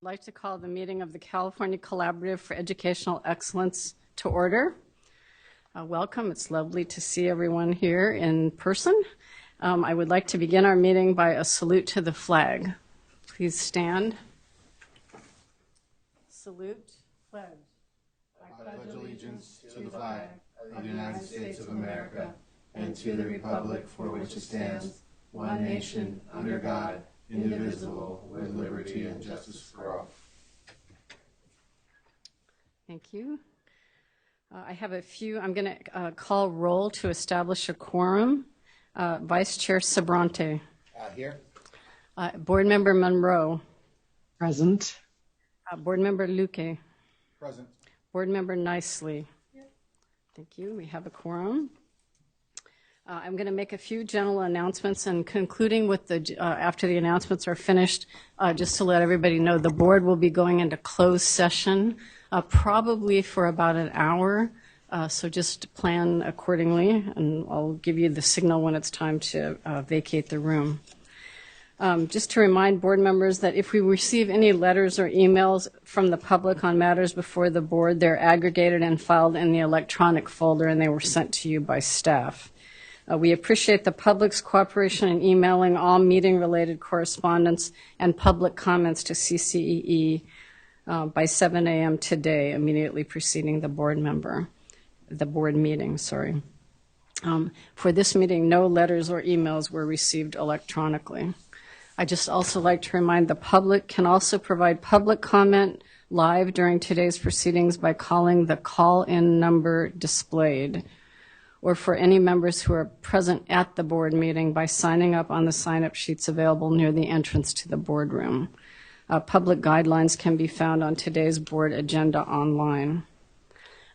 I'd like to call the meeting of the California Collaborative for Educational Excellence to order. Welcome. It's lovely to see everyone here in person. I would like to begin our meeting by a salute to the flag. Please stand. Salute. Pledge. I pledge allegiance to the flag of the United States of America and to the republic for which it stands, one nation, under God, indivisible, with liberty and justice for all. Thank you. I have a few. I'm going to call roll to establish a quorum. Vice Chair Sabrante. Here. Board Member Monroe. Present. Board Member Luque. Present. Board Member Nicely. Yep. Thank you. We have a quorum. I'm going to make a few general announcements, and concluding with the after the announcements are finished, just to let everybody know, the board will be going into closed session probably for about an hour. So just plan accordingly, and I'll give you the signal when it's time to vacate the room. Just to remind board members that if we receive any letters or emails from the public on matters before the board, they're aggregated and filed in the electronic folder, and they were sent to you by staff. We appreciate the public's cooperation in emailing all meeting-related correspondence and public comments to CCEE by 7 a.m. today, immediately preceding the board meeting. For this meeting, no letters or emails were received electronically. I just also like to remind the public can also provide public comment live during today's proceedings by calling the call-in number displayed, or for any members who are present at the board meeting by signing up on the sign-up sheets available near the entrance to the boardroom. Public guidelines can be found on today's board agenda online.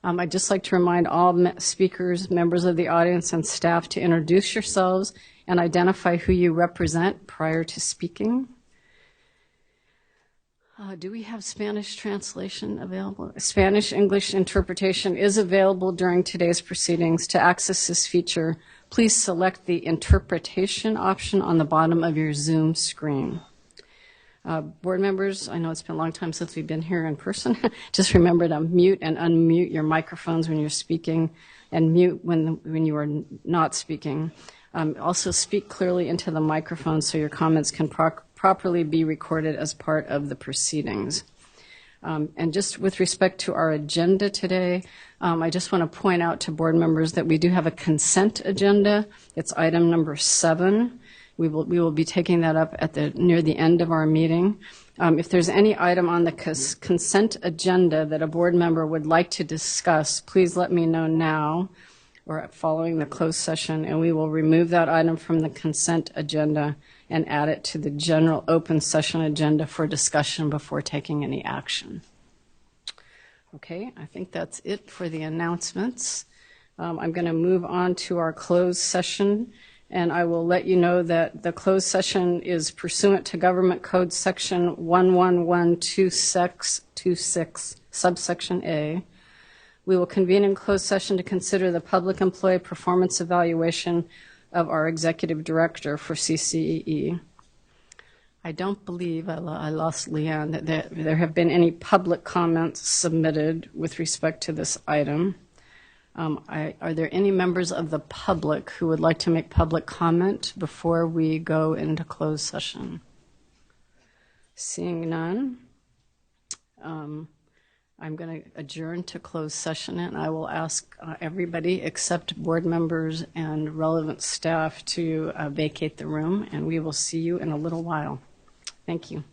I'd just like to remind all speakers, members of the audience, and staff to introduce yourselves and identify who you represent prior to speaking. Do we have Spanish translation available? Spanish-English interpretation is available during today's proceedings. To access this feature, please select the interpretation option on the bottom of your Zoom screen. Board members, I know it's been a long time since we've been here in person. Just remember to mute and unmute your microphones when you're speaking, and mute when you are not speaking. Also speak clearly into the microphone so your comments can properly be recorded as part of the proceedings. And just with respect to our agenda today, I just want to point out to board members that we do have a consent agenda. It's item number 7. We will be taking that up near the end of our meeting. If there's any item on the consent agenda that a board member would like to discuss, please let me know now or following the closed session, and we will remove that item from the consent agenda and add it to the general open session agenda for discussion before taking any action. Okay, I think that's it for the announcements. I'm going to move on to our closed session, and I will let you know that the closed session is pursuant to Government Code Section 11126, subsection A. We will convene in closed session to consider the public employee performance evaluation of our executive director for CCEE. I don't believe, I lost Leanne, that there have been any public comments submitted with respect to this item. Are there any members of the public who would like to make public comment before we go into closed session? Seeing none, I'm going to adjourn to closed session, and I will ask everybody except board members and relevant staff to vacate the room, and we will see you in a little while. Thank you.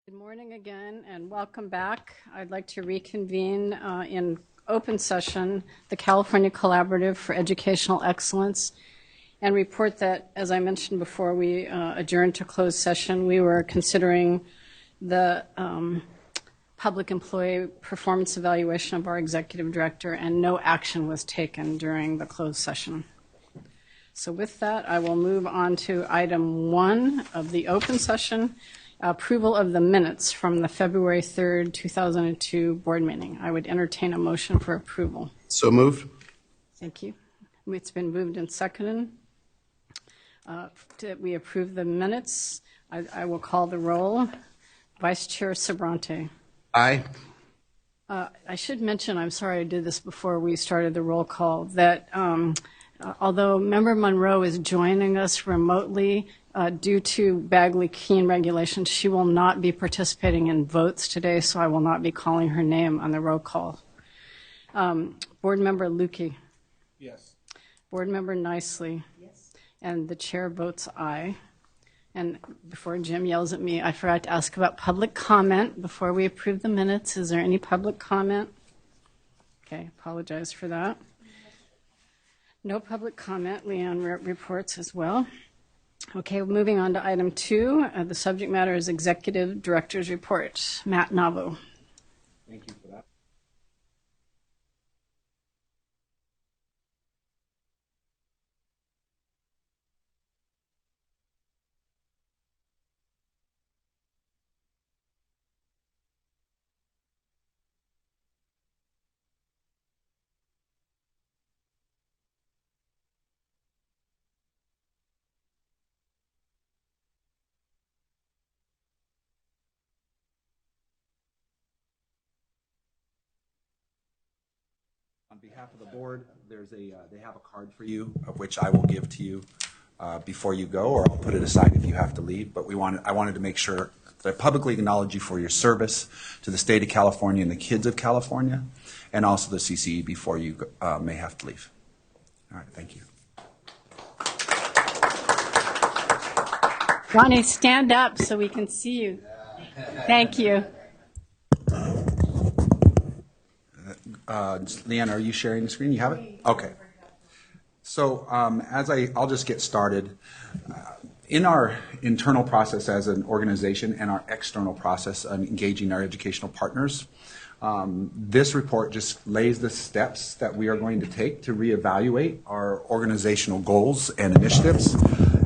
Good morning again, and welcome back. I'd like to reconvene in open session the California Collaborative for Educational Excellence and report that, as I mentioned before we adjourned to closed session, we were considering the public employee performance evaluation of our executive director, and no action was taken during the closed session. So with that, I will move on to item 1 of the open session, approval of the minutes from the February 3rd, 2002 board meeting. I would entertain a motion for approval. So moved. Thank you. It's been moved and seconded. that we approve the minutes. I will call the roll. Vice Chair Sabrante. Aye. I should mention, I'm sorry I did this before we started the roll call, that although Member Monroe is joining us remotely due to Bagley-Keene regulations, she will not be participating in votes today, so I will not be calling her name on the roll call. Board Member Lukey. Yes. Board Member Nicely. Yes. And the chair votes aye. And before Jim yells at me, I forgot to ask about public comment before we approve the minutes. Is there any public comment? Okay, apologize for that. No public comment. Leanne reports as well. Okay, moving on to item 2. The subject matter is Executive Director's Report. Matt Navo. Thank you for that. On behalf of the board, they have a card for you, of which I will give to you before you go, or I'll put it aside if you have to leave. But I wanted to make sure that I publicly acknowledge you for your service to the state of California and the kids of California, and also the CCEE before you may have to leave. All right, thank you. Ronnie, stand up so we can see you. Thank you. Leanne, are you sharing the screen? You have it? Okay. So I'll just get started. In our internal process as an organization and our external process on engaging our educational partners, this report just lays the steps that we are going to take to reevaluate our organizational goals and initiatives,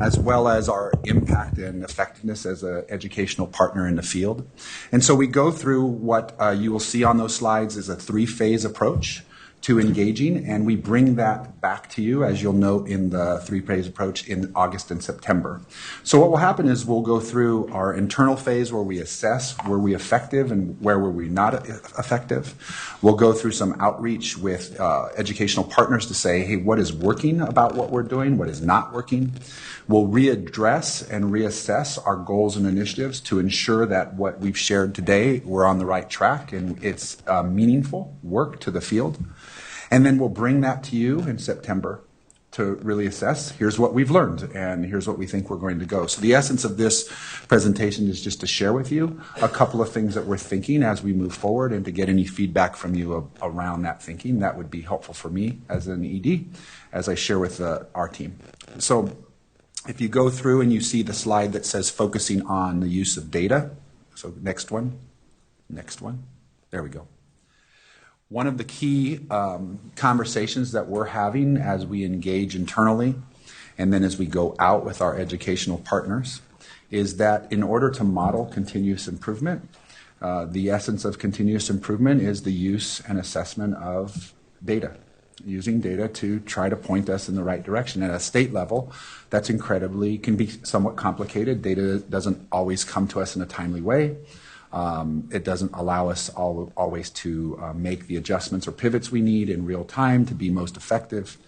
as well as our impact and effectiveness as an educational partner in the field. And so we go through what you will see on those slides is a 3-phase approach to engaging, and we bring that back to you, as you'll note in the 3-phase approach, in August and September. So what will happen is we'll go through our internal phase where we assess were we effective and where were we not effective. We'll go through some outreach with educational partners to say, hey, what is working about what we're doing, what is not working. We'll readdress and reassess our goals and initiatives to ensure that what we've shared today, we're on the right track and it's meaningful work to the field. And then we'll bring that to you in September to really assess, here's what we've learned, and here's what we think we're going to go. So the essence of this presentation is just to share with you a couple of things that we're thinking as we move forward, and to get any feedback from you around that thinking. That would be helpful for me as an ED, as I share with our team. So if you go through and you see the slide that says focusing on the use of data, so next one, there we go. One of the key conversations that we're having as we engage internally and then as we go out with our educational partners is that in order to model continuous improvement, the essence of continuous improvement is the use and assessment of data, using data to try to point us in the right direction. At a state level, that's can be somewhat complicated. Data doesn't always come to us in a timely way. It doesn't allow us always to make the adjustments or pivots we need in real time to be most effective.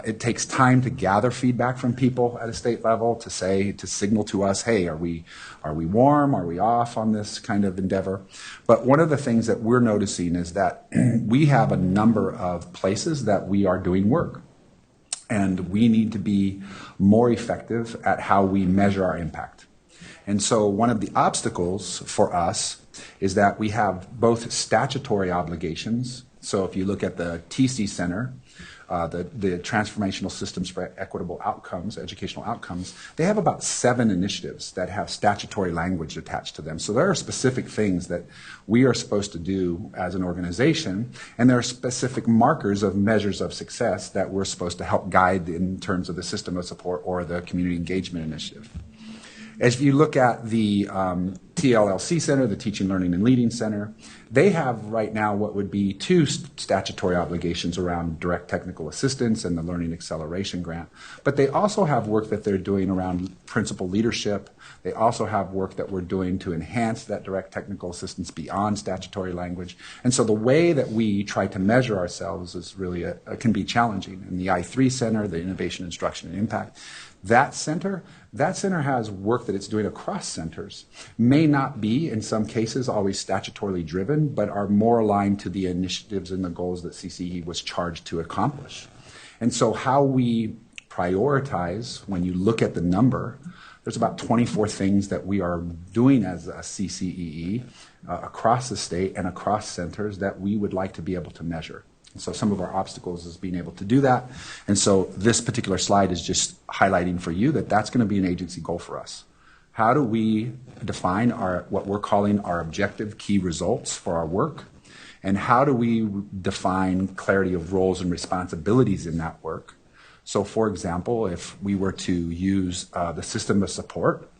It takes time to gather feedback from people at a state level to signal to us, hey, are we warm? Are we off on this kind of endeavor? But one of the things that we're noticing is that we have a number of places that we are doing work. And we need to be more effective at how we measure our impact. And so one of the obstacles for us is that we have both statutory obligations. So if you look at the TC Center, the Transformational Systems for Equitable Outcomes, Educational Outcomes, they have about 7 initiatives that have statutory language attached to them. So there are specific things that we are supposed to do as an organization, and there are specific markers of measures of success that we're supposed to help guide in terms of the system of support or the community engagement initiative. As you look at the TLLC Center, the Teaching, Learning, and Leading Center, they have right now what would be two statutory obligations around direct technical assistance and the Learning Acceleration Grant. But they also have work that they're doing around principal leadership. They also have work that we're doing to enhance that direct technical assistance beyond statutory language. And so the way that we try to measure ourselves is really can be challenging. In the I3 Center, the Innovation, Instruction, and Impact, that center has work that it's doing across centers. May not be, in some cases, always statutorily driven, but are more aligned to the initiatives and the goals that CCEE was charged to accomplish. And so how we prioritize, when you look at the number, there's about 24 things that we are doing as a CCEE across the state and across centers that we would like to be able to measure. And so some of our obstacles is being able to do that. And so this particular slide is just highlighting for you that that's going to be an agency goal for us. How do we define what we're calling our objective key results for our work? And how do we define clarity of roles and responsibilities in that work? So for example, if we were to use the system of support,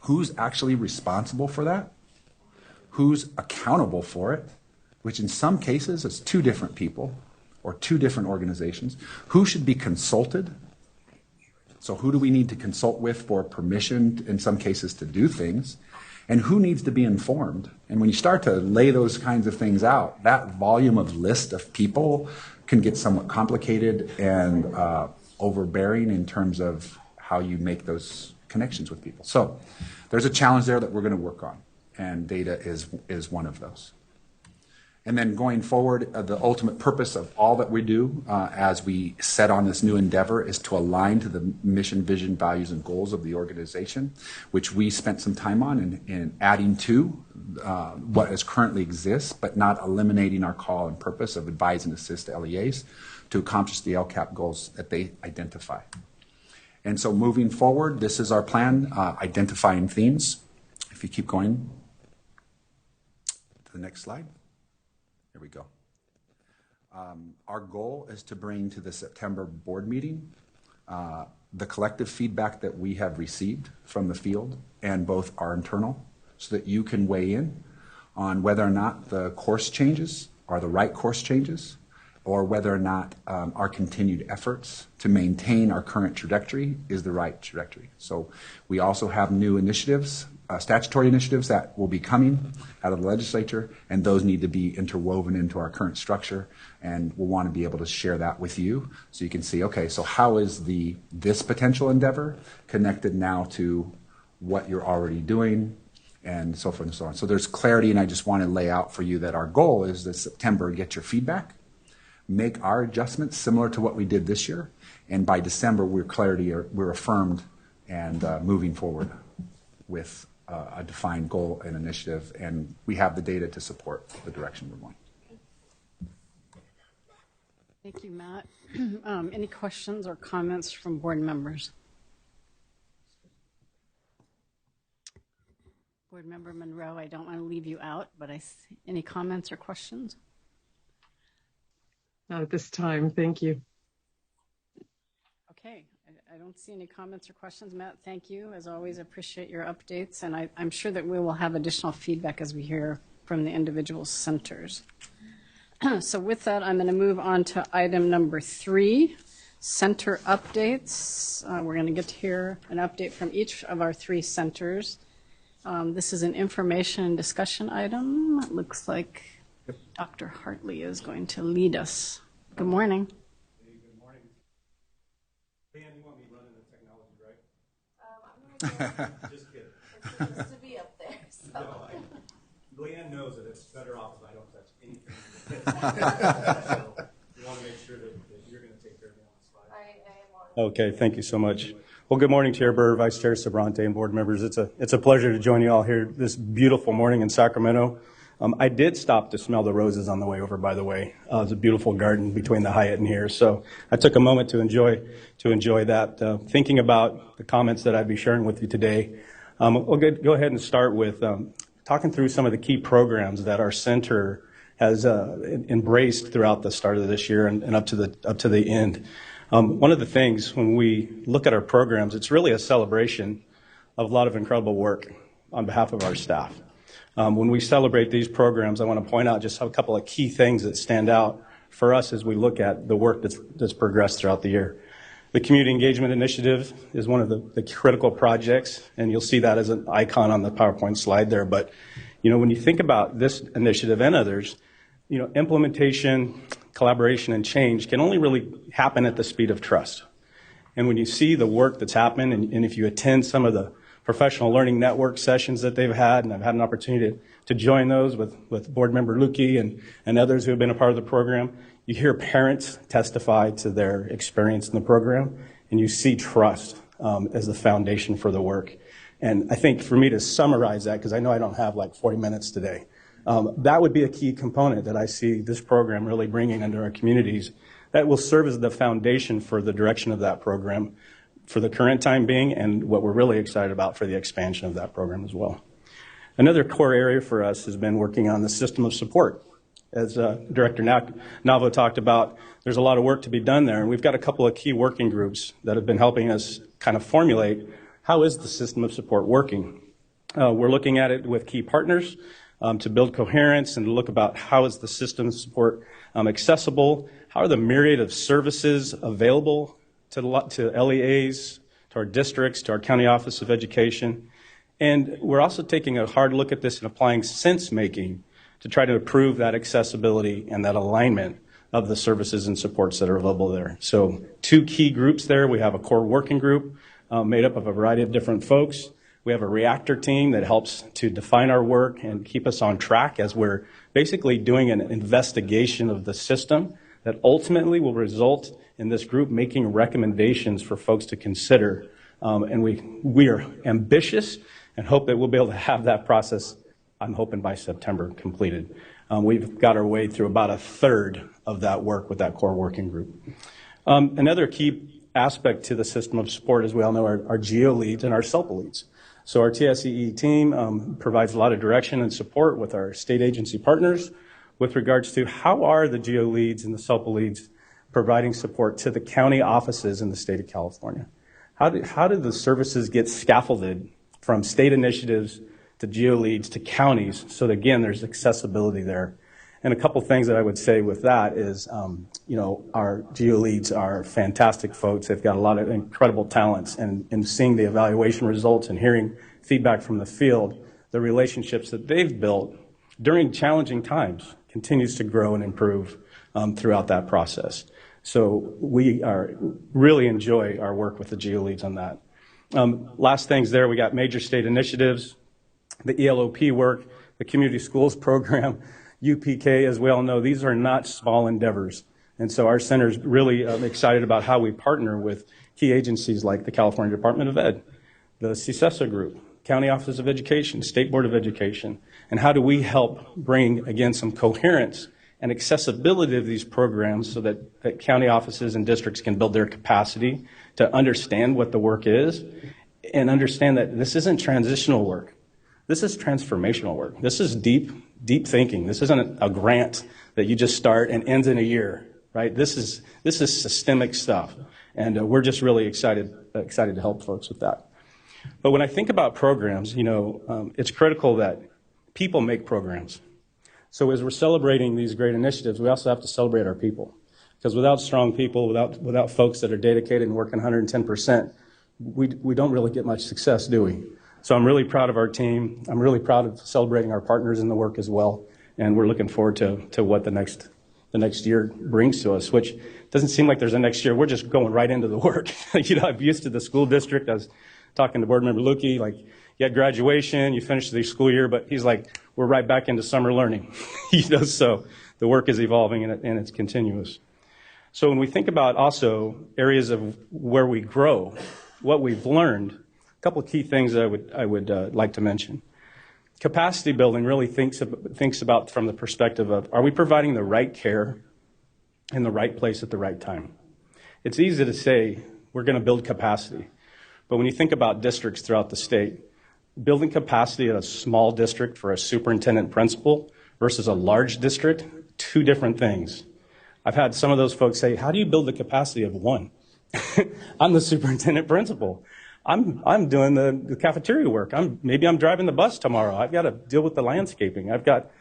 who's actually responsible for that? Who's accountable for it? Which in some cases is two different people or two different organizations. Who should be consulted? So who do we need to consult with for permission, in some cases, to do things? And who needs to be informed? And when you start to lay those kinds of things out, that volume of list of people can get somewhat complicated and overbearing in terms of how you make those connections with people. So there's a challenge there that we're going to work on, and data is one of those. And then going forward, the ultimate purpose of all that we do as we set on this new endeavor is to align to the mission, vision, values, and goals of the organization, which we spent some time on in adding to what is currently exists, but not eliminating our call and purpose of advise and assist LEAs to accomplish the LCAP goals that they identify. And so moving forward, this is our plan, identifying themes. If you keep going to the next slide. Here we go. Our goal is to bring to the September board meeting the collective feedback that we have received from the field and both our internal, so that you can weigh in on whether or not the course changes are the right course changes, or whether or not our continued efforts to maintain our current trajectory is the right trajectory. So we also have new initiatives, statutory initiatives that will be coming out of the legislature, and those need to be interwoven into our current structure, and we'll want to be able to share that with you so you can see, okay, so how is this potential endeavor connected now to what you're already doing, and so forth and so on. So there's clarity, and I just want to lay out for you that our goal is that September, get your feedback, make our adjustments similar to what we did this year, and by December we're affirmed and moving forward with a defined goal and initiative, and we have the data to support the direction we're going. Thank you, Matt. Any questions or comments from board members? Board Member Monroe, I don't want to leave you out, but any comments or questions? Not at this time, thank you. Okay, I don't see any comments or questions. Matt, thank you. As always, appreciate your updates, and I'm sure that we will have additional feedback as we hear from the individual centers. So with that, I'm going to move on to item number 3, center updates. We're going to get to hear an update from each of our 3 centers. This is an information and discussion item. It looks like Dr. Hartley is going to lead us. Good morning. Hey, good morning. Dan, you want me running the technology, right? Just kidding. It's supposed to be up there. So. No, Leanne knows that it's better off if I don't touch anything. So you want to make sure that you're going to take care of me on the slide. I am on. Okay, thank you so much. Well, good morning, Chair Burr, Vice Chair Sabrante, and board members. It's a pleasure to join you all here this beautiful morning in Sacramento. I did stop to smell the roses on the way over, by the way. It's a beautiful garden between the Hyatt and here. So I took a moment to enjoy that. Thinking about the comments that I'd be sharing with you today, we'll go ahead and start with talking through some of the key programs that our center has embraced throughout the start of this year and up to the end. One of the things when we look at our programs, it's really a celebration of a lot of incredible work on behalf of our staff. When we celebrate these programs, I want to point out just a couple of key things that stand out for us as we look at the work that's progressed throughout the year. The Community Engagement Initiative is one of the critical projects, and you'll see that as an icon on the PowerPoint slide there. But, when you think about this initiative and others, implementation, collaboration, and change can only really happen at the speed of trust. And when you see the work that's happened, and if you attend some of the professional learning network sessions that they've had, and I've had an opportunity to join those with Board Member Lukey and others who have been a part of the program, you hear parents testify to their experience in the program, and you see trust as the foundation for the work. And I think for me to summarize that, because I know I don't have like 40 minutes today, that would be a key component that I see this program really bringing into our communities that will serve as the foundation for the direction of that program for the current time being, and what we're really excited about for the expansion of that program as well. Another core area for us has been working on the system of support. As Director Navo talked about, there's a lot of work to be done there, and we've got a couple of key working groups that have been helping us kind of formulate how is the system of support working. We're looking at it with key partners to build coherence and to look about how is the system of support accessible, how are the myriad of services available to LEAs, to our districts, to our County Office of Education. And we're also taking a hard look at this and applying sense-making to try to improve that accessibility and that alignment of the services and supports that are available there. So 2 key groups there. We have a core working group made up of a variety of different folks. We have a reactor team that helps to define our work and keep us on track as we're basically doing an investigation of the system that ultimately will result in this group making recommendations for folks to consider. And we are ambitious and hope that we'll be able to have that process, I'm hoping by September, completed. We've got our way through about a third of that work with that core working group. Another key aspect to the system of support, as we all know, are our GEO leads and our SELPA leads. So our CCEE team provides a lot of direction and support with our state agency partners with regards to how are the GEO leads and the SELPA leads providing support to the county offices in the state of California. How do the services get scaffolded from state initiatives to GEO leads to counties so that, again, there's accessibility there? And a couple things that I would say with that is, our GEO leads are fantastic folks. They've got a lot of incredible talents, and in seeing the evaluation results and hearing feedback from the field, the relationships that they've built during challenging times continues to grow and improve throughout that process. So we really enjoy our work with the GEO leads on that. Last things there, we got major state initiatives, the ELOP work, the community schools program, UPK, as we all know, these are not small endeavors. And so our center's really excited about how we partner with key agencies like the California Department of Ed, the CCEEE group, County Office of Education, State Board of Education, and how do we help bring, again, some coherence and accessibility of these programs so that county offices and districts can build their capacity to understand what the work is and understand that this isn't transitional work. This is transformational work. This is deep thinking. This isn't a grant that you just start and ends in a year, right? This is systemic stuff, and we're just really excited to help folks with that. But when I think about programs, it's critical that people make programs. So as we're celebrating these great initiatives, we also have to celebrate our people, because without strong people, without folks that are dedicated and working 110%, we don't really get much success, do we? So I'm really proud of our team. I'm really proud of celebrating our partners in the work as well, and we're looking forward to what the next year brings to us, which doesn't seem like there's a next year. We're just going right into the work. I'm used to the school district. I was talking to Board Member Lukey, you had graduation, you finished the school year, but he's like, we're right back into summer learning. So the work is evolving and it's continuous. So when we think about also areas of where we grow, what we've learned, a couple of key things I would like to mention. Capacity building really thinks about from the perspective of, are we providing the right care in the right place at the right time? It's easy to say we're going to build capacity, but when you think about districts throughout the state, building capacity at a small district for a superintendent principal versus a large district, 2 different things. I've had some of those folks say, how do you build the capacity of one? I'm the superintendent principal. I'm doing the cafeteria work. Maybe I'm driving the bus tomorrow. I've got to deal with the landscaping. I've got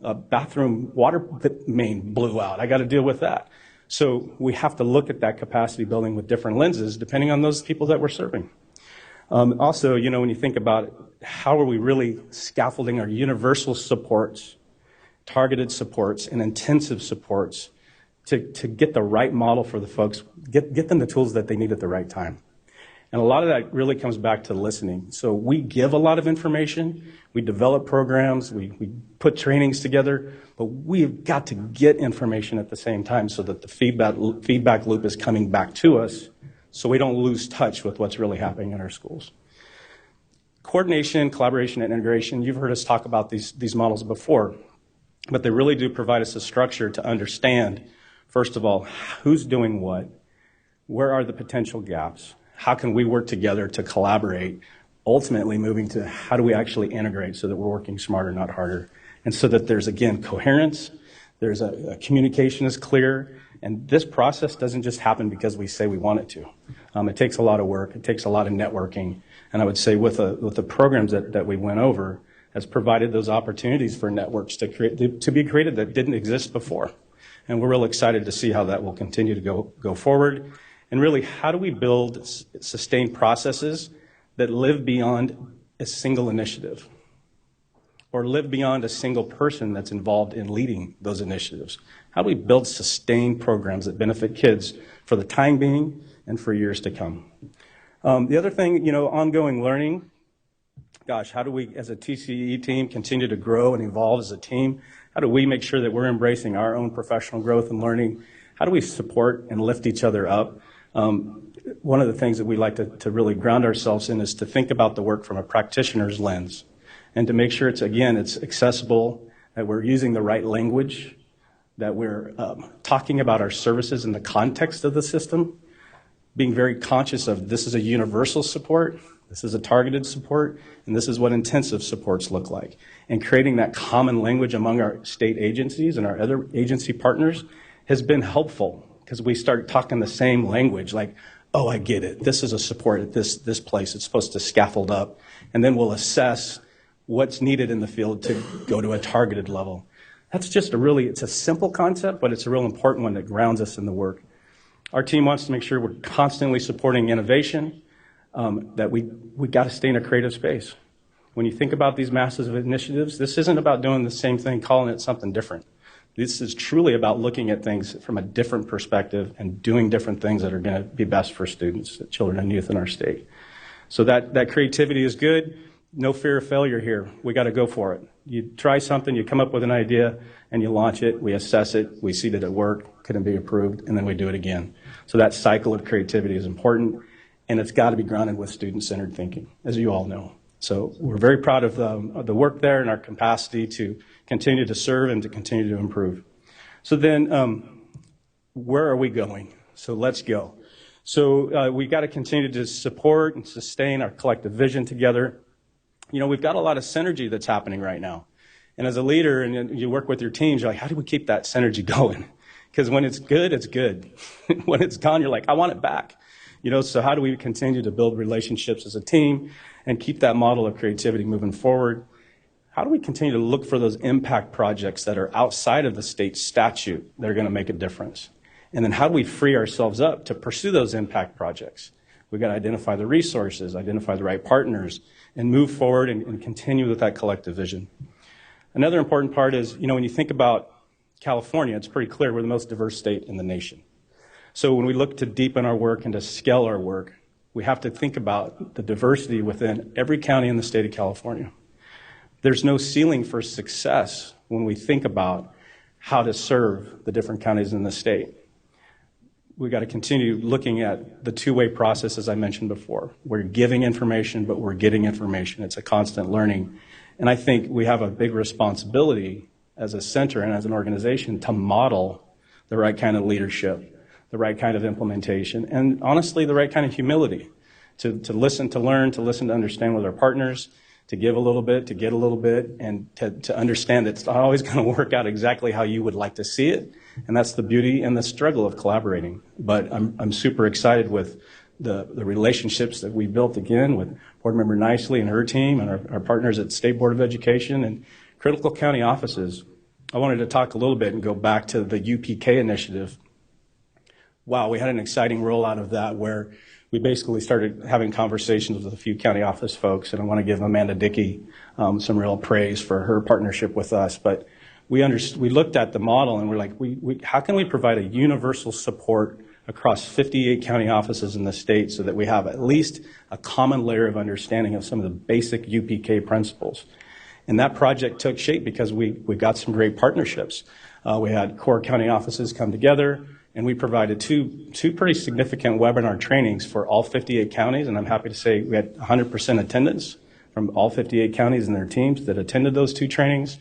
a bathroom water main blew out. I got to deal with that. So we have to look at that capacity building with different lenses depending on those people that we're serving. Also, when you think about it, how are we really scaffolding our universal supports, targeted supports, and intensive supports to get the right model for the folks, get them the tools that they need at the right time. And a lot of that really comes back to listening. So we give a lot of information, we develop programs, we put trainings together, but we've got to get information at the same time so that the feedback loop is coming back to us so we don't lose touch with what's really happening in our schools. Coordination, collaboration, and integration, you've heard us talk about these models before, but they really do provide us a structure to understand, first of all, who's doing what, where are the potential gaps, how can we work together to collaborate, ultimately moving to how do we actually integrate so that we're working smarter, not harder, and so that there's, again, coherence, there's a communication is clear, and this process doesn't just happen because we say we want it to. It takes a lot of work, it takes a lot of networking, and I would say with the programs that we went over has provided those opportunities for networks to be created that didn't exist before. And we're real excited to see how that will continue to go forward. And really, how do we build sustained processes that live beyond a single initiative or live beyond a single person that's involved in leading those initiatives? How do we build sustained programs that benefit kids for the time being and for years to come? The other thing, ongoing learning. Gosh, how do we, as a TCEE team, continue to grow and evolve as a team? How do we make sure that we're embracing our own professional growth and learning? How do we support and lift each other up? One of the things that we like to really ground ourselves in is to think about the work from a practitioner's lens and to make sure it's accessible, that we're using the right language, that we're talking about our services in the context of the system, being very conscious of this is a universal support, this is a targeted support, and this is what intensive supports look like. And creating that common language among our state agencies and our other agency partners has been helpful because we start talking the same language, like, oh, I get it. This is a support at this place. It's supposed to scaffold up. And then we'll assess what's needed in the field to go to a targeted level. That's just it's a simple concept, but it's a real important one that grounds us in the work. Our team wants to make sure we're constantly supporting innovation, that we got to stay in a creative space. When you think about these massive initiatives, this isn't about doing the same thing, calling it something different. This is truly about looking at things from a different perspective and doing different things that are going to be best for students, children, and youth in our state. So that creativity is good. No fear of failure here. We got to go for it. You try something, you come up with an idea, and you launch it. We assess it. We see that it worked, couldn't be improved, and then we do it again. So that cycle of creativity is important, and it's got to be grounded with student-centered thinking, as you all know. So we're very proud of the work there and our capacity to continue to serve and to continue to improve. So then, where are we going? So let's go. So we got to continue to support and sustain our collective vision together. We've got a lot of synergy that's happening right now. And as a leader, and you work with your teams, you're like, how do we keep that synergy going? Because when it's good, it's good. When it's gone, you're like, I want it back. So how do we continue to build relationships as a team and keep that model of creativity moving forward? How do we continue to look for those impact projects that are outside of the state statute that are going to make a difference? And then how do we free ourselves up to pursue those impact projects? We've got to identify the resources, identify the right partners, and move forward and continue with that collective vision. Another important part is, when you think about California, it's pretty clear we're the most diverse state in the nation. So when we look to deepen our work and to scale our work, we have to think about the diversity within every county in the state of California. There's no ceiling for success when we think about how to serve the different counties in the state. We've got to continue looking at the two-way process, as I mentioned before. We're giving information, but we're getting information. It's a constant learning. And I think we have a big responsibility as a center and as an organization to model the right kind of leadership, the right kind of implementation, and honestly, the right kind of humility to listen, to learn, to listen, to understand with our partners, to give a little bit, to get a little bit, and to understand that it's not always going to work out exactly how you would like to see it. And that's the beauty and the struggle of collaborating. But I'm super excited with the relationships that we built again with Board Member Nicely and her team and our partners at State Board of Education and critical county offices. I wanted to talk a little bit and go back to the UPK initiative. Wow, we had an exciting rollout of that where we basically started having conversations with a few county office folks, and I want to give Amanda Dickey some real praise for her partnership with us. But we looked at the model and we're like, how can we provide a universal support across 58 county offices in the state so that we have at least a common layer of understanding of some of the basic UPK principles? And that project took shape because we got some great partnerships. We had core county offices come together, and we provided two pretty significant webinar trainings for all 58 counties, and I'm happy to say we had 100% attendance from all 58 counties and their teams that attended those two trainings,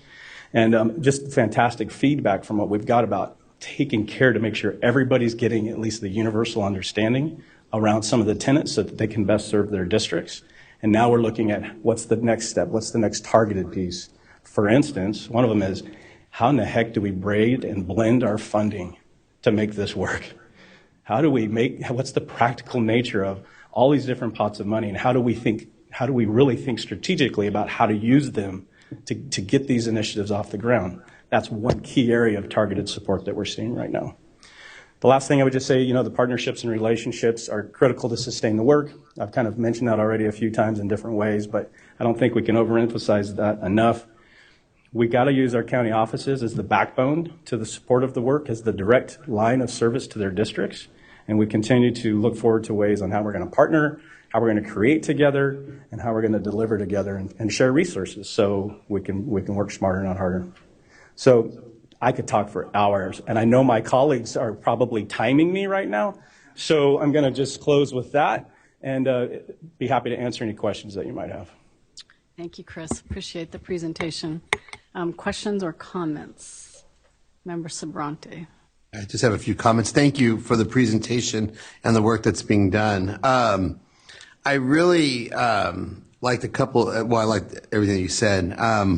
and just fantastic feedback from what we've got about taking care to make sure everybody's getting at least the universal understanding around some of the tenets so that they can best serve their districts. And now we're looking at what's the next step, what's the next targeted piece. For instance, one of them is, how in the heck do we braid and blend our funding to make this work? What's the practical nature of all these different pots of money, and how do we really think strategically about how to use them to get these initiatives off the ground? That's one key area of targeted support that we're seeing right now. The last thing I would just say, the partnerships and relationships are critical to sustain the work. I've kind of mentioned that already a few times in different ways, but I don't think we can overemphasize that enough. We got to use our county offices as the backbone to the support of the work, as the direct line of service to their districts. And we continue to look forward to ways on how we're going to partner, how we're going to create together, and how we're going to deliver together and share resources so we can work smarter, not harder. So I could talk for hours, and I know my colleagues are probably timing me right now. So I'm going to just close with that and be happy to answer any questions that you might have. Thank you, Chris. Appreciate the presentation. Questions or comments? Member Sobrante. I just have a few comments. Thank you for the presentation and the work that's being done. I really liked I liked everything you said,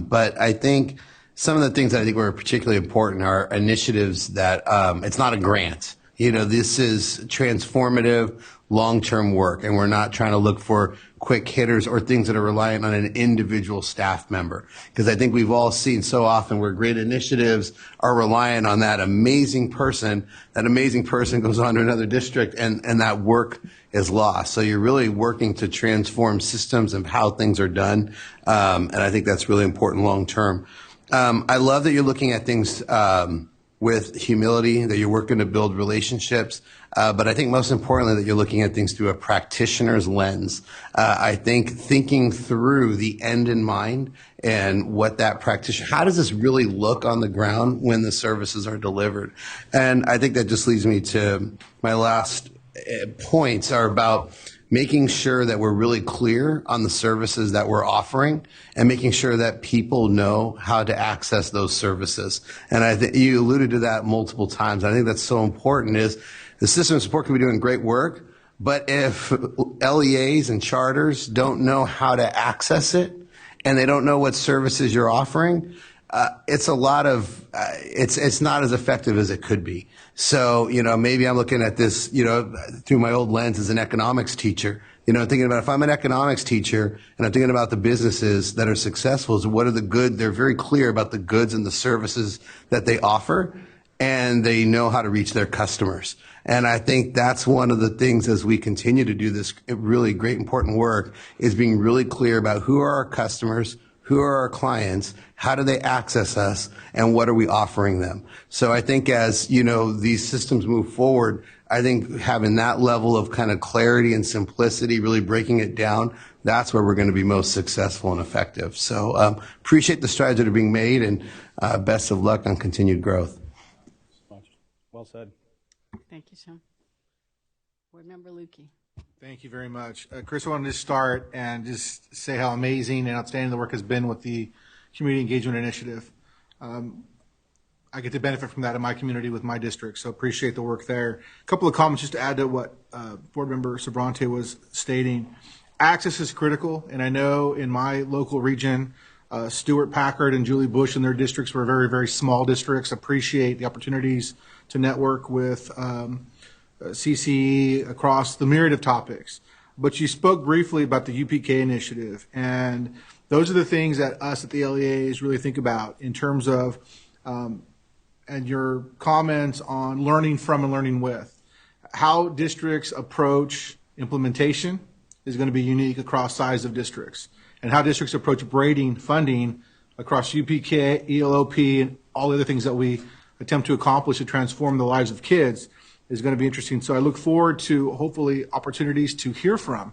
but I think some of the things that I think were particularly important are initiatives that it's not a grant. This is transformative, long-term work, and we're not trying to look for quick hitters or things that are reliant on an individual staff member. Because I think we've all seen so often where great initiatives are reliant on that amazing person goes on to another district and that work is lost. So you're really working to transform systems of how things are done, and I think that's really important long-term. I love that you're looking at things with humility, that you're working to build relationships, but I think most importantly that you're looking at things through a practitioner's lens. I think thinking through the end in mind and what that practitioner, how does this really look on the ground when the services are delivered? And I think that just leads me to my last points are about making sure that we're really clear on the services that we're offering and making sure that people know how to access those services. And I think you alluded to that multiple times. I think that's so important is the system of support can be doing great work, but if LEAs and charters don't know how to access it and they don't know what services you're offering, it's not as effective as it could be. So, maybe I'm looking at this, through my old lens as an economics teacher, thinking about if I'm an economics teacher and I'm thinking about the businesses that are successful, so what are the good, they're very clear about the goods and the services that they offer, and they know how to reach their customers. And I think that's one of the things as we continue to do this really great, important work is being really clear about who are our customers, who are our clients, how do they access us, and what are we offering them? So I think as, these systems move forward, I think having that level of kind of clarity and simplicity, really breaking it down, that's where we're going to be most successful and effective. So appreciate the strides that are being made, and best of luck on continued growth. Well said. Thank you, Sean. Board Member Lukey. Thank you very much. Chris, I wanted to start and just say how amazing and outstanding the work has been with the Community Engagement Initiative. I get to benefit from that in my community with my district, so appreciate the work there. A couple of comments just to add to what Board Member Sobrante was stating. Access is critical, and I know in my local region, Stewart Packard and Julie Bush and their districts were very, very small districts. Appreciate the opportunities to network with CCEE, across the myriad of topics. But you spoke briefly about the UPK initiative, and those are the things that us at the LEAs really think about in terms of, and your comments on learning from and learning with. How districts approach implementation is going to be unique across size of districts, and how districts approach braiding funding across UPK, ELOP, and all the other things that we attempt to accomplish to transform the lives of kids is going to be interesting. So I look forward to hopefully opportunities to hear from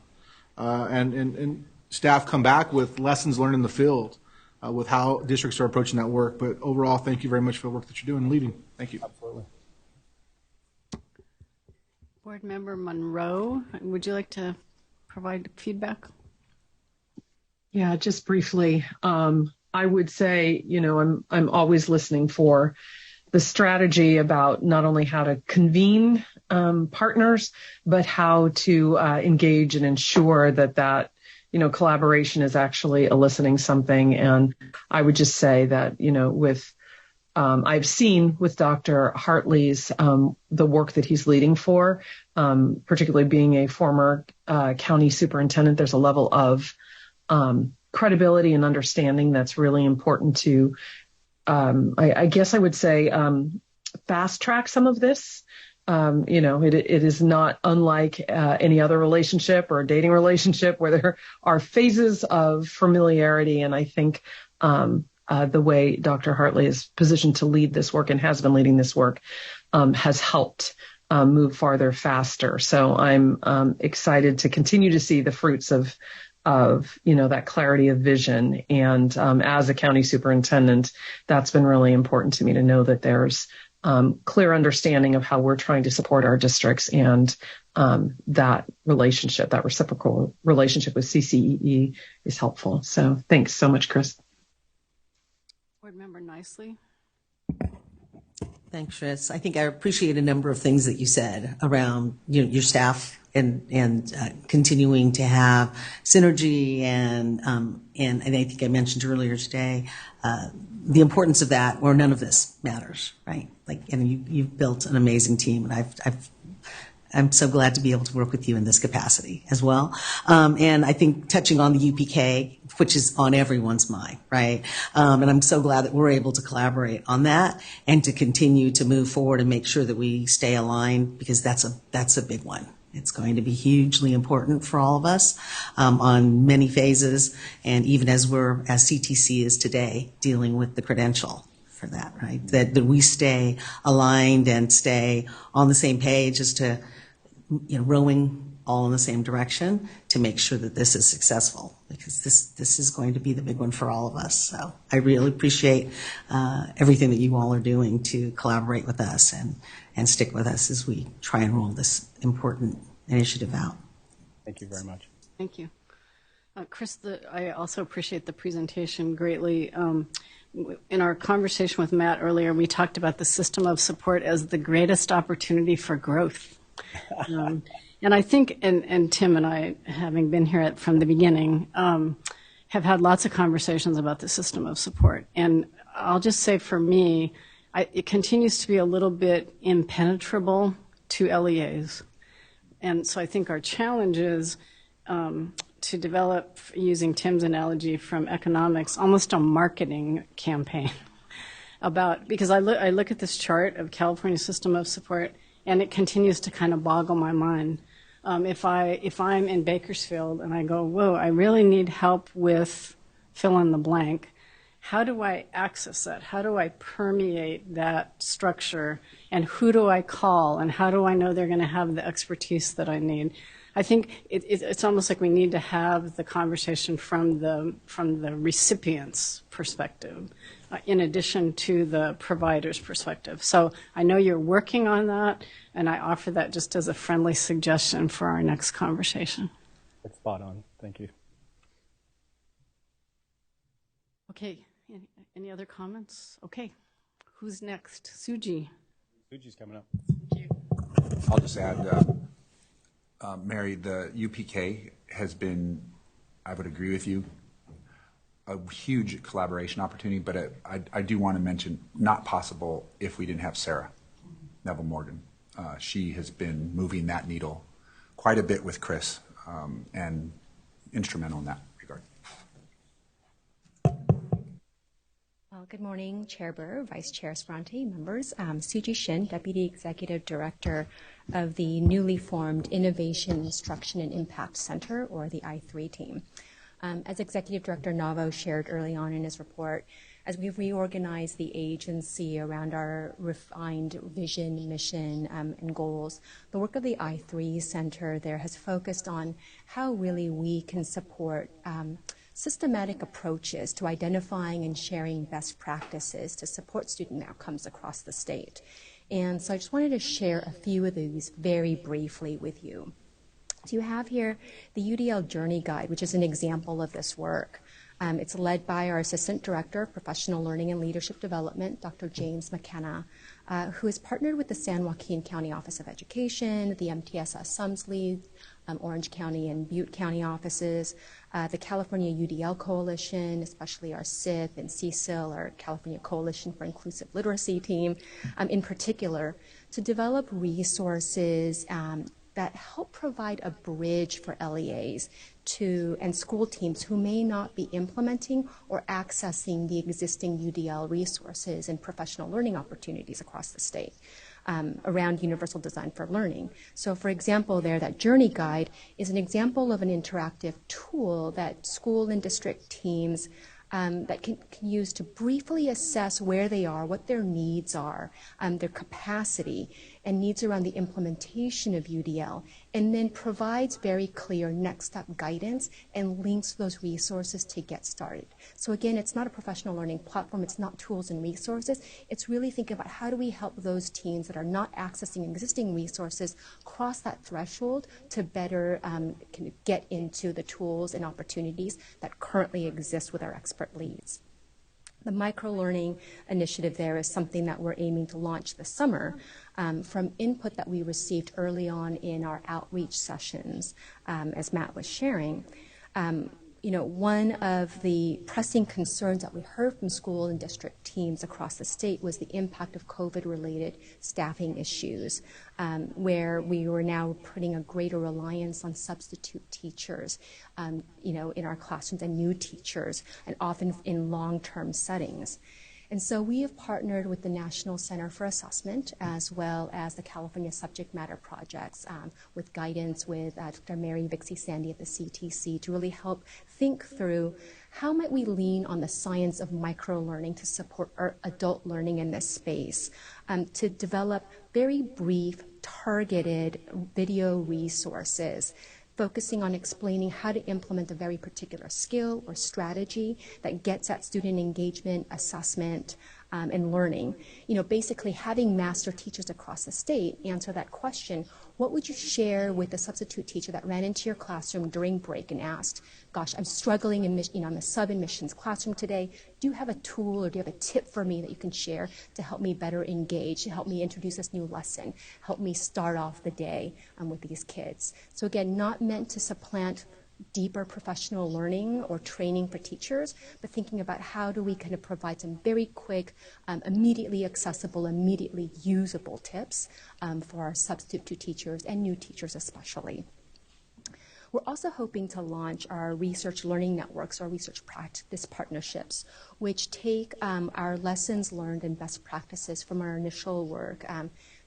and staff come back with lessons learned in the field with how districts are approaching that work. But overall, thank you very much for the work that you're doing and leading. Thank you. Absolutely. Board Member Monroe, would you like to provide feedback? Yeah, just briefly, I would say, I'm always listening for the strategy about not only how to convene partners, but how to engage and ensure that collaboration is actually eliciting something. And I would just say that, I've seen with Dr. Hartley's the work that he's leading for, particularly being a former county superintendent. There's a level of credibility and understanding that's really important to, I guess I would say, fast track some of this. It is not unlike any other relationship or a dating relationship where there are phases of familiarity. And I think the way Dr. Hartley is positioned to lead this work and has been leading this work has helped move farther faster. So I'm excited to continue to see the fruits of that clarity of vision. And as a county superintendent, that's been really important to me to know that there's clear understanding of how we're trying to support our districts, and that relationship, that reciprocal relationship with CCEE is helpful. So thanks so much, Chris. Board Member Nicely. Thanks, Chris. I think I appreciate a number of things that you said around your staff and continuing to have synergy and I think I mentioned earlier today the importance of that, where none of this matters, right? And you've built an amazing team, and I'm so glad to be able to work with you in this capacity as well. And I think touching on the UPK, which is on everyone's mind, right? And I'm so glad that we're able to collaborate on that and to continue to move forward and make sure that we stay aligned, because that's a big one. It's going to be hugely important for all of us on many phases, and even as CTC is today, dealing with the credential for that, right? That we stay aligned and stay on the same page as to rowing all in the same direction to make sure that this is successful, because this is going to be the big one for all of us. So I really appreciate everything that you all are doing to collaborate with us and stick with us as we try and roll this important initiative out. Thank you very much. Thank you. Chris, I also appreciate the presentation greatly. In our conversation with Matt earlier, we talked about the system of support as the greatest opportunity for growth. And I think, and Tim and I, having been here from the beginning, have had lots of conversations about the system of support. And I'll just say for me, it continues to be a little bit impenetrable to LEAs. And so I think our challenge is to develop, using Tim's analogy from economics, almost a marketing campaign because I look at this chart of California system of support, and it continues to kind of boggle my mind. If I'm in Bakersfield and I go, whoa, I really need help with fill in the blank, how do I access that? How do I permeate that structure? And who do I call? And how do I know they're going to have the expertise that I need? I think it's almost like we need to have the conversation from the recipient's perspective, in addition to the provider's perspective. So I know you're working on that, and I offer that just as a friendly suggestion for our next conversation. That's spot on. Thank you. Okay. Any other comments? Okay. Who's next? Suji. Fuji's coming up. Thank you. I'll just add, Mary, the UPK has been, I would agree with you, a huge collaboration opportunity, but I do want to mention not possible if we didn't have Sarah Neville Morgan. she has been moving that needle quite a bit with Chris, and instrumental in that regard. Well, good morning, Chair Burr, Vice Chair Sprante, members. Suji Shin, Deputy Executive Director of the newly formed Innovation, Instruction, and Impact Center, or the I3 team. As Executive Director Navo shared early on in his report, as we've reorganized the agency around our refined vision, mission, and goals, the work of the I3 Center there has focused on how really we can support systematic approaches to identifying and sharing best practices to support student outcomes across the state. And so I just wanted to share a few of these very briefly with you. So you have here the UDL Journey Guide, which is an example of this work. It's led by our Assistant Director of Professional Learning and Leadership Development, Dr. James McKenna, who has partnered with the San Joaquin County Office of Education, the MTSS SUMS Lead, Orange County and Butte County offices, the California UDL Coalition, especially our CIP and CCEEE, our California Coalition for Inclusive Literacy team, in particular, to develop resources that help provide a bridge for LEAs and school teams who may not be implementing or accessing the existing UDL resources and professional learning opportunities across the state around universal design for learning. So for example there, that Journey Guide is an example of an interactive tool that school and district teams that can use to briefly assess where they are, what their needs are, their capacity, and needs around the implementation of UDL, and then provides very clear next step guidance and links those resources to get started. So again, it's not a professional learning platform, it's not tools and resources, it's really thinking about how do we help those teams that are not accessing existing resources cross that threshold to better get into the tools and opportunities that currently exist with our expert leads. The micro-learning initiative there is something that we're aiming to launch this summer from input that we received early on in our outreach sessions, as Matt was sharing. One of the pressing concerns that we heard from school and district teams across the state was the impact of COVID-related staffing issues, where we were now putting a greater reliance on substitute teachers, in our classrooms, and new teachers, and often in long-term settings. And so we have partnered with the National Center for Assessment as well as the California Subject Matter Projects with guidance with Dr. Mary Vixie Sandy at the CTC to really help think through how might we lean on the science of micro-learning to support our adult learning in this space, to develop very brief, targeted video resources focusing on explaining how to implement a very particular skill or strategy that gets at student engagement, assessment, and learning. Basically having master teachers across the state answer that question, what would you share with a substitute teacher that ran into your classroom during break and asked, gosh, I'm struggling in I'm a sub-admissions classroom today. Do you have a tool or do you have a tip for me that you can share to help me better engage, to help me introduce this new lesson, help me start off the day with these kids? So again, not meant to supplant deeper professional learning or training for teachers, but thinking about how do we kind of provide some very quick, immediately accessible, immediately usable tips for our substitute teachers and new teachers especially. We're also hoping to launch our research learning networks or research practice partnerships, which take our lessons learned and best practices from our initial work.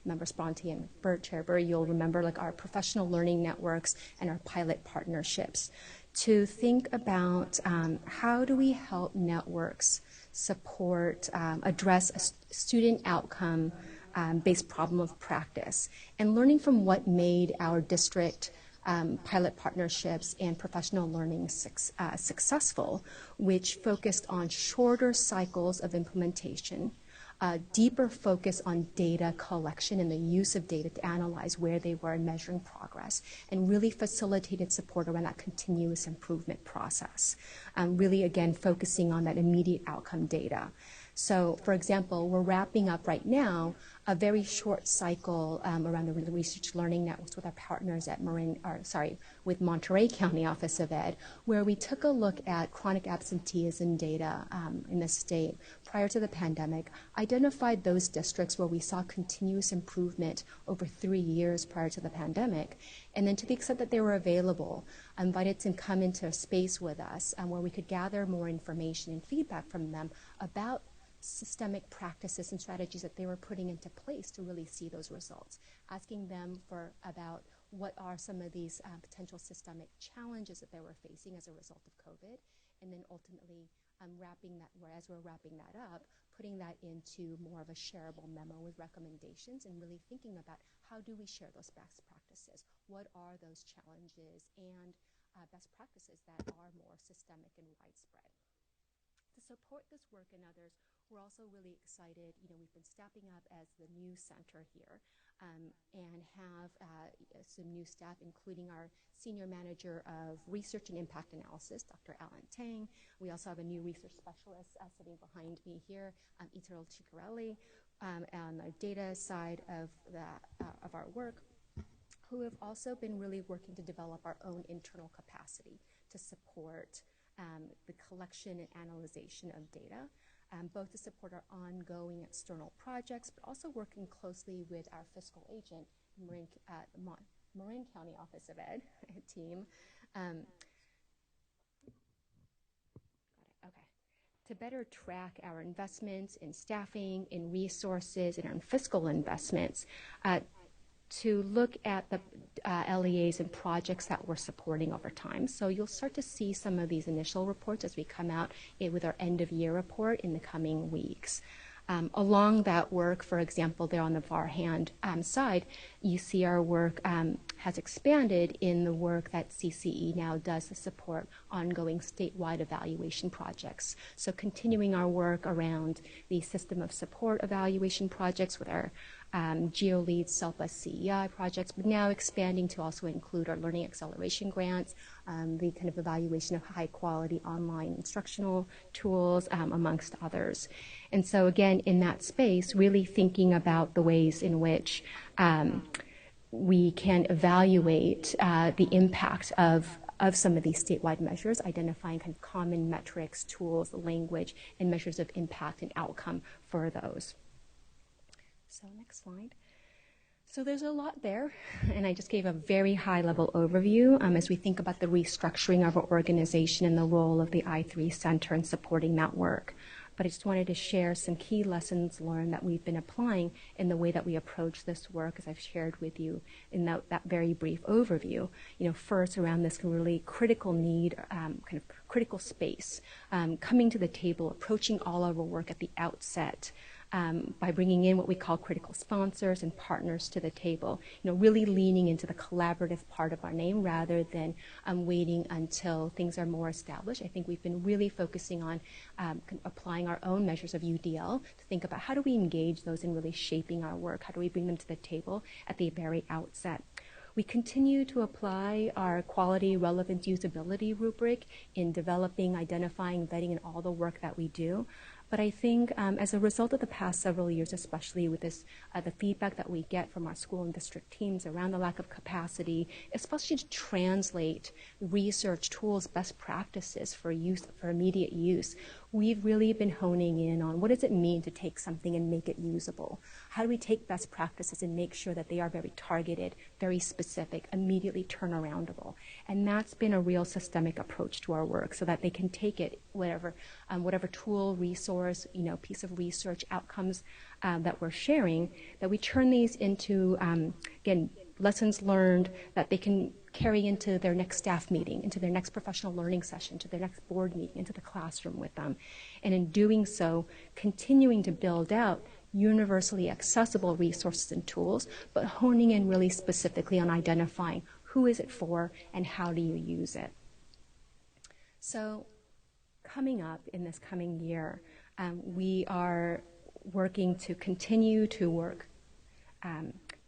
Members Bronte and Chair Burr, you'll remember our professional learning networks and our pilot partnerships to think about how do we help networks support, address a student outcome based problem of practice, and learning from what made our district pilot partnerships and professional learning successful, which focused on shorter cycles of implementation, deeper focus on data collection and the use of data to analyze where they were in measuring progress, and really facilitated support around that continuous improvement process. Really, again, focusing on that immediate outcome data. So, for example, we're wrapping up right now a very short cycle around the research learning networks with our partners at with Monterey County Office of Ed, where we took a look at chronic absenteeism data in the state prior to the pandemic, identified those districts where we saw continuous improvement over 3 years prior to the pandemic, and then to the extent that they were available, invited to come into a space with us where we could gather more information and feedback from them about systemic practices and strategies that they were putting into place to really see those results, asking them about what are some of these potential systemic challenges that they were facing as a result of COVID, and then ultimately as we're wrapping that up, putting that into more of a shareable memo with recommendations and really thinking about how do we share those best practices, what are those challenges and best practices that are more systemic and widespread. To support this work and others, we're also really excited. We've been stepping up as the new center here and have some new staff, including our Senior Manager of Research and Impact Analysis, Dr. Alan Tang. We also have a new research specialist sitting behind me here, Italo Ciccarelli, on the data side of our work, who have also been really working to develop our own internal capacity to support the collection and analyzation of data, both to support our ongoing external projects, but also working closely with our fiscal agent, Marin County Office of Ed team. To better track our investments in staffing, in resources, and in fiscal investments, to look at the LEAs and projects that we're supporting over time. So you'll start to see some of these initial reports as we come out with our end-of-year report in the coming weeks. Along that work, for example, there on the far hand side, you see our work has expanded in the work that CCEE now does to support ongoing statewide evaluation projects. So continuing our work around the system of support evaluation projects with our GeoLead SELPA CEI projects, but now expanding to also include our learning acceleration grants, the kind of evaluation of high quality online instructional tools, amongst others. And so again, in that space, really thinking about the ways in which we can evaluate the impact of some of these statewide measures, identifying kind of common metrics, tools, language, and measures of impact and outcome for those. So next slide. So there's a lot there, and I just gave a very high-level overview as we think about the restructuring of our organization and the role of the I3 Center in supporting that work. But I just wanted to share some key lessons learned that we've been applying in the way that we approach this work, as I've shared with you in that very brief overview. First around this really critical need, kind of critical space, coming to the table, approaching all of our work at the outset, by bringing in what we call critical sponsors and partners to the table, really leaning into the collaborative part of our name rather than waiting until things are more established. I think we've been really focusing on applying our own measures of UDL to think about how do we engage those in really shaping our work, how do we bring them to the table at the very outset. We continue to apply our quality, relevance, usability rubric in developing, identifying, vetting, and all the work that we do. But I think as a result of the past several years, especially with this, the feedback that we get from our school and district teams around the lack of capacity, especially to translate research tools, best practices for use, for immediate use, we've really been honing in on what does it mean to take something and make it usable? How do we take best practices and make sure that they are very targeted, very specific, immediately turnaroundable? And that's been a real systemic approach to our work so that they can take it, whatever tool, resource, piece of research outcomes that we're sharing, that we turn these into, again, lessons learned that they can carry into their next staff meeting, into their next professional learning session, to their next board meeting, into the classroom with them. And in doing so, continuing to build out universally accessible resources and tools, but honing in really specifically on identifying who is it for and how do you use it. So coming up in this coming year, we are working to continue to work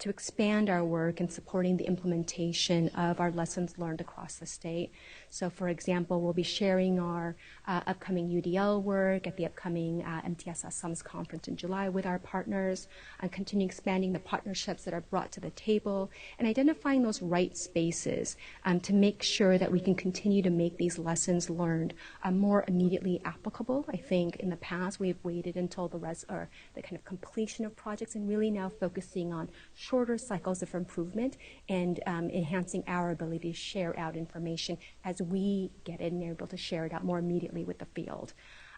to expand our work in supporting the implementation of our lessons learned across the state. So, for example, we'll be sharing our upcoming UDL work at the upcoming MTSS Sums Conference in July with our partners, and continue expanding the partnerships that are brought to the table, and identifying those right spaces to make sure that we can continue to make these lessons learned more immediately applicable. I think in the past we've waited until the kind of completion of projects, and really now focusing on shorter cycles of improvement and enhancing our ability to share out information as we get it and are able to share it out more immediately with the field.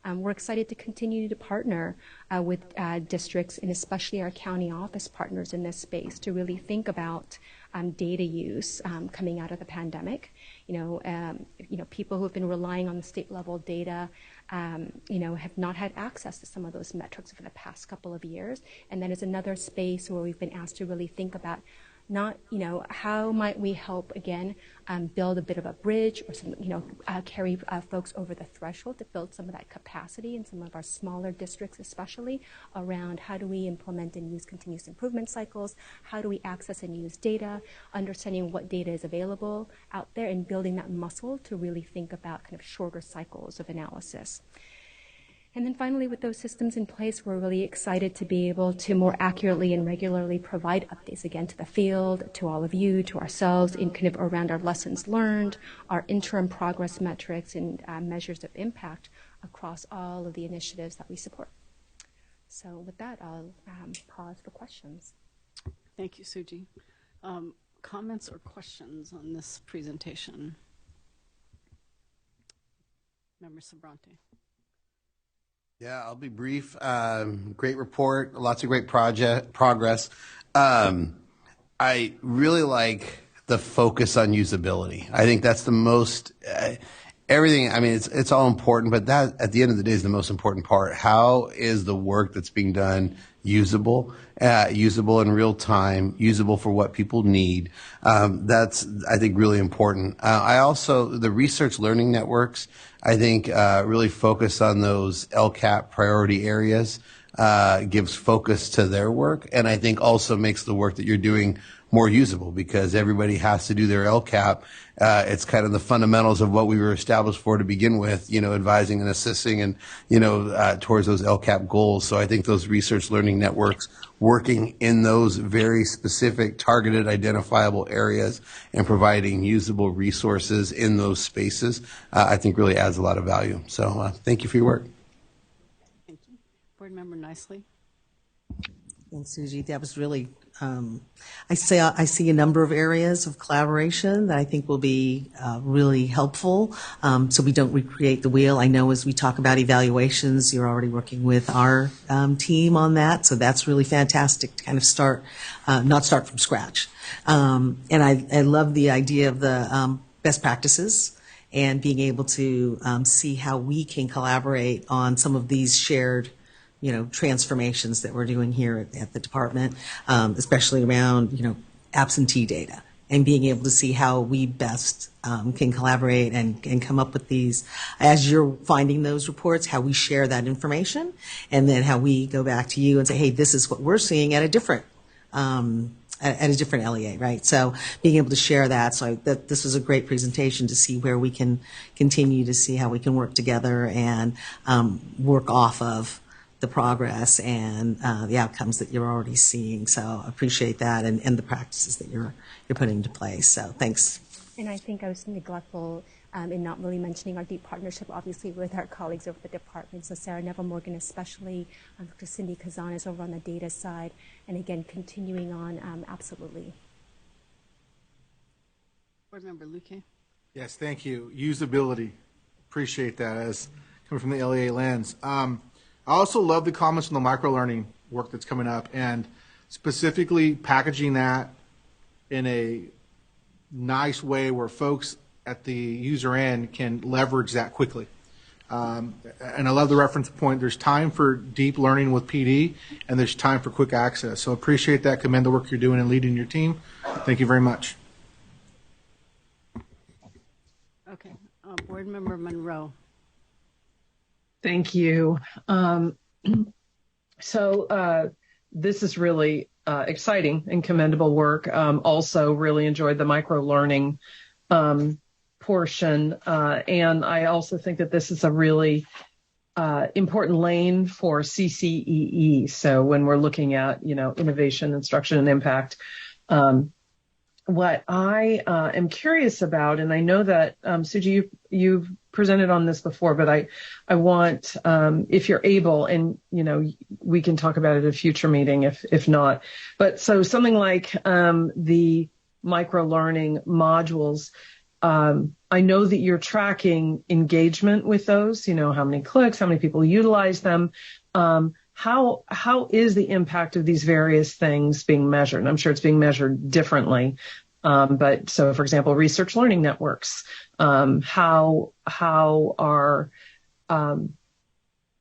We're excited to continue to partner with districts, and especially our county office partners in this space, to really think about data use coming out of the pandemic. People who have been relying on the state level data, have not had access to some of those metrics for the past couple of years. And that is another space where we've been asked to really think about how might we help, again, build a bit of a bridge, or carry folks over the threshold to build some of that capacity in some of our smaller districts, especially around how do we implement and use continuous improvement cycles, how do we access and use data, understanding what data is available out there, and building that muscle to really think about kind of shorter cycles of analysis. And then finally, with those systems in place, we're really excited to be able to more accurately and regularly provide updates again to the field, to all of you, to ourselves, in kind of around our lessons learned, our interim progress metrics, and measures of impact across all of the initiatives that we support. So with that, I'll pause for questions. Thank you, Suji. Comments or questions on this presentation? Member Sabrante. Yeah, I'll be brief. Great report, lots of great progress. I really like the focus on usability. I think that's the most, everything, I mean, it's all important, but that at the end of the day is the most important part. How is the work that's being done usable in real time, usable for what people need? That's, I think, really important. The research learning networks, I think, really focus on those LCAP priority areas, gives focus to their work, and I think also makes the work that you're doing more usable, because everybody has to do their LCAP. It's kind of the fundamentals of what we were established for to begin with, advising and assisting and, towards those LCAP goals. So I think those research learning networks working in those very specific, targeted, identifiable areas and providing usable resources in those spaces, I think really adds a lot of value. So thank you for your work. Thank you. Board Member Nicely. Thanks, Suji. That was really, I see a number of areas of collaboration that I think will be really helpful, so we don't recreate the wheel. I know as we talk about evaluations, you're already working with our team on that, so that's really fantastic to kind of not start from scratch. And I love the idea of the best practices and being able to see how we can collaborate on some of these shared transformations that we're doing here at the department, especially around, absentee data, and being able to see how we best can collaborate and come up with these, as you're finding those reports, how we share that information, and then how we go back to you and say, hey, this is what we're seeing at a different LEA, right? So being able to share that. So this was a great presentation to see where we can continue to see how we can work together and work off of the progress and the outcomes that you're already seeing. So appreciate that and the practices that you're putting into place. So thanks. And I think I was neglectful in not really mentioning our deep partnership, obviously, with our colleagues over the department. So Sarah Neville Morgan especially, Dr. Cindy Kazan is over on the data side, and again, continuing on, absolutely. Board Member Luque. Yes, thank you. Usability. Appreciate that as coming from the LEA lens. I also love the comments on the micro-learning work that's coming up, and specifically packaging that in a nice way where folks at the user end can leverage that quickly. And I love the reference point. There's time for deep learning with PD, and there's time for quick access. So appreciate that. Commend the work you're doing and leading your team. Thank you very much. Okay. Board Member Monroe. Thank you. So this is really exciting and commendable work. Also really enjoyed the micro-learning portion. And I also think that this is a really important lane for CCEE. So when we're looking at, innovation, instruction, and impact, what I am curious about, and I know that Suji, you've presented on this before, but I want, if you're able, and we can talk about it at a future meeting if not. But so something like the micro learning modules. I know that you're tracking engagement with those. How many clicks, how many people utilize them. How is the impact of these various things being measured? And I'm sure it's being measured differently. But so, for example, research learning networks, how are,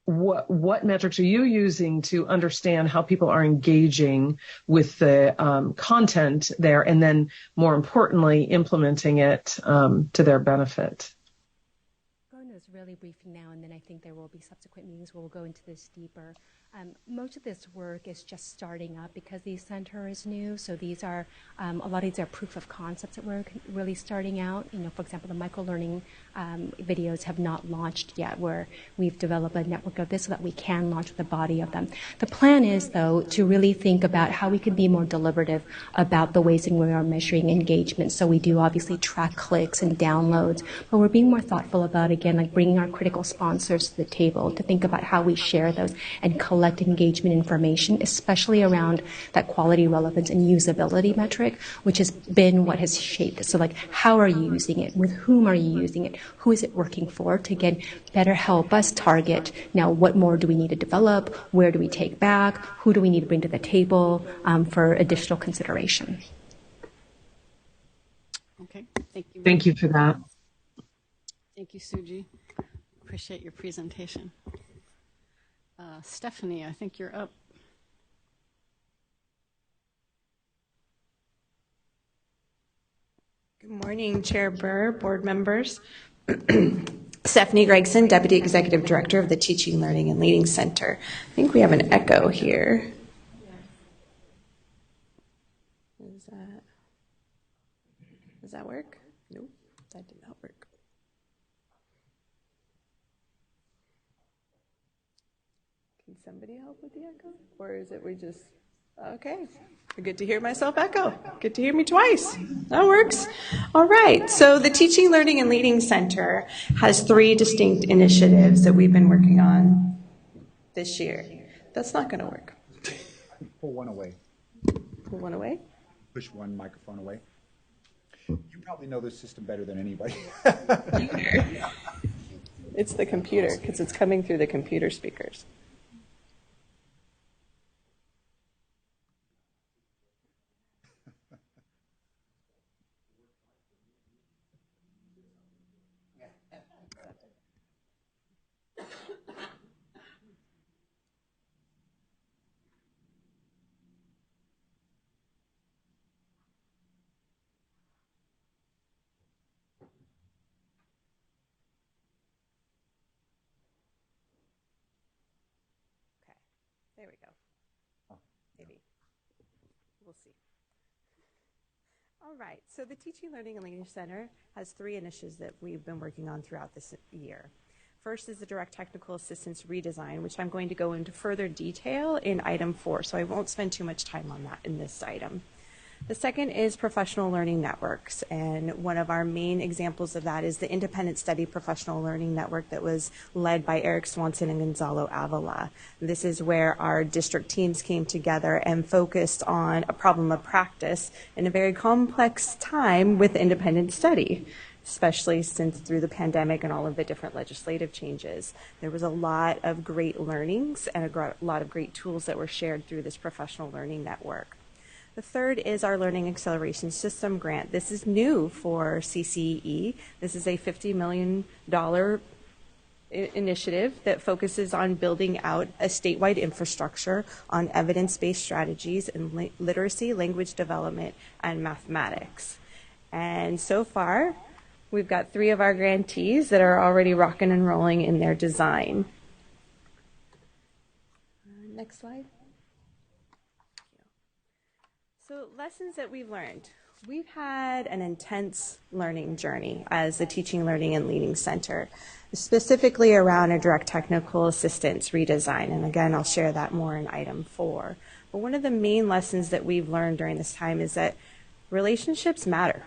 what metrics are you using to understand how people are engaging with the content there, and then more importantly, implementing it to their benefit? Going to this really briefly now, and then I think there will be subsequent meetings where we'll go into this deeper. Most of this work is just starting up because the center is new. So these are, a lot of these are proof of concepts that we're really starting out. For example, the micro-learning videos have not launched yet, where we've developed a network of this so that we can launch with a body of them. The plan is, though, to really think about how we can be more deliberative about the ways in which we are measuring engagement. So we do obviously track clicks and downloads, but we're being more thoughtful about, again, like bringing our critical sponsors to the table to think about how we share those and collect engagement information, especially around that quality, relevance, and usability metric, which has been what has shaped. So like, how are you using it? With whom are you using it? Who is it working for? To, again, better help us target, now what more do we need to develop? Where do we take back? Who do we need to bring to the table for additional consideration? Okay, thank you. Thank you for that. Thank you, Suji. Appreciate your presentation. Stephanie, I think you're up. Good morning, Chair Burr, board members. Stephanie Gregson, Deputy Executive Director of the Teaching, Learning, and Leading Center. I think we have an echo here. Does that work? Nope, that did not work. Can somebody help with the echo? Or is it we just, okay. Good to hear myself echo. Good to hear me twice. That works. All right. So the Teaching, Learning, and Leading Center has 3 distinct initiatives that we've been working on this year. That's not going to work. Pull one away. Pull one away? Push one microphone away. You probably know this system better than anybody. It's the computer, because it's coming through the computer speakers. There we go. Maybe. We'll see. All right. So the Teaching, Learning, and Leading Center has 3 initiatives that we've been working on throughout this year. First is the Direct Technical Assistance redesign, which I'm going to go into further detail in item 4, so I won't spend too much time on that in this item. The second is professional learning networks, and one of our main examples of that is the Independent Study Professional Learning Network that was led by Eric Swanson and Gonzalo Avila. This is where our district teams came together and focused on a problem of practice in a very complex time with independent study, especially since through the pandemic and all of the different legislative changes. There was a lot of great learnings and a lot of great tools that were shared through this professional learning network. The third is our Learning Acceleration System grant. This is new for CCEE. This is a $50 million initiative that focuses on building out a statewide infrastructure on evidence-based strategies in literacy, language development, and mathematics. And so far, we've got 3 of our grantees that are already rocking and rolling in their design. Next slide. So lessons that we've learned. We've had an intense learning journey as the Teaching, Learning, and Leading Center, specifically around a direct technical assistance redesign. And again, I'll share that more in item 4. But one of the main lessons that we've learned during this time is that relationships matter.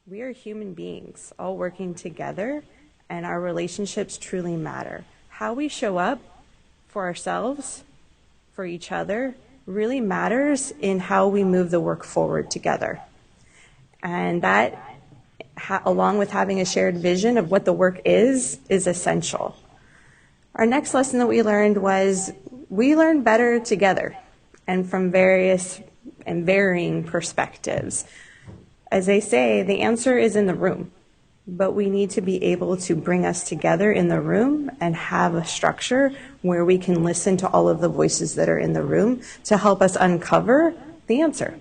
We are human beings all working together, and our relationships truly matter. How we show up for ourselves, for each other, really matters in how we move the work forward together. And that, along with having a shared vision of what the work is essential. Our next lesson that we learned was we learn better together and from various and varying perspectives. As they say, the answer is in the room, but we need to be able to bring us together in the room and have a structure where we can listen to all of the voices that are in the room to help us uncover the answer.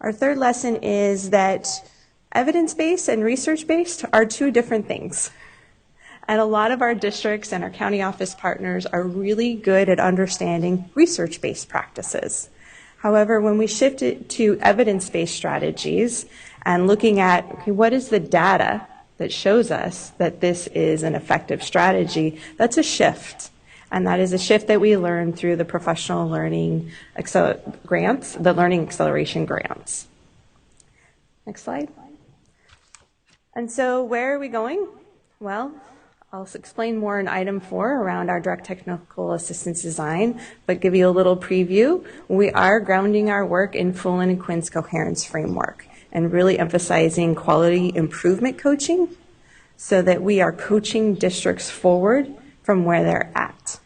Our third lesson is that evidence-based and research-based are two different things. And a lot of our districts and our county office partners are really good at understanding research-based practices. However, when we shift it to evidence-based strategies and looking at, okay, what is the data that shows us that this is an effective strategy, that's a shift. And that is a shift that we learned through the professional learning grants, the learning acceleration grants. Next slide. And so where are we going? Well, I'll explain more in item 4 around our direct technical assistance design, but give you a little preview. We are grounding our work in Fullen and Quinn's coherence framework and really emphasizing quality improvement coaching so that we are coaching districts forward from where they're at.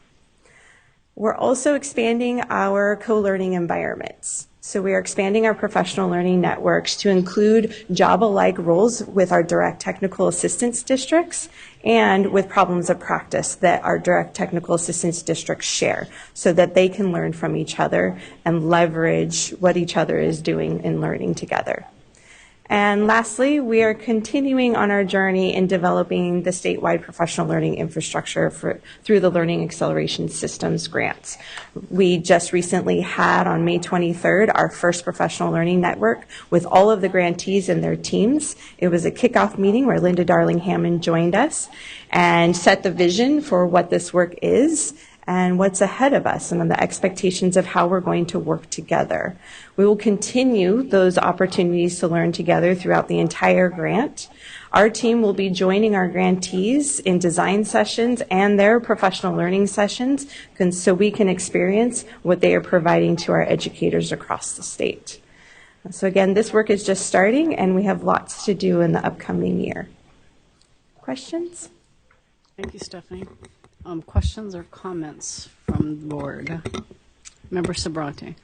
We're also expanding our co-learning environments. So we are expanding our professional learning networks to include job-alike roles with our direct technical assistance districts and with problems of practice that our direct technical assistance districts share so that they can learn from each other and leverage what each other is doing in learning together. And lastly, we are continuing on our journey in developing the statewide professional learning infrastructure through the Learning Acceleration Systems grants. We just recently had on May 23rd our first professional learning network with all of the grantees and their teams. It was a kickoff meeting where Linda Darling-Hammond joined us and set the vision for what this work is and what's ahead of us and the expectations of how we're going to work together. We will continue those opportunities to learn together throughout the entire grant. Our team will be joining our grantees in design sessions and their professional learning sessions so we can experience what they are providing to our educators across the state. So again, this work is just starting and we have lots to do in the upcoming year. Questions? Thank you, Stephanie. Questions or comments from the board? Member Sabrante.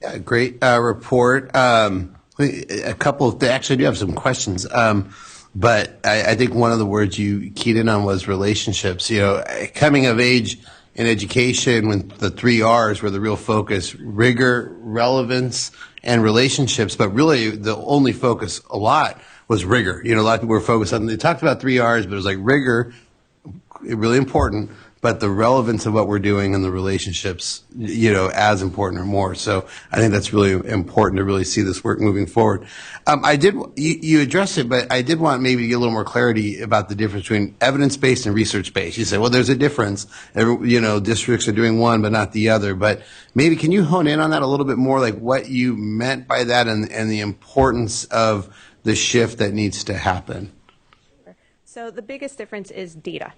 Yeah, great report. A couple, they actually do have some questions. But I think one of the words you keyed in on was relationships. You know, coming of age in education with the 3 R's were the real focus: rigor, relevance, and relationships. But really, the only focus a lot was rigor. You know, a lot of people were focused on, they talked about 3 R's, but it was like rigor, really important, but the relevance of what we're doing and the relationships, you know, as important or more. So I think that's really important to really see this work moving forward. You addressed it, but I did want maybe to get a little more clarity about the difference between evidence-based and research-based. You said, well, there's a difference. You know, districts are doing one, but not the other. But maybe can you hone in on that a little bit more, like what you meant by that and the importance of the shift that needs to happen? So the biggest difference is data.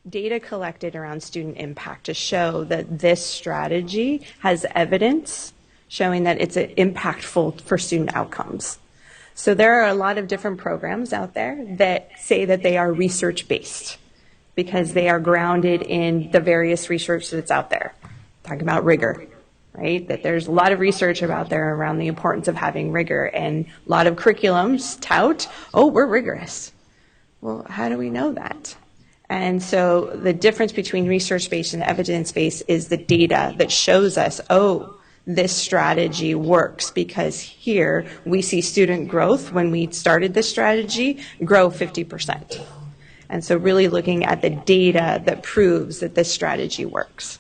Data collected around student impact to show that this strategy has evidence showing that it's impactful for student outcomes. So there are a lot of different programs out there that say that they are research-based because they are grounded in the various research that's out there. Talking about rigor, right? That there's a lot of research out there around the importance of having rigor, and a lot of curriculums tout, oh, we're rigorous. Well, how do we know that? And so the difference between research-based and evidence-based is the data that shows us, oh, this strategy works because here we see student growth when we started this strategy grow 50%. And so really looking at the data that proves that this strategy works.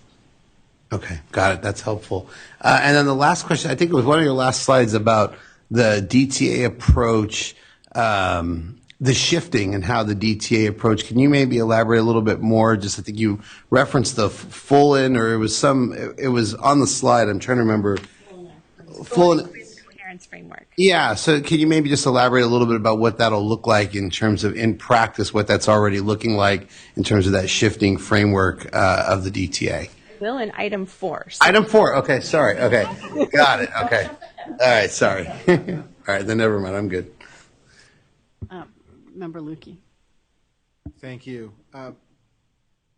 Okay, got it. That's helpful. And then the last question, I think it was one of your last slides about the DTA approach, the shifting and how the DTA approach. Can you maybe elaborate a little bit more? Just I think you referenced the full in, or it was on the slide. I'm trying to remember. Full in. Coherence framework. Yeah. So can you maybe just elaborate a little bit about what that'll look like in terms of in practice, what that's already looking like in terms of that shifting framework of the DTA? Will in item 4. So Item 4. Okay, sorry. Okay, got it. Okay, all right. Sorry. All right, then never mind. I'm good. Member Lukey. Thank you.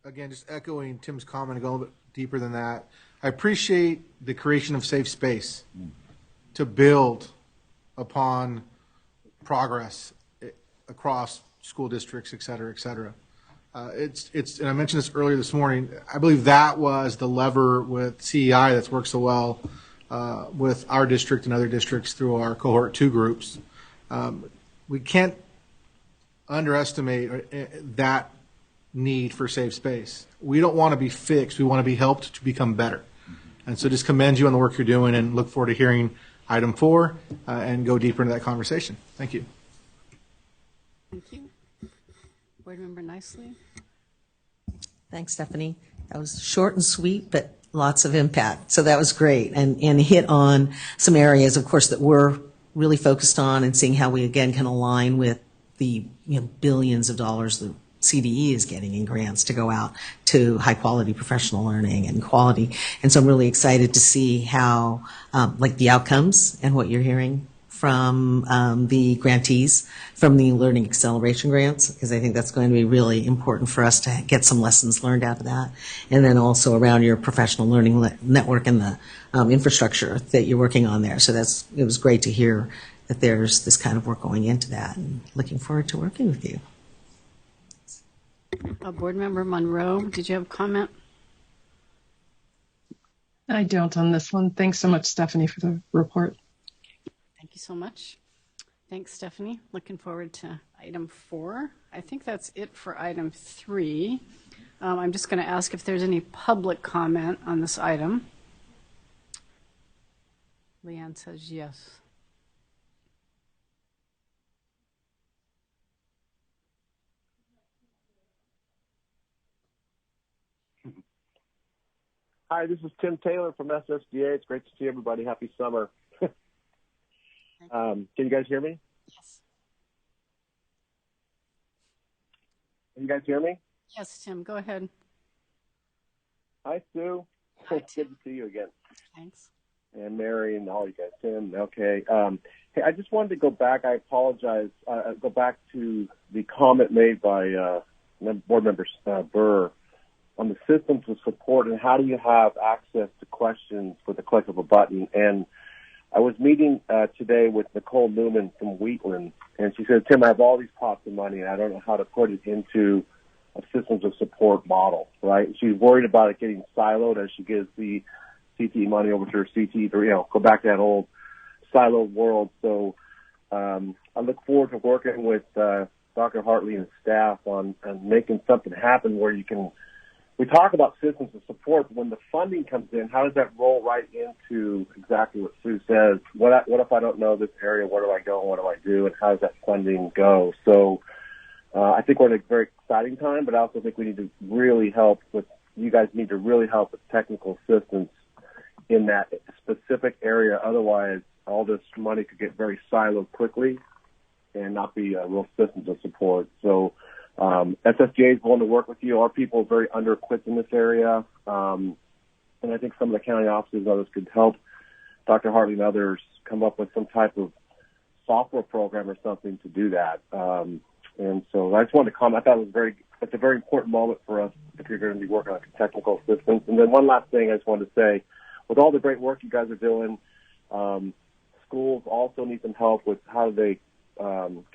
Again, just echoing Tim's comment and going a little bit deeper than that. I appreciate the creation of safe space to build upon progress across school districts, et cetera, et cetera. And I mentioned this earlier this morning. I believe that was the lever with CEI that's worked so well with our district and other districts through our cohort 2 groups. We can't underestimate that need for safe space. We don't want to be fixed. We want to be helped to become better. And so just commend you on the work you're doing and look forward to hearing item 4 and go deeper into that conversation. Thank you. Thank you. Board Member Nicely. Thanks, Stephanie. That was short and sweet, but lots of impact. So that was great, and hit on some areas, of course, that we're really focused on, and seeing how we again can align with the billions of dollars the CDE is getting in grants to go out to high quality professional learning and quality. And so I'm really excited to see how, like the outcomes and what you're hearing from the grantees from the Learning Acceleration Grants, because I think that's going to be really important for us to get some lessons learned out of that. And then also around your professional learning network and the infrastructure that you're working on there. So it was great to hear that there's this kind of work going into that, and looking forward to working with you. Board Member Monroe, did you have a comment? I don't on this one. Thanks so much, Stephanie, for the report. Thank you so much. Thanks, Stephanie. Looking forward to item 4. I think that's it for item 3. I'm just going to ask if there's any public comment on this item. Leanne says yes. Hi, this is Tim Taylor from SSDA. It's great to see everybody. Happy summer. Can you guys hear me? Yes. Can you guys hear me? Yes, Tim, go ahead. Hi, Sue. Hi, Good to see you again. Thanks. And Mary and all you guys. Tim, okay. Hey, I just wanted to go back. I apologize. Go back to the comment made by Board Member Burr on the systems of support and how do you have access to questions with the click of a button. And I was meeting today with Nicole Newman from Wheatland, and she said, Tim, I have all these pots of money, and I don't know how to put it into a systems of support model, right? She's worried about it getting siloed as she gives the CTE money over to her CTE to, go back to that old siloed world. So I look forward to working with Dr. Hartley and staff on making something happen where we talk about systems of support, but when the funding comes in, how does that roll right into exactly what Sue says? What if I don't know this area? Where do I go? What do I do? And how does that funding go? So I think we're in a very exciting time, but I also think we need to really help you guys need to really help with technical assistance in that specific area. Otherwise, all this money could get very siloed quickly and not be real systems of support. So SSGA is willing to work with you. Our people are very under-equipped in this area, and I think some of the county offices and others could help Dr. Hartley and others come up with some type of software program or something to do that. And so I just wanted to comment. I thought it's a very important moment for us if you're going to be working on technical assistance. And then one last thing I just wanted to say, with all the great work you guys are doing, schools also need some help with how they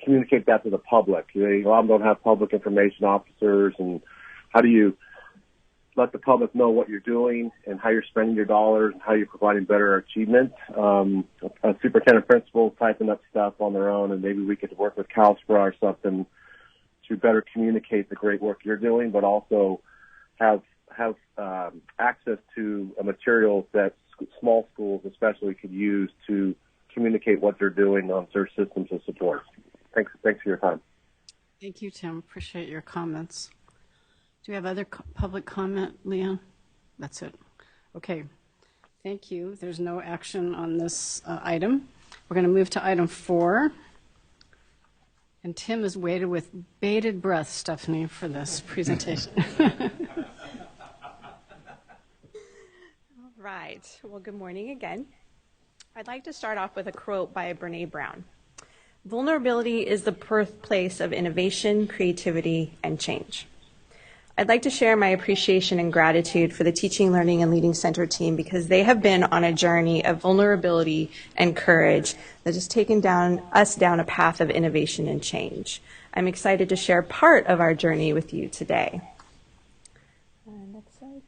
communicate that to the public. A lot of them don't have public information officers, and how do you let the public know what you're doing and how you're spending your dollars and how you're providing better achievement? A superintendent principal typing up stuff on their own, and maybe we could work with CalSPRA or something to better communicate the great work you're doing, but also have have access to materials that small schools especially could use to communicate what they're doing on their systems of support. Thanks for your time. Thank you, Tim. Appreciate your comments. Do we have other public comment, Leon? That's it. Okay. Thank you. There's no action on this item. We're going to move to item 4. And Tim has waited with bated breath, Stephanie, for this presentation. All right. Well, good morning again. I'd like to start off with a quote by Brené Brown. Vulnerability is the birthplace of innovation, creativity, and change. I'd like to share my appreciation and gratitude for the Teaching, Learning, and Leading Center team because they have been on a journey of vulnerability and courage that has taken us down a path of innovation and change. I'm excited to share part of our journey with you today. Next slide.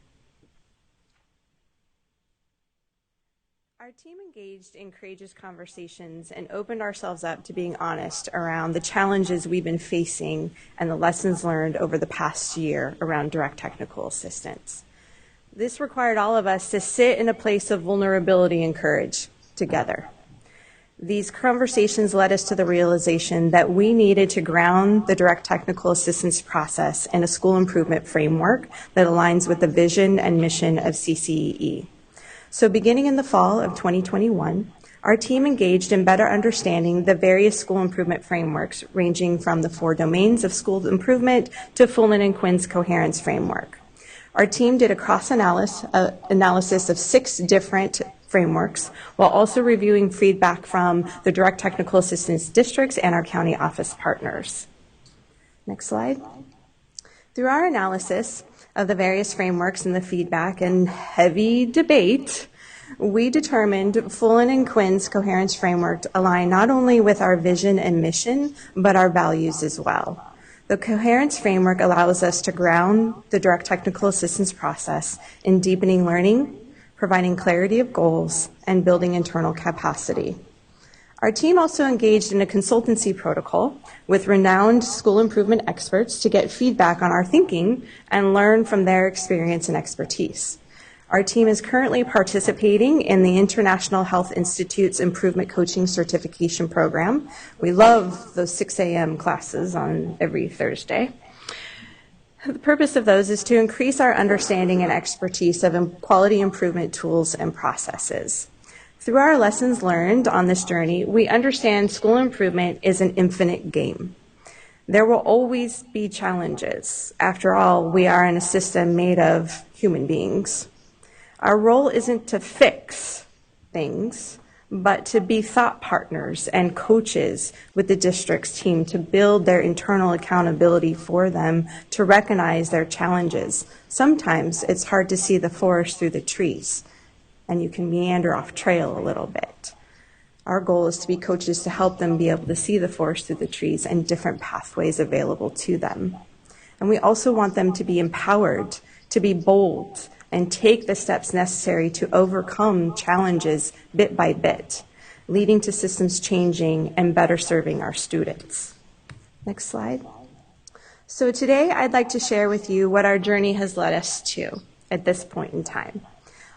Our team engaged in courageous conversations and opened ourselves up to being honest around the challenges we've been facing and the lessons learned over the past year around direct technical assistance. This required all of us to sit in a place of vulnerability and courage together. These conversations led us to the realization that we needed to ground the direct technical assistance process in a school improvement framework that aligns with the vision and mission of CCEE. So beginning in the fall of 2021, our team engaged in better understanding the various school improvement frameworks ranging from the 4 domains of school improvement to Fulman and Quinn's coherence framework. Our team did a cross-analysis of 6 different frameworks while also reviewing feedback from the direct technical assistance districts and our county office partners. Next slide. Through our analysis of the various frameworks and the feedback and heavy debate, we determined Fulton and Quinn's coherence framework align not only with our vision and mission, but our values as well. The coherence framework allows us to ground the direct technical assistance process in deepening learning, providing clarity of goals, and building internal capacity. Our team also engaged in a consultancy protocol with renowned school improvement experts to get feedback on our thinking and learn from their experience and expertise. Our team is currently participating in the International Health Institute's Improvement Coaching Certification Program. We love those 6 a.m. classes on every Thursday. The purpose of those is to increase our understanding and expertise of quality improvement tools and processes. Through our lessons learned on this journey, we understand school improvement is an infinite game. There will always be challenges. After all, we are in a system made of human beings. Our role isn't to fix things, but to be thought partners and coaches with the district's team to build their internal accountability for them, to recognize their challenges. Sometimes it's hard to see the forest through the trees, and you can meander off trail a little bit. Our goal is to be coaches to help them be able to see the forest through the trees and different pathways available to them. And we also want them to be empowered, to be bold, and take the steps necessary to overcome challenges bit by bit, leading to systems changing and better serving our students. Next slide. So today I'd like to share with you what our journey has led us to at this point in time.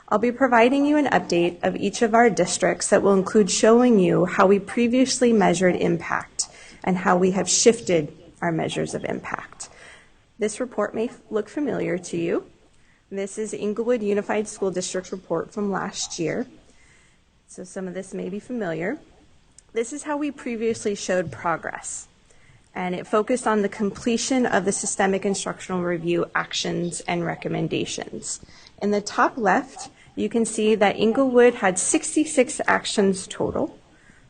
I'll be providing you an update of each of our districts that will include showing you how we previously measured impact and how we have shifted our measures of impact. This report may look familiar to you. This is Inglewood Unified School District report from last year. So some of this may be familiar. This is how we previously showed progress. And it focused on the completion of the systemic instructional review actions and recommendations. In the top left, you can see that Inglewood had 66 actions total,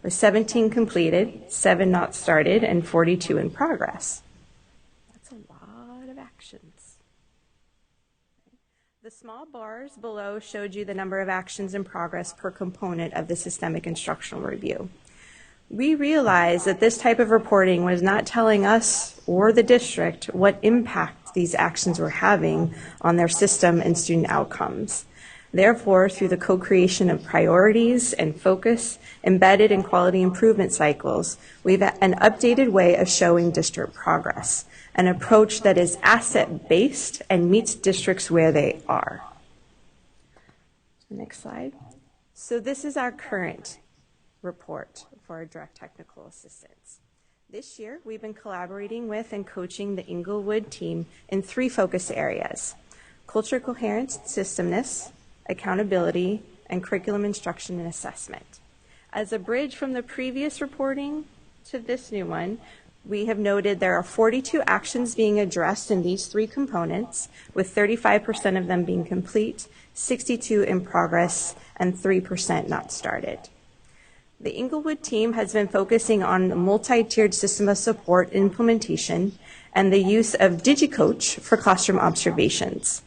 with 17 completed, 7 not started, and 42 in progress. That's a lot of actions. The small bars below showed you the number of actions in progress per component of the systemic instructional review. We realized that this type of reporting was not telling us or the district what impact these actions were having on their system and student outcomes. Therefore, through the co-creation of priorities and focus embedded in quality improvement cycles, we have an updated way of showing district progress, an approach that is asset-based and meets districts where they are. Next slide. So this is our current report for our direct technical assistance. This year, we've been collaborating with and coaching the Inglewood team in 3 focus areas: culture coherence, systemness, accountability, and curriculum instruction and assessment. As a bridge from the previous reporting to this new one, we have noted there are 42 actions being addressed in these 3 components, with 35% of them being complete, 62 in progress, and 3% not started. The Inglewood team has been focusing on a multi-tiered system of support implementation and the use of DigiCoach for classroom observations.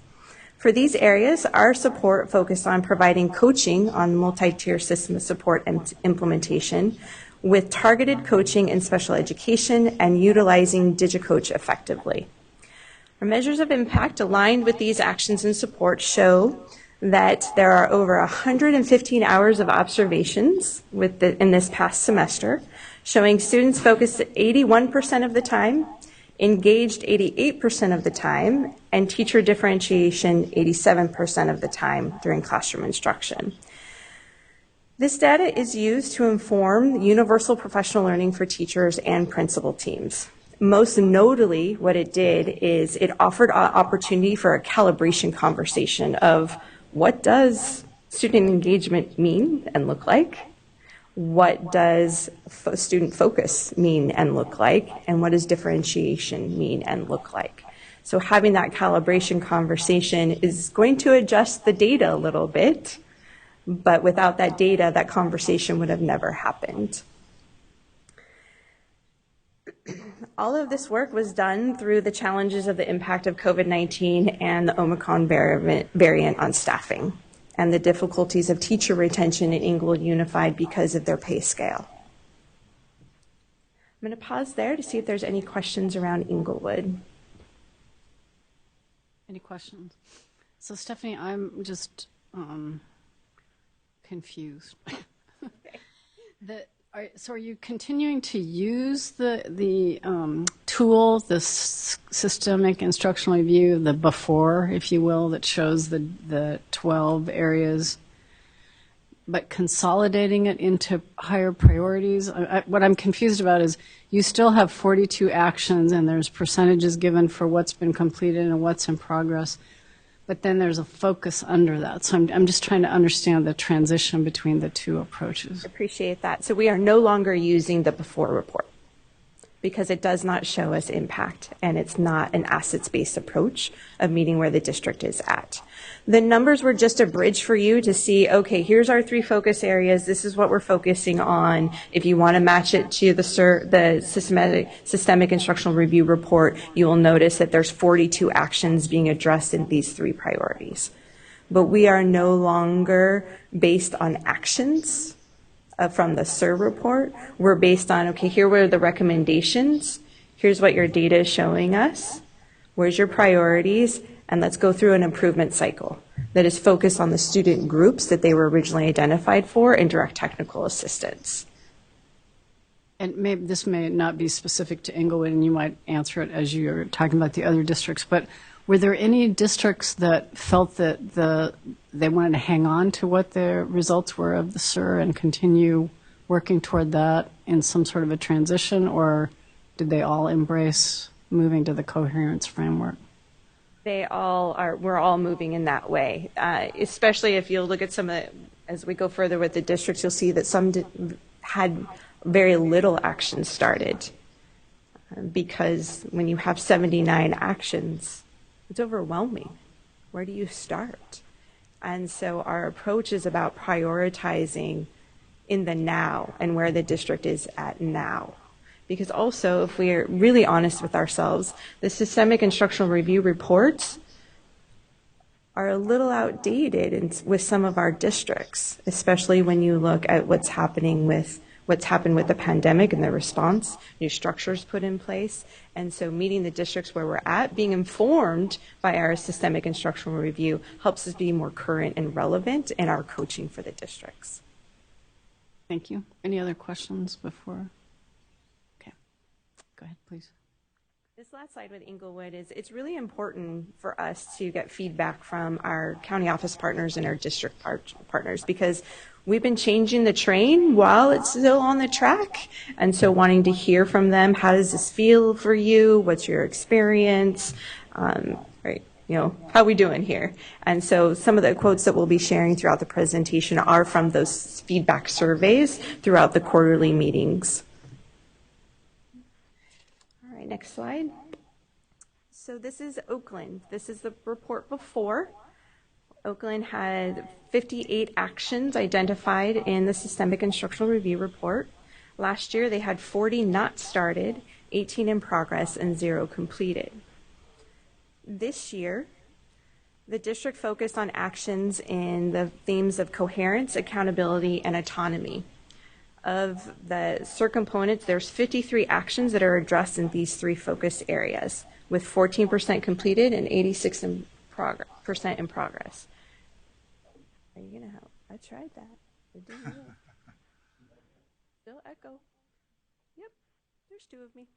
For these areas, our support focused on providing coaching on multi-tier system of support and implementation with targeted coaching in special education and utilizing DigiCoach effectively. Our measures of impact aligned with these actions and support show that there are over 115 hours of observations in this past semester, showing students focused 81% of the time, engaged 88% of the time, and teacher differentiation 87% of the time during classroom instruction. This data is used to inform universal professional learning for teachers and principal teams. Most notably, what it did is it offered an opportunity for a calibration conversation of what does student engagement mean and look like? What does student focus mean and look like? And what does differentiation mean and look like? So having that calibration conversation is going to adjust the data a little bit, but without that data, that conversation would have never happened. All of this work was done through the challenges of the impact of COVID-19 and the Omicron variant on staffing, and the difficulties of teacher retention in Inglewood Unified because of their pay scale. I'm going to pause there to see if there's any questions around Inglewood. Any questions? So Stephanie, I'm just confused. So are you continuing to use the tool, the systemic instructional review, the before, if you will, that shows the 12 areas, but consolidating it into higher priorities? What I'm confused about is you still have 42 actions and there's percentages given for what's been completed and what's in progress, but then there's a focus under that. So I'm just trying to understand the transition between the 2 approaches. Appreciate that. So we are no longer using the before report because it does not show us impact, and it's not an assets-based approach of meeting where the district is at. The numbers were just a bridge for you to see, okay, here's our 3 focus areas. This is what we're focusing on. If you want to match it to the systemic instructional review report, you will notice that there's 42 actions being addressed in these 3 priorities. But we are no longer based on actions from the SIR report. We're based on, okay, here were the recommendations. Here's what your data is showing us. Where's your priorities? And let's go through an improvement cycle that is focused on the student groups that they were originally identified for and direct technical assistance. And maybe this may not be specific to Inglewood, and you might answer it as you're talking about the other districts, but were there any districts that felt that they wanted to hang on to what the results were of the SIR and continue working toward that in some sort of a transition, or did they all embrace moving to the coherence framework? They all are, we're all moving in that way, especially if you look at some of the, as we go further with the districts, you'll see that some had very little action started because when you have 79 actions, it's overwhelming. Where do you start? And so our approach is about prioritizing in the now and where the district is at now. Because also, if we're really honest with ourselves, the systemic instructional review reports are a little outdated with some of our districts, especially when you look at what's happening with what's happened with the pandemic and the response, new structures put in place. And so meeting the districts where we're at, being informed by our systemic instructional review helps us be more current and relevant in our coaching for the districts. Thank you. Any other questions before? Okay. Go ahead, please. This last slide with Inglewood is it's really important for us to get feedback from our county office partners and our district partners, because we've been changing the train while it's still on the track. And so wanting to hear from them, how does this feel for you? What's your experience? Right. You know, how are we doing here? And so some of the quotes that we'll be sharing throughout the presentation are from those feedback surveys throughout the quarterly meetings. All right, next slide. So this is Oakland. This is the report before. Oakland had 58 actions identified in the Systemic Instructional Review report. Last year they had 40 not started, 18 in progress, and 0 completed. This year, the district focused on actions in the themes of coherence, accountability, and autonomy. Of the SIR components, there's 53 actions that are addressed in these 3 focus areas, with 14% completed and 86% in progress. Are you going to help? I tried that. It didn't work. Still echo. Yep, there's 2 of me.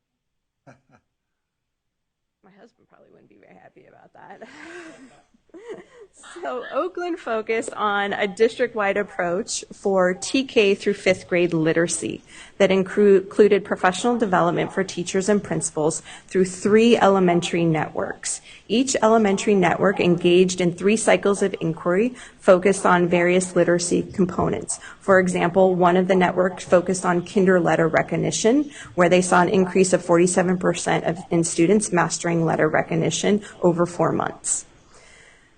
My husband probably wouldn't be very happy about that. So Oakland focused on a district-wide approach for TK through 5th grade literacy that included professional development for teachers and principals through 3 elementary networks. Each elementary network engaged in 3 cycles of inquiry focused on various literacy components. For example, one of the networks focused on kinder letter recognition, where they saw an increase of 47% in students mastering letter recognition over 4 months.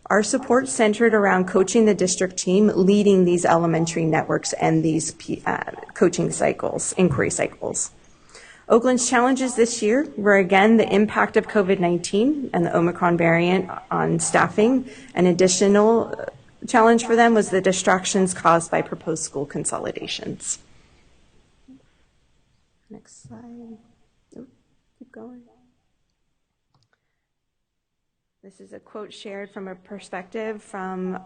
Our support centered around coaching the district team, leading these elementary networks and these coaching cycles, inquiry cycles. Oakland's challenges this year were, again, the impact of COVID-19 and the Omicron variant on staffing. An additional challenge for them was the distractions caused by proposed school consolidations. Next slide. Oh, keep going. This is a quote shared from a perspective from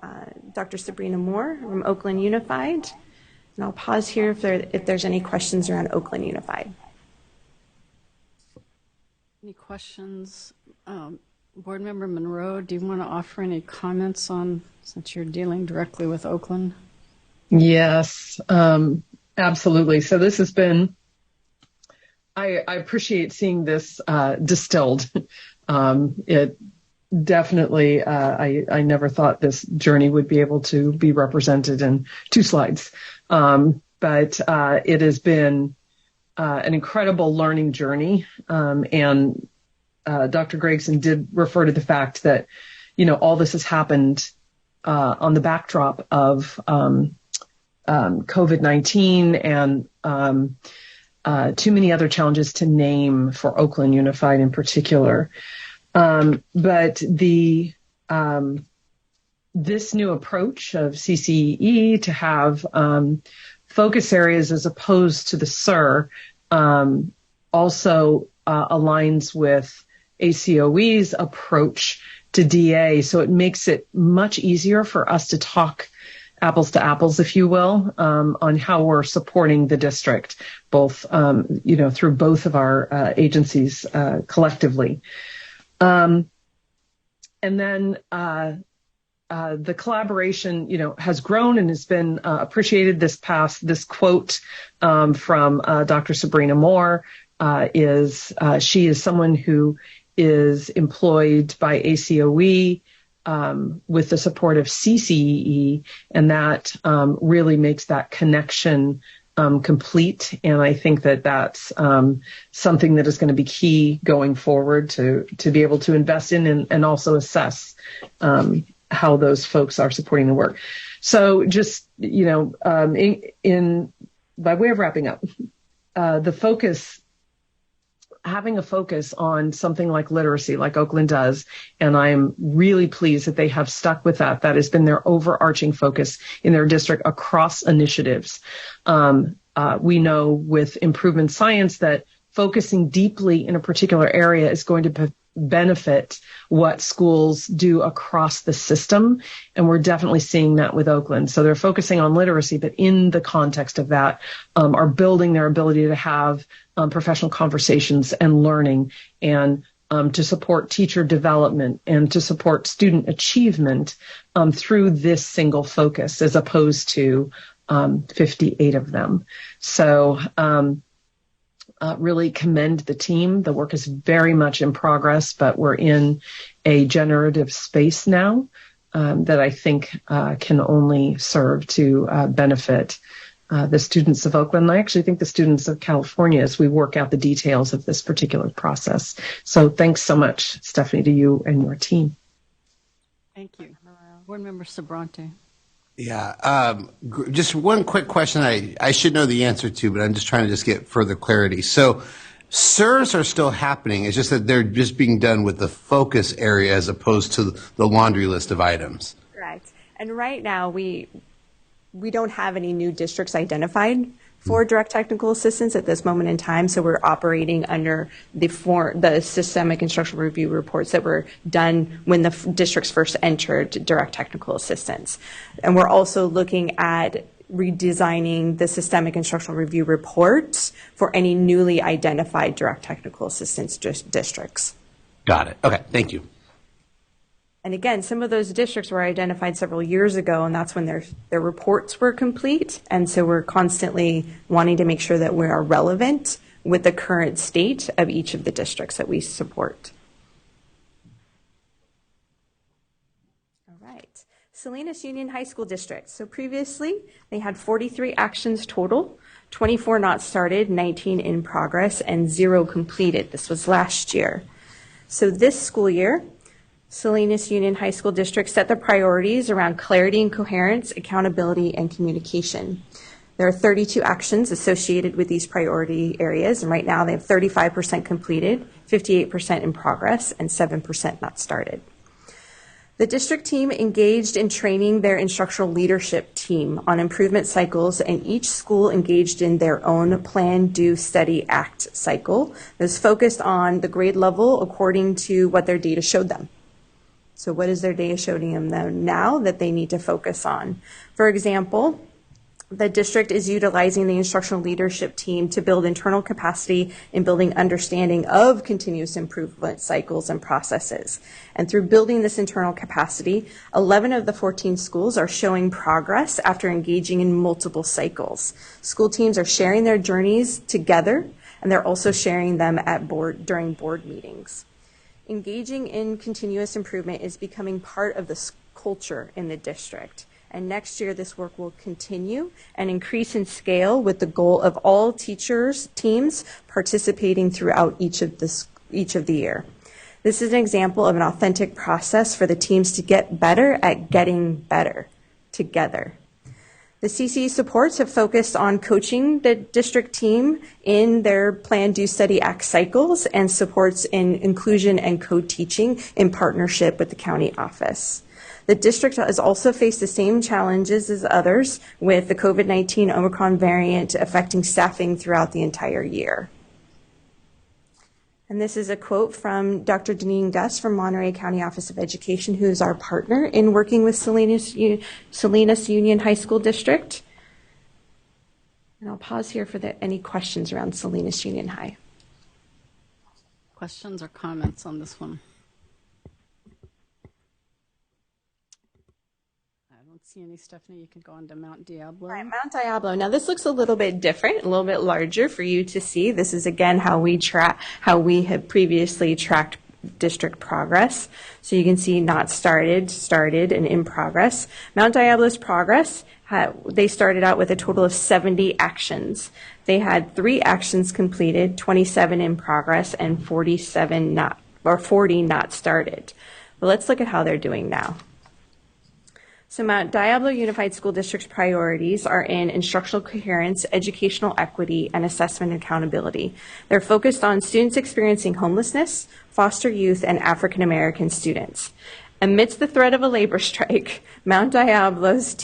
Dr. Sabrina Moore from Oakland Unified. And I'll pause here if there's any questions around Oakland Unified. Any questions? Board Member Monroe, do you want to offer any comments on, since you're dealing directly with Oakland? Yes, absolutely. So this has been, I appreciate seeing this distilled. It definitely, I never thought this journey would be able to be represented in 2 slides. But it has been an incredible learning journey. And Dr. Gregson did refer to the fact that, you know, all this has happened on the backdrop of COVID-19 and too many other challenges to name for Oakland Unified in particular. But this new approach of CCEE to have focus areas as opposed to the SIR also aligns with ACOE's approach to DA. So it makes it much easier for us to talk apples to apples, if you will, on how we're supporting the district, both, through both of our agencies collectively. And then the collaboration, has grown and has been appreciated. This quote from Dr. Sabrina Moore she is someone who is employed by ACOE with the support of CCEE, and that really makes that connection complete. And I think that that's something that is going to be key going forward to be able to invest in and also assess how those folks are supporting the work. So just, by way of wrapping up, having a focus on something like literacy, like Oakland does, and I'm really pleased that they have stuck with that. That has been their overarching focus in their district across initiatives. we know with improvement science that focusing deeply in a particular area is going to benefit what schools do across the system. And we're definitely seeing that with Oakland. So they're focusing on literacy, but in the context of that, are building their ability to have professional conversations and learning, and to support teacher development and to support student achievement through this single focus, as opposed to 58 of them. So really commend the team. The work is very much in progress, but we're in a generative space now that I think can only serve to benefit the students of Oakland. I actually think the students of California, as we work out the details of this particular process. So thanks so much, Stephanie, to you and your team. Thank you. Board Member Sabrante. Yeah, just one quick question I should know the answer to, but I'm just trying to just get further clarity. So SIRs are still happening. It's just that they're just being done with the focus area as opposed to the laundry list of items. Correct. And right now, we don't have any new districts identified for direct technical assistance at this moment in time, so we're operating under the systemic instructional review reports that were done when the districts first entered direct technical assistance. And we're also looking at redesigning the systemic instructional review reports for any newly identified direct technical assistance districts. Got it. Okay, thank you. And again, some of those districts were identified several years ago, and that's when their reports were complete. And so we're constantly wanting to make sure that we are relevant with the current state of each of the districts that we support. All right. Salinas Union High School District. So previously, they had 43 actions total, 24 not started, 19 in progress, and 0 completed. This was last year. So this school year, Salinas Union High School District set the priorities around clarity and coherence, accountability, and communication. There are 32 actions associated with these priority areas, and right now they have 35% completed, 58% in progress, and 7% not started. The district team engaged in training their instructional leadership team on improvement cycles, and each school engaged in their own plan, do, study, act cycle that is focused on the grade level according to what their data showed them. So what is their data showing them now that they need to focus on? For example, the district is utilizing the instructional leadership team to build internal capacity in building understanding of continuous improvement cycles and processes. And through building this internal capacity, 11 of the 14 schools are showing progress after engaging in multiple cycles. School teams are sharing their journeys together, and they're also sharing them during board meetings. Engaging in continuous improvement is becoming part of the culture in the district. And next year, this work will continue and increase in scale with the goal of all teams participating throughout each of the year. This is an example of an authentic process for the teams to get better at getting better together. The CCEE supports have focused on coaching the district team in their plan, do, study, act cycles, and supports in inclusion and co-teaching in partnership with the county office. The district has also faced the same challenges as others with the COVID-19 Omicron variant affecting staffing throughout the entire year. And this is a quote from Dr. Deneen Gus from Monterey County Office of Education, who is our partner in working with Salinas Union High School District. And I'll pause here for any questions around Salinas Union High. Questions or comments on this one? See any, Stephanie? You can go on to Mount Diablo. Right, Mount Diablo. Now this looks a little bit different, a little bit larger for you to see. This is again how we have previously tracked district progress. So you can see not started, and in progress. Mount Diablo's progress, they started out with a total of 70 actions. They had 3 actions completed, 27 in progress, and 40 not started. But let's look at how they're doing now. So Mount Diablo Unified School District's priorities are in instructional coherence, educational equity, and assessment and accountability. They're focused on students experiencing homelessness, foster youth, and African American students. Amidst the threat of a labor strike, Mount Diablo's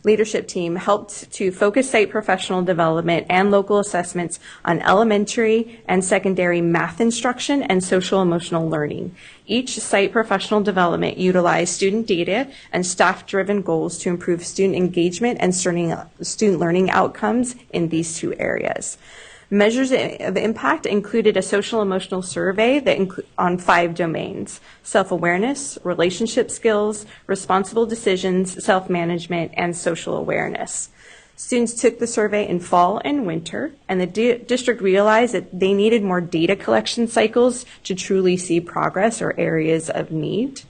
leadership team helped to focus site professional development and local assessments on elementary and secondary math instruction and social emotional learning. Each site professional development utilized student data and staff-driven goals to improve student engagement and student learning outcomes in these two areas. Measures of impact included a social emotional survey on 5 domains: self-awareness, relationship skills, responsible decisions, self-management, and social awareness. Students took the survey in fall and winter, and the district realized that they needed more data collection cycles to truly see progress or areas of need.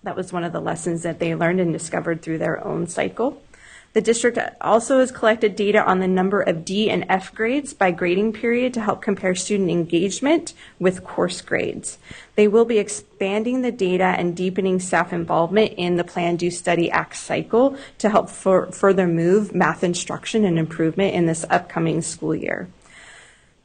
That was one of the lessons that they learned and discovered through their own cycle. The district also has collected data on the number of D and F grades by grading period to help compare student engagement with course grades. They will be expanding the data and deepening staff involvement in the Plan, Do, Study, Act cycle to help further move math instruction and improvement in this upcoming school year.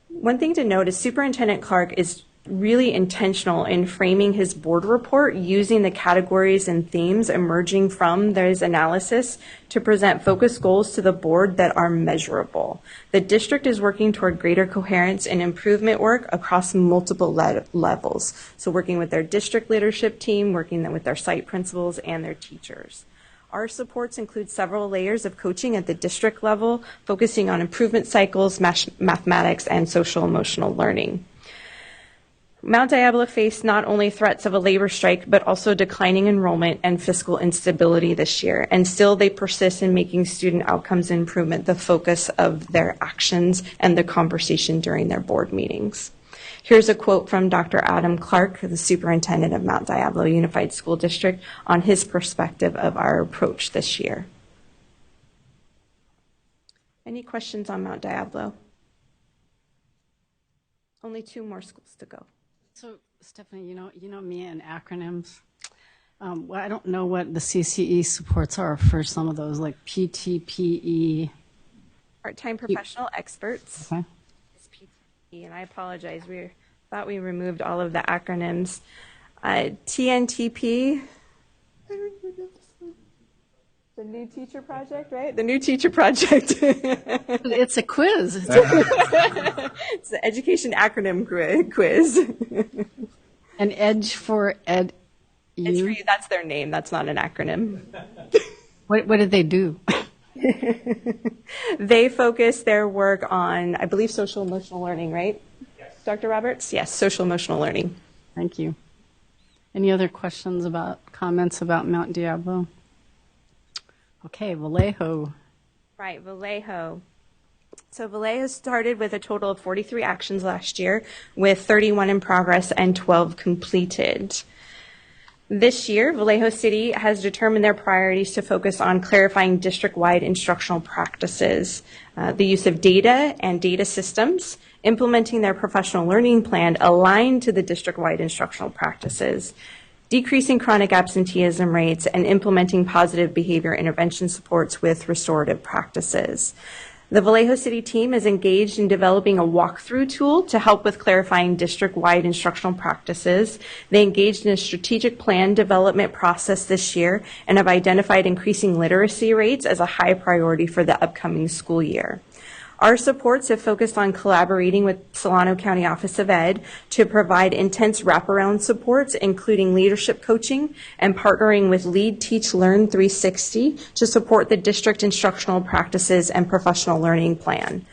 One thing to note is Superintendent Clark is really intentional in framing his board report using the categories and themes emerging from his analysis to present focused goals to the board that are measurable. The district is working toward greater coherence and improvement work across multiple levels. So working with their district leadership team, working with their site principals and their teachers. Our supports include several layers of coaching at the district level, focusing on improvement cycles, mathematics, and social emotional learning. Mount Diablo faced not only threats of a labor strike, but also declining enrollment and fiscal instability this year. And still they persist in making student outcomes improvement the focus of their actions and the conversation during their board meetings. Here's a quote from Dr. Adam Clark, the superintendent of Mount Diablo Unified School District, on his perspective of our approach this year. Any questions on Mount Diablo? Only 2 more schools to go. So, Stephanie, you know me and acronyms. Well, I don't know what the CCE supports are for some of those, like PTPE. Part-time professional experts. Okay. It's PTPE, and I apologize. We thought we removed all of the acronyms. TNTP. The new teacher project, right? The new teacher project. It's a quiz. It's the education acronym quiz. An EDGE for Ed. That's their name. That's not an acronym. What did they do? They focus their work on, I believe, social emotional learning, right? Yes. Dr. Roberts? Yes, social emotional learning. Thank you. Any other questions comments about Mount Diablo? Okay, Vallejo. Right, Vallejo. So Vallejo started with a total of 43 actions last year, with 31 in progress and 12 completed. This year, Vallejo City has determined their priorities to focus on clarifying district-wide instructional practices, the use of data and data systems, implementing their professional learning plan aligned to the district-wide instructional practices, decreasing chronic absenteeism rates, and implementing positive behavior intervention supports with restorative practices. The Vallejo City team is engaged in developing a walkthrough tool to help with clarifying district-wide instructional practices. They engaged in a strategic plan development process this year and have identified increasing literacy rates as a high priority for the upcoming school year. Our supports have focused on collaborating with Solano County Office of Ed to provide intense wraparound supports, including leadership coaching, and partnering with Lead Teach Learn 360 to support the district instructional practices and professional learning plan.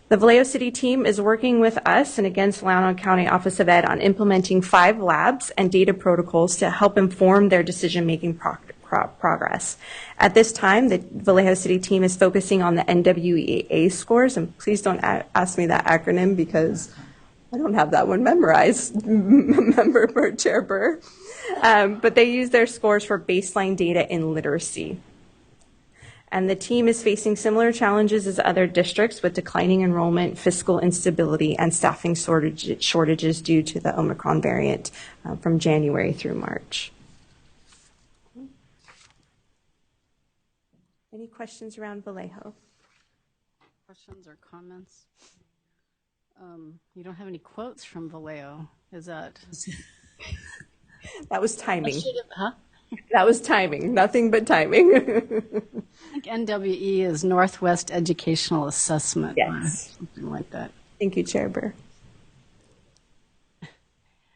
The Vallejo City team is working with us and again Solano County Office of Ed on implementing 5 labs and data protocols to help inform their decision-making progress. At this time, the Vallejo City team is focusing on the NWEA scores, and please don't ask me that acronym because I don't have that one memorized, Member Chair Burr. But they use their scores for baseline data in literacy. And the team is facing similar challenges as other districts with declining enrollment, fiscal instability, and staffing shortages due to the Omicron variant from January through March. Any questions around Vallejo? Questions or comments? You don't have any quotes from Vallejo, is that? That was timing. Huh? That was timing. Nothing but timing. I think NWE is Northwest Educational Assessment. Or Yes. something like that. Thank you, Chair Burr.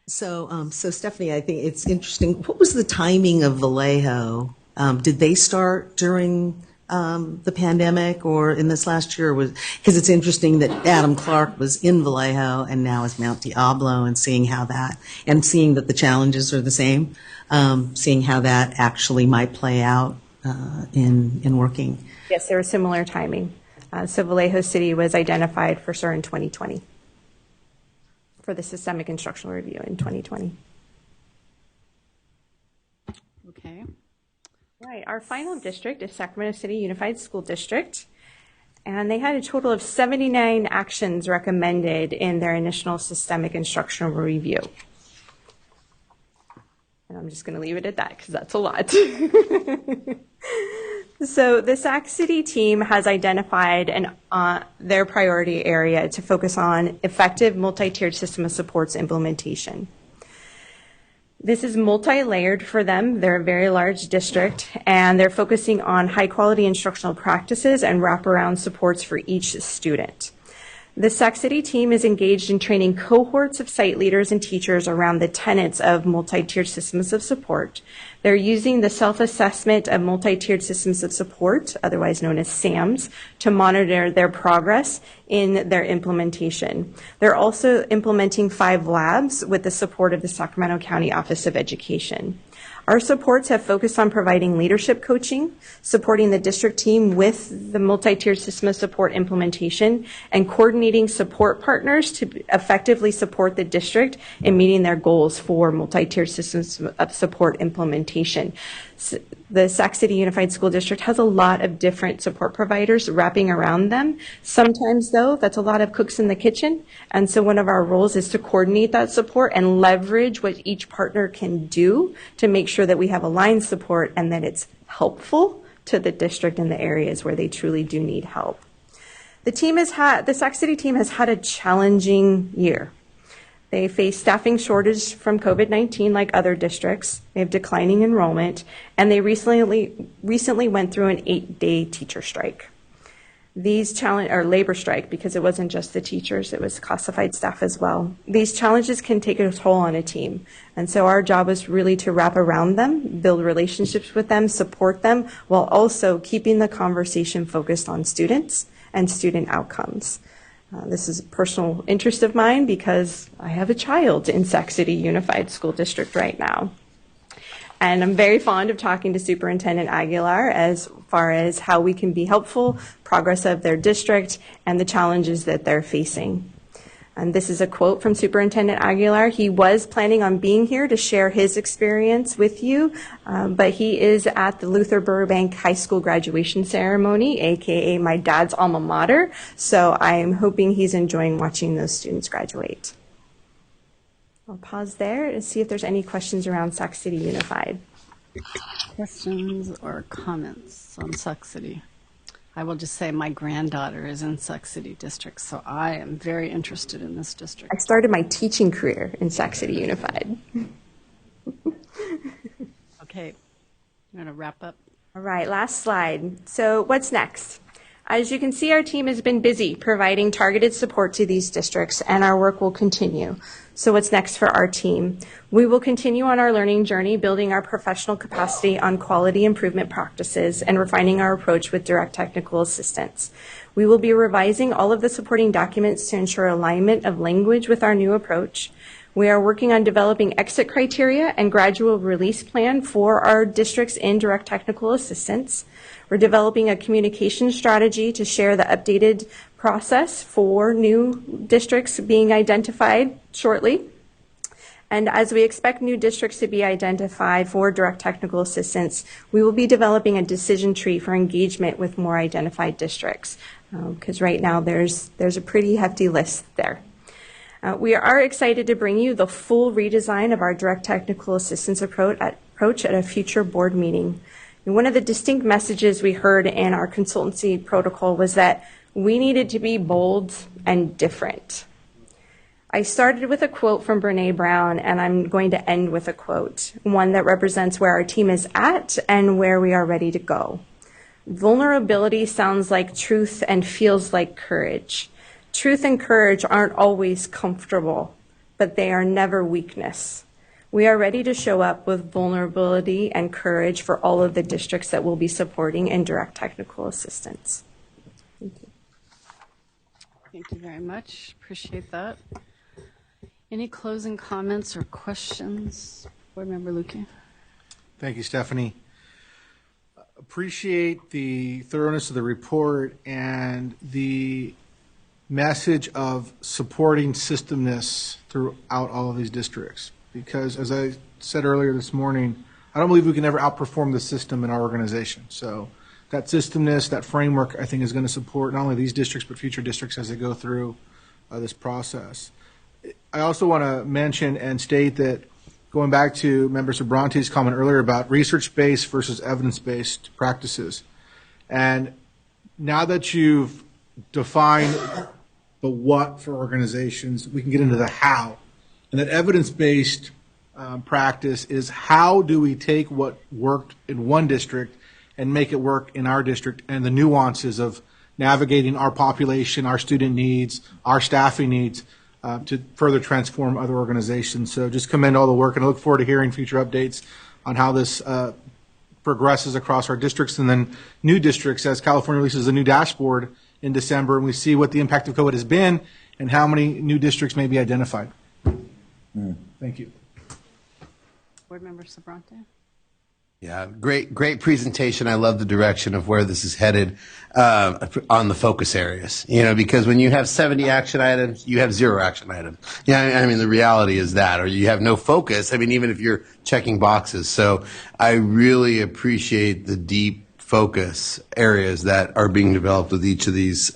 So, Stephanie, I think it's interesting. What was the timing of Vallejo? Did they start during the pandemic or in this last year? Because it's interesting that Adam Clark was in Vallejo and now is Mount Diablo, and seeing that the challenges are the same, seeing how that actually might play out in working. Yes, there was similar timing. So Vallejo City was identified for SIR in 2020, for the systemic instructional review in 2020. Okay. Right, our final district is Sacramento City Unified School District, and they had a total of 79 actions recommended in their initial systemic instructional review. And I'm just going to leave it at that because that's a lot. So the Sac City team has identified their priority area to focus on effective multi-tiered system of supports implementation. This is multi-layered for them. They're a very large district, and they're focusing on high-quality instructional practices and wraparound supports for each student. The Sac City team is engaged in training cohorts of site leaders and teachers around the tenets of multi-tiered systems of support. They're using the self-assessment of multi-tiered systems of support, otherwise known as SAMs, to monitor their progress in their implementation. They're also implementing 5 labs with the support of the Sacramento County Office of Education. Our supports have focused on providing leadership coaching, supporting the district team with the multi-tiered system of support implementation, and coordinating support partners to effectively support the district in meeting their goals for multi-tiered systems of support implementation. The Sac City Unified School District has a lot of different support providers wrapping around them. Sometimes, though, that's a lot of cooks in the kitchen, and so one of our roles is to coordinate that support and leverage what each partner can do to make sure that we have aligned support and that it's helpful to the district in the areas where they truly do need help. The Sac City team has had a challenging year. They face staffing shortage from COVID-19 like other districts. They have declining enrollment, and they recently went through an 8-day teacher strike. Or labor strike, because it wasn't just the teachers, it was classified staff as well. These challenges can take a toll on a team, and so our job is really to wrap around them, build relationships with them, support them, while also keeping the conversation focused on students and student outcomes. This is a personal interest of mine because I have a child in Sac City Unified School District right now. And I'm very fond of talking to Superintendent Aguilar as far as how we can be helpful, progress of their district, and the challenges that they're facing. And this is a quote from Superintendent Aguilar. He was planning on being here to share his experience with you, but he is at the Luther Burbank High School graduation ceremony, aka my dad's alma mater, so I'm hoping he's enjoying watching those students graduate. I'll pause there and see if there's any questions around Sac City Unified. Questions or comments on Sac City? I will just say my granddaughter is in Sac City District, so I am very interested in this district. I started my teaching career in Sac City Unified. Okay, you want to wrap up? All right, last slide. So what's next? As you can see, our team has been busy providing targeted support to these districts, and our work will continue. So what's next for our team? We will continue on our learning journey, building our professional capacity on quality improvement practices and refining our approach with direct technical assistance. We will be revising all of the supporting documents to ensure alignment of language with our new approach. We are working on developing exit criteria and gradual release plan for our districts in direct technical assistance. We're developing a communication strategy to share the updated process for new districts being identified shortly. And as we expect new districts to be identified for direct technical assistance, we will be developing a decision tree for engagement with more identified districts, because right now there's a pretty hefty list there. We are excited to bring you the full redesign of our direct technical assistance approach at a future board meeting. And one of the distinct messages we heard in our consultancy protocol was that we needed to be bold and different. I started with a quote from Brene Brown, and I'm going to end with a quote, one that represents where our team is at and where we are ready to go. Vulnerability sounds like truth and feels like courage. Truth and courage aren't always comfortable, but they are never weakness. We are ready to show up with vulnerability and courage for all of the districts that will be supporting and direct technical assistance. Thank you. Thank you very much. Appreciate that. Any closing comments or questions? Board Member Lukey. Thank you, Stephanie. Appreciate the thoroughness of the report and the message of supporting systemness throughout all of these districts. Because as I said earlier this morning, I don't believe we can ever outperform the system in our organization. So that systemness, that framework, I think is going to support not only these districts, but future districts as they go through this process. I also want to mention and state that going back to Member Sabrante's comment earlier about research-based versus evidence-based practices. And now that you've defined the what for organizations, we can get into the how. And that evidence-based practice is how do we take what worked in one district and make it work in our district, and the nuances of navigating our population, our student needs, our staffing needs to further transform other organizations. So just commend all the work, and I look forward to hearing future updates on how this progresses across our districts and then new districts as California releases a new dashboard in December, and we see what the impact of COVID has been and how many new districts may be identified. Thank you. Board Member Sabrante. Yeah, great presentation. I love the direction of where this is headed on the focus areas. You know, because when you have 70 action items, you have 0 action items. Yeah, I mean, the reality is that, or you have no focus. I mean, even if you're checking boxes. So I really appreciate the deep focus areas that are being developed with each of these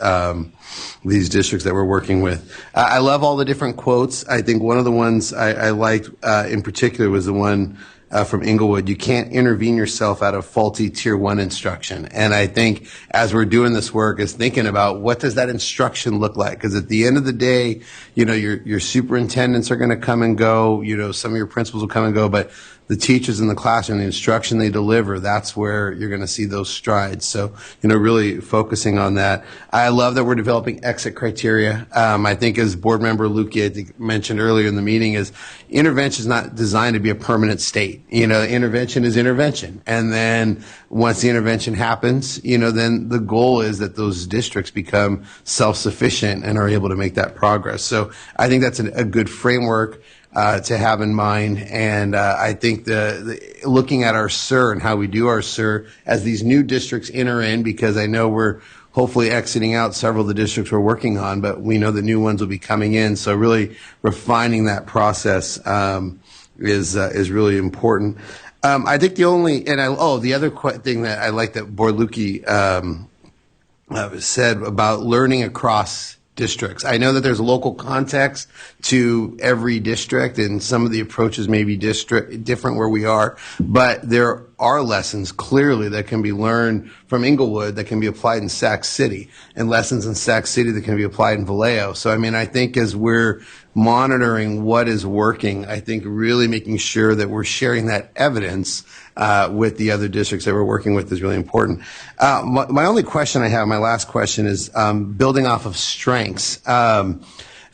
districts that we're working with. I love all the different quotes. I think one of the ones I liked in particular was the one from Inglewood. You can't intervene yourself out of faulty tier 1 instruction. And I think as we're doing this work is thinking about what does that instruction look like? Because at the end of the day, you know, your superintendents are going to come and go, you know, some of your principals will come and go, but the teachers in the classroom, the instruction they deliver, that's where you're going to see those strides. So, you know, really focusing on that. I love that we're developing exit criteria. I think as Board Member Lukey, I think, mentioned earlier in the meeting, is intervention is not designed to be a permanent state. You know, intervention is intervention. And then once the intervention happens, you know, then the goal is that those districts become self-sufficient and are able to make that progress. So I think that's a good framework to have in mind, and I think the looking at our SIR and how we do our SIR as these new districts enter in, because I know we're hopefully exiting out several of the districts we're working on, but we know the new ones will be coming in. So really refining that process is really important. I think the other thing that I like that Board Lukey said about learning across districts. I know that there's a local context to every district, and some of the approaches may be different where we are, but there are lessons clearly that can be learned from Inglewood that can be applied in Sac City, and lessons in Sac City that can be applied in Vallejo. So, I mean, I think as we're monitoring what is working, I think really making sure that we're sharing that evidence with the other districts that we're working with is really important. My only question I have, my last question, is building off of strengths.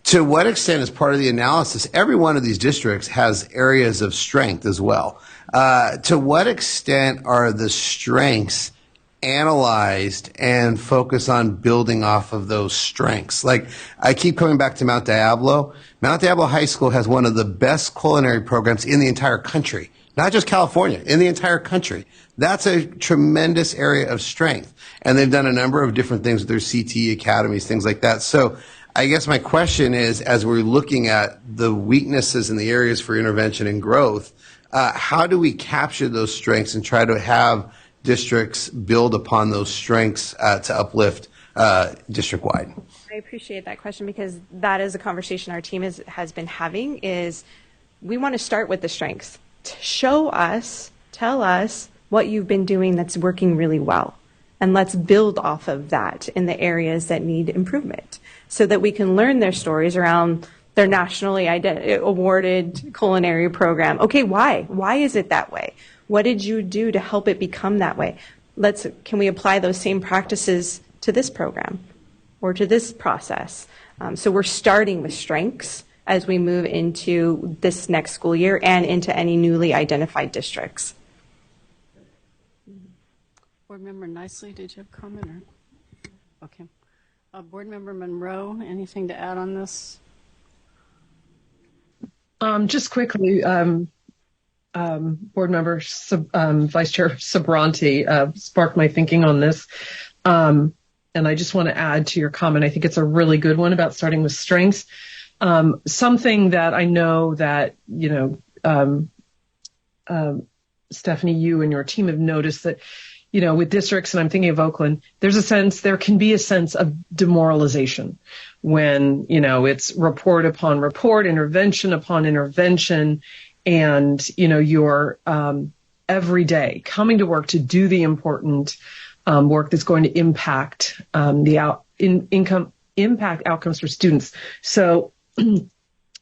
To what extent, as part of the analysis, every one of these districts has areas of strength as well. To what extent are the strengths analyzed and focus on building off of those strengths? Like, I keep coming back to Mount Diablo. Mount Diablo High School has one of the best culinary programs in the entire country. Not just California, in the entire country. That's a tremendous area of strength. And they've done a number of different things with their CTE academies, things like that. So I guess my question is, as we're looking at the weaknesses in the areas for intervention and growth, how do we capture those strengths and try to have districts build upon those strengths to uplift district-wide? I appreciate that question, because that is a conversation our team has been having. Is we want to start with the strengths. Show us, tell us what you've been doing that's working really well, and let's build off of that in the areas that need improvement, so that we can learn their stories around their nationally awarded culinary program. Okay, why? Why is it that way? What did you do to help it become that way? Can we apply those same practices to this program or to this process? So we're starting with strengths as we move into this next school year and into any newly identified districts. Board Member Nicely, did you have a comment? Or? Okay. Board Member Monroe, anything to add on this? Just quickly, Board Member Vice Chair Sabranti sparked my thinking on this. And I just want to add to your comment, I think it's a really good one about starting with strengths. Something that I know that, Stephanie, you and your team have noticed that, with districts, and I'm thinking of Oakland, there can be a sense of demoralization when, it's report upon report, intervention upon intervention, and, you're every day coming to work to do the important work that's going to impact impact outcomes for students. So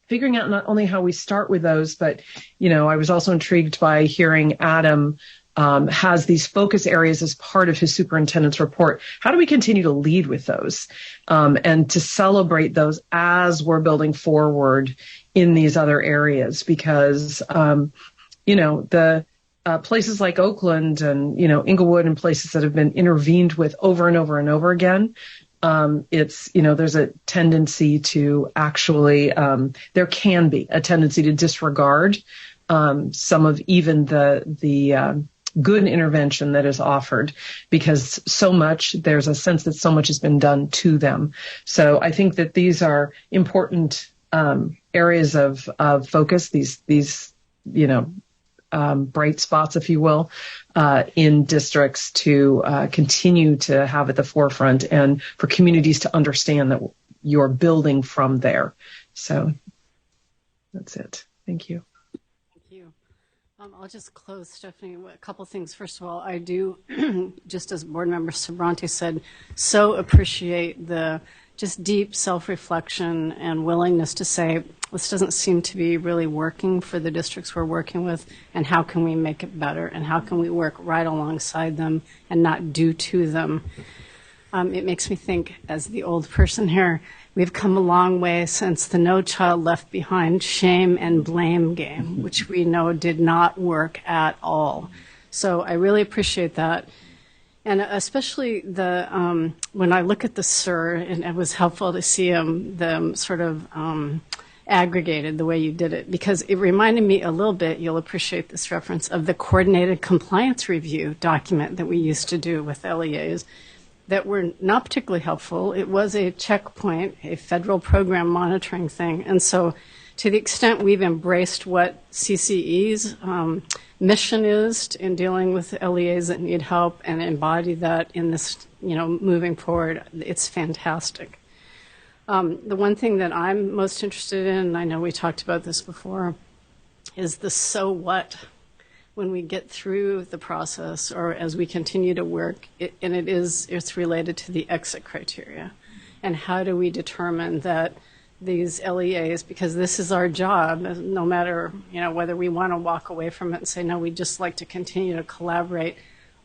figuring out not only how we start with those, but, I was also intrigued by hearing Adam has these focus areas as part of his superintendent's report. How do we continue to lead with those and to celebrate those as we're building forward in these other areas? Because, the places like Oakland and, Inglewood and places that have been intervened with over and over and over again, there's a tendency to actually, there can be a tendency to disregard some of even the good intervention that is offered, because there's a sense that so much has been done to them. So I think that these are important areas of focus, these bright spots, if you will, in districts to continue to have at the forefront, and for communities to understand that you're building from there. So that's it. Thank you. I'll just close, Stephanie, a couple things. First of all, I do, just as Board Member Sabranti said, so appreciate the just deep self-reflection and willingness to say, this doesn't seem to be really working for the districts we're working with, and how can we make it better, and how can we work right alongside them and not do to them. It makes me think, as the old person here, we've come a long way since the No Child Left Behind shame and blame game, which we know did not work at all. So I really appreciate that. And especially when I look at the SIR, and it was helpful to see them sort of aggregated the way you did it, because it reminded me a little bit, you'll appreciate this reference, of the coordinated compliance review document that we used to do with LEAs that were not particularly helpful. It was a checkpoint, a federal program monitoring thing. And so to the extent we've embraced what CCEE's mission is in dealing with LEAs that need help and embody that in this, moving forward, it's fantastic. The one thing that I'm most interested in, and I know we talked about this before, is the so what when we get through the process or as we continue to work, it's related to the exit criteria. And how do we determine that these LEAs, because this is our job, no matter whether we want to walk away from it and say, no, we'd just like to continue to collaborate,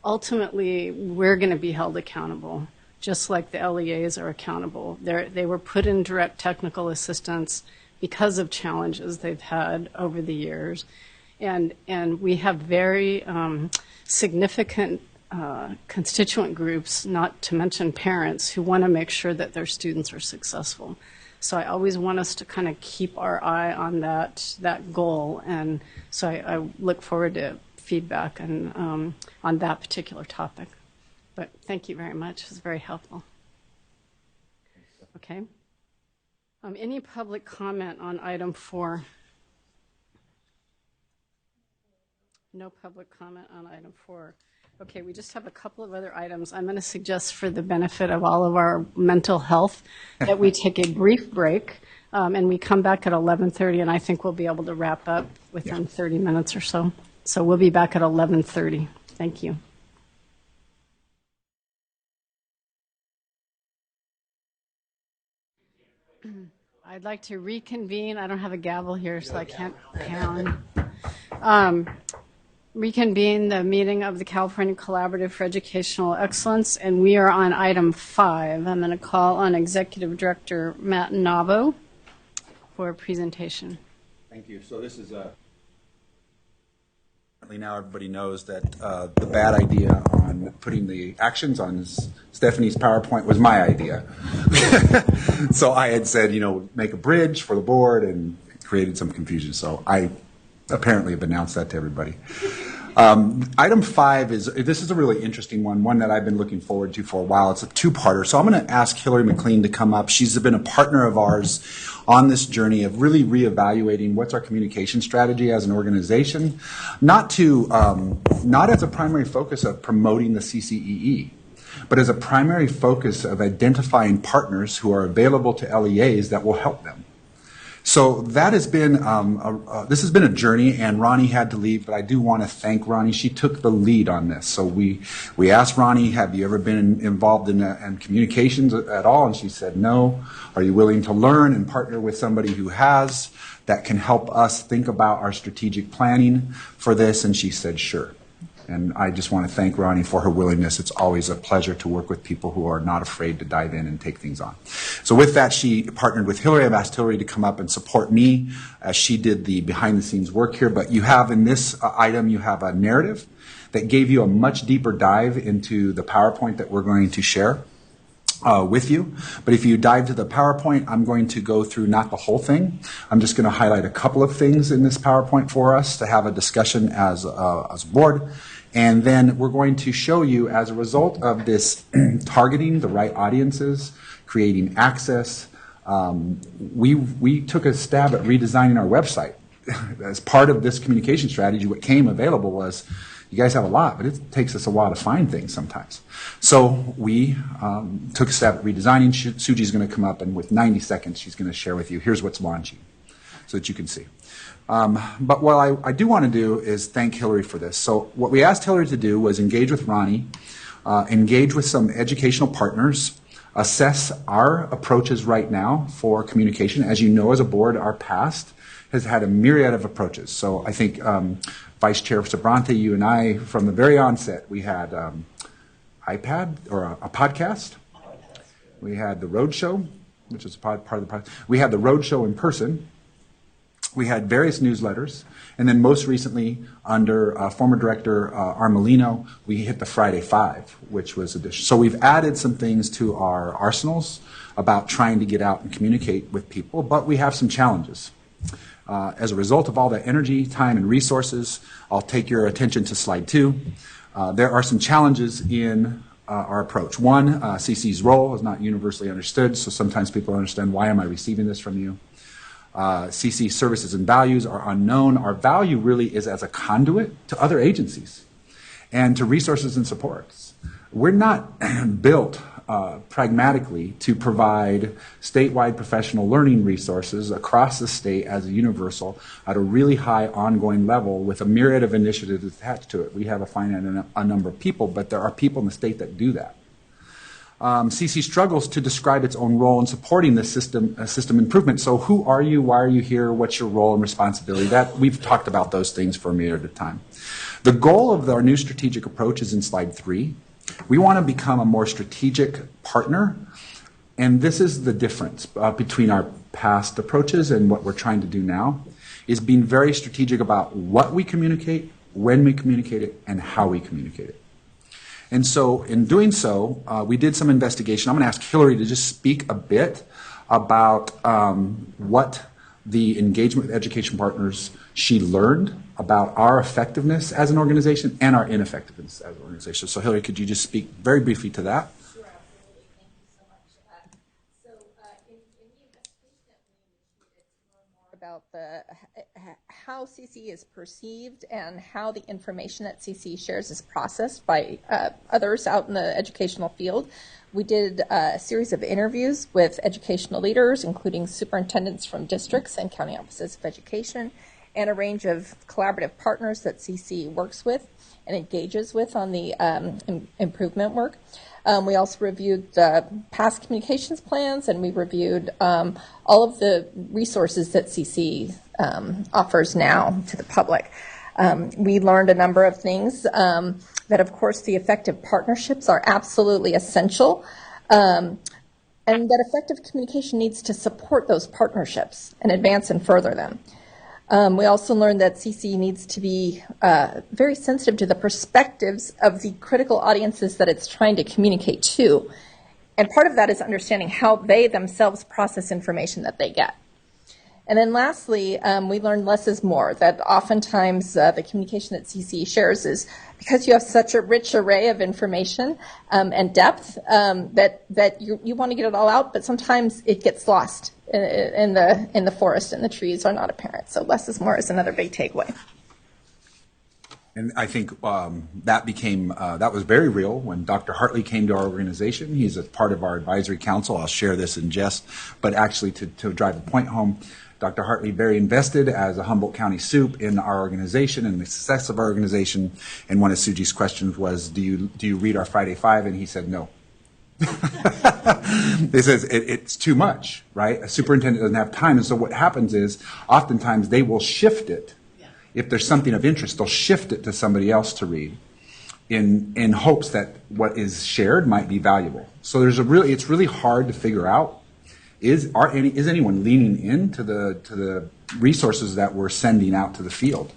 ultimately we're going to be held accountable, just like the LEAs are accountable. They were put in direct technical assistance because of challenges they've had over the years. And we have very significant constituent groups, not to mention parents, who want to make sure that their students are successful. So I always want us to kind of keep our eye on that goal. And so I look forward to feedback and on that particular topic. But thank you very much. It was very helpful. Okay. Any public comment on item 4? No public comment on item 4. Okay, we just have a couple of other items. I'm going to suggest, for the benefit of all of our mental health, that we take a brief break and we come back at 11:30, and I think we'll be able to wrap up within 30 minutes or so. So we'll be back at 11:30. Thank you. I'd like to reconvene. I don't have a gavel here, so I can't pound. Reconvene the meeting of the California Collaborative for Educational Excellence, and we are on item 5. I'm going to call on Executive Director Matt Navo for a presentation. Thank you. So this is now everybody knows that the bad idea on putting the actions on Stephanie's PowerPoint was my idea. So I had said, make a bridge for the board and created some confusion. So I apparently have announced that to everybody. Item 5 this is a really interesting one that I've been looking forward to for a while. It's a two-parter. So I'm going to ask Hillary McLean to come up. She's been a partner of ours on this journey of really reevaluating what's our communication strategy as an organization, not as a primary focus of promoting the CCEE, but as a primary focus of identifying partners who are available to LEAs that will help them. So that has been this has been a journey, and Ronnie had to leave, but I do want to thank Ronnie. She took the lead on this. So we asked Ronnie, have you ever been involved in communications at all? And she said no. Are you willing to learn and partner with somebody who has, that can help us think about our strategic planning for this? And she said sure. And I just want to thank Ronnie for her willingness. It's always a pleasure to work with people who are not afraid to dive in and take things on. So with that, she partnered with Hillary. I've asked Hillary to come up and support me as she did the behind-the-scenes work here. But you have in this item, you have a narrative that gave you a much deeper dive into the PowerPoint that we're going to share with you. But if you dive to the PowerPoint, I'm going to go through not the whole thing. I'm just going to highlight a couple of things in this PowerPoint for us to have a discussion as a board. And then we're going to show you, as a result of this targeting the right audiences, creating access, we took a stab at redesigning our website. As part of this communication strategy, what came available was, you guys have a lot, but it takes us a while to find things sometimes. So we took a stab at redesigning. Suji's going to come up, and with 90 seconds, she's going to share with you, here's what's launching, so that you can see. But what I do want to do is thank Hillary for this. So what we asked Hillary to do was engage with Ronnie, engage with some educational partners, assess our approaches right now for communication. As you know, as a board, our past has had a myriad of approaches. So I think Vice Chair Sabrante, you and I, from the very onset, we had iPad or a podcast. We had the roadshow, which is part of the podcast. We had the roadshow in person. We had various newsletters, and then most recently, under former director Armelino, we hit the Friday 5, which was addition. So we've added some things to our arsenals about trying to get out and communicate with people, but we have some challenges. As a result of all that energy, time, and resources, I'll take your attention to slide 2. There are some challenges in our approach. One, CC's role is not universally understood, so sometimes people understand, why am I receiving this from you? CC services and values are unknown. Our value really is as a conduit to other agencies and to resources and supports. We're not built pragmatically to provide statewide professional learning resources across the state as a universal at a really high ongoing level with a myriad of initiatives attached to it. We have a finite number of people, but there are people in the state that do that. CC struggles to describe its own role in supporting this system improvement. So who are you? Why are you here? What's your role and responsibility? That we've talked about those things for a myriad of time. The goal of our new strategic approach is in slide 3. We want to become a more strategic partner, and this is the difference between our past approaches and what we're trying to do now, is being very strategic about what we communicate, when we communicate it, and how we communicate it. And so in doing so, we did some investigation. I'm going to ask Hillary to just speak a bit about what the engagement with education partners she learned about our effectiveness as an organization and our ineffectiveness as an organization. So Hillary, could you just speak very briefly to that? Sure, absolutely. Thank you so much. In the investigation that we initiated to learn more about how CC is perceived and how the information that CC shares is processed by others out in the educational field, we did a series of interviews with educational leaders, including superintendents from districts and county offices of education. and a range of collaborative partners that CCEE works with and engages with on the improvement work. We also reviewed the past communications plans, and we reviewed all of the resources that CCEE offers now to the public. We learned a number of things, that of course the effective partnerships are absolutely essential, and that effective communication needs to support those partnerships and advance and further them. We also learned that CCEE needs to be very sensitive to the perspectives of the critical audiences that it's trying to communicate to. And part of that is understanding how they themselves process information that they get. And then lastly, we learned less is more, that oftentimes the communication that CCEE shares is because you have such a rich array of information and depth that you want to get it all out, but sometimes it gets lost in the forest and the trees are not apparent. So less is more is another big takeaway. And I think that was very real when Dr. Hartley came to our organization. He's a part of our advisory council. I'll share this in jest, but actually to drive the point home, Dr. Hartley very invested as a Humboldt County SUP in our organization and the success of our organization. And one of Suji's questions was, do you read our Friday Five? And he said, no. He says it's too much, right? A superintendent doesn't have time. And so what happens is oftentimes they will shift it. If there's something of interest, they'll shift it to somebody else to read in hopes that what is shared might be valuable. So it's really hard to figure out, is anyone leaning into the resources that we're sending out to the field,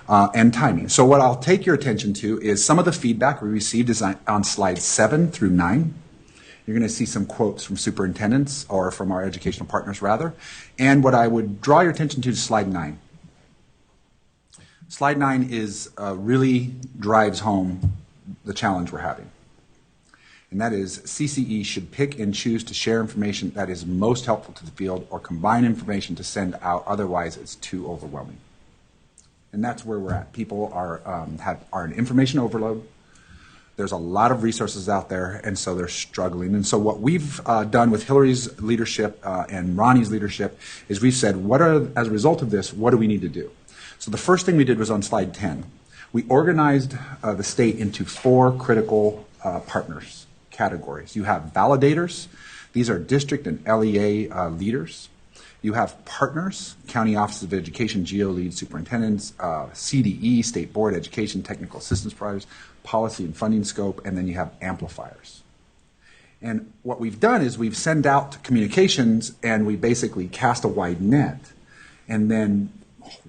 and timing. So what I'll take your attention to is some of the feedback we received is on slides 7 through 9. You're going to see some quotes from superintendents, or from our educational partners rather. And what I would draw your attention to is slide 9. Slide 9 really drives home the challenge we're having. And that is CCEE should pick and choose to share information that is most helpful to the field or combine information to send out, otherwise it's too overwhelming. And that's where we're at. People are an information overload. There's a lot of resources out there, and so they're struggling. And so what we've done with Hillary's leadership and Ronnie's leadership is we've said, as a result of this, what do we need to do? So the first thing we did was on slide 10. We organized the state into 4 critical partners categories. You have validators. These are district and LEA leaders. You have partners, county offices of education, GEO lead superintendents, CDE, state board education, technical assistance providers, policy and funding scope, and then you have amplifiers. And what we've done is we've sent out communications and we basically cast a wide net, and then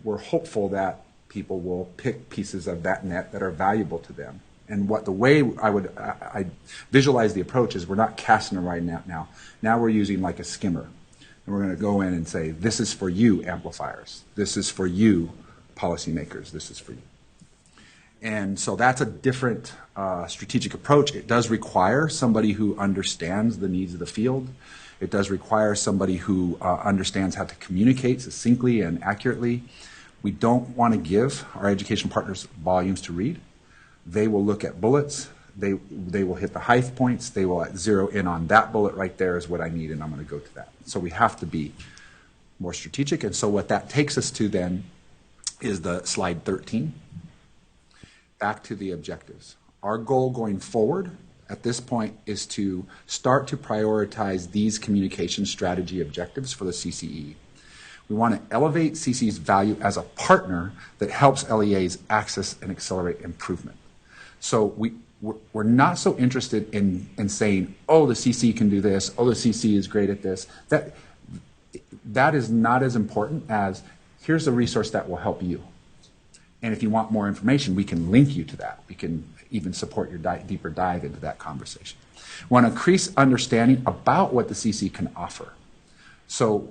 we're hopeful that people will pick pieces of that net that are valuable to them. And the way I visualize the approach is we're not casting a wide net now. Now we're using like a skimmer. And we're going to go in and say, this is for you, amplifiers. This is for you, policymakers. This is for you. And so that's a different strategic approach. It does require somebody who understands the needs of the field. It does require somebody who understands how to communicate succinctly and accurately. We don't want to give our education partners volumes to read. They will look at bullets. They will hit the high points. They will zero in on that bullet right there is what I need, and I'm going to go to that. So we have to be more strategic. And so what that takes us to then is the slide 13. Back to the objectives. Our goal going forward at this point is to start to prioritize these communication strategy objectives for the CCEE. We want to elevate CCEE's value as a partner that helps LEAs access and accelerate improvement. So we're not so interested in saying, oh, the CCEE can do this, oh, the CCEE is great at this. That is not as important as here's a resource that will help you. And if you want more information, we can link you to that. We can even support your deeper dive into that conversation. We want to increase understanding about what the CCEE can offer. So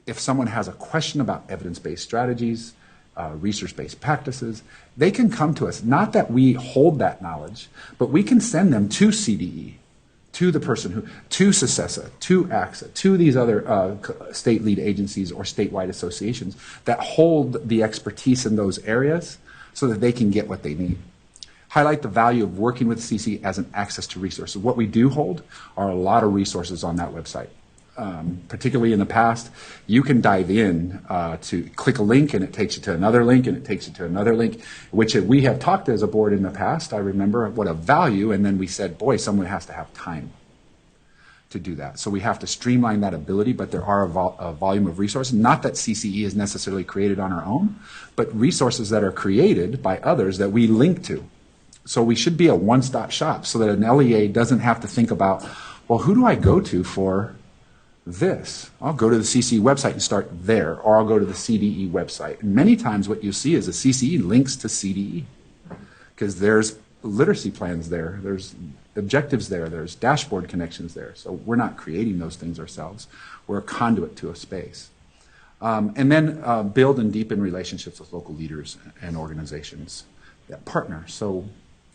if someone has a question about evidence-based strategies, research-based practices, they can come to us. Not that we hold that knowledge, but we can send them to CDE, to the person to CCEE, to AXA, to these other state lead agencies or statewide associations that hold the expertise in those areas so that they can get what they need. Highlight the value of working with CCEE as an access to resources. What we do hold are a lot of resources on that website. particularly in the past, you can dive in to click a link and it takes you to another link and it takes you to another link, which we have talked as a board in the past. I remember what a value, and then we said, boy, someone has to have time to do that. So we have to streamline that ability, but there are a volume of resources. Not that CCE is necessarily created on our own, but resources that are created by others that we link to. So we should be a one-stop shop so that an LEA doesn't have to think about, well, who do I go to for this? I'll go to the CCE website and start there, or I'll go to the CDE website. And many times what you see is the CCE links to CDE because there's literacy plans there, there's objectives there, there's dashboard connections there. So we're not creating those things ourselves. We're a conduit to a space. And then build and deepen relationships with local leaders and organizations that partner. So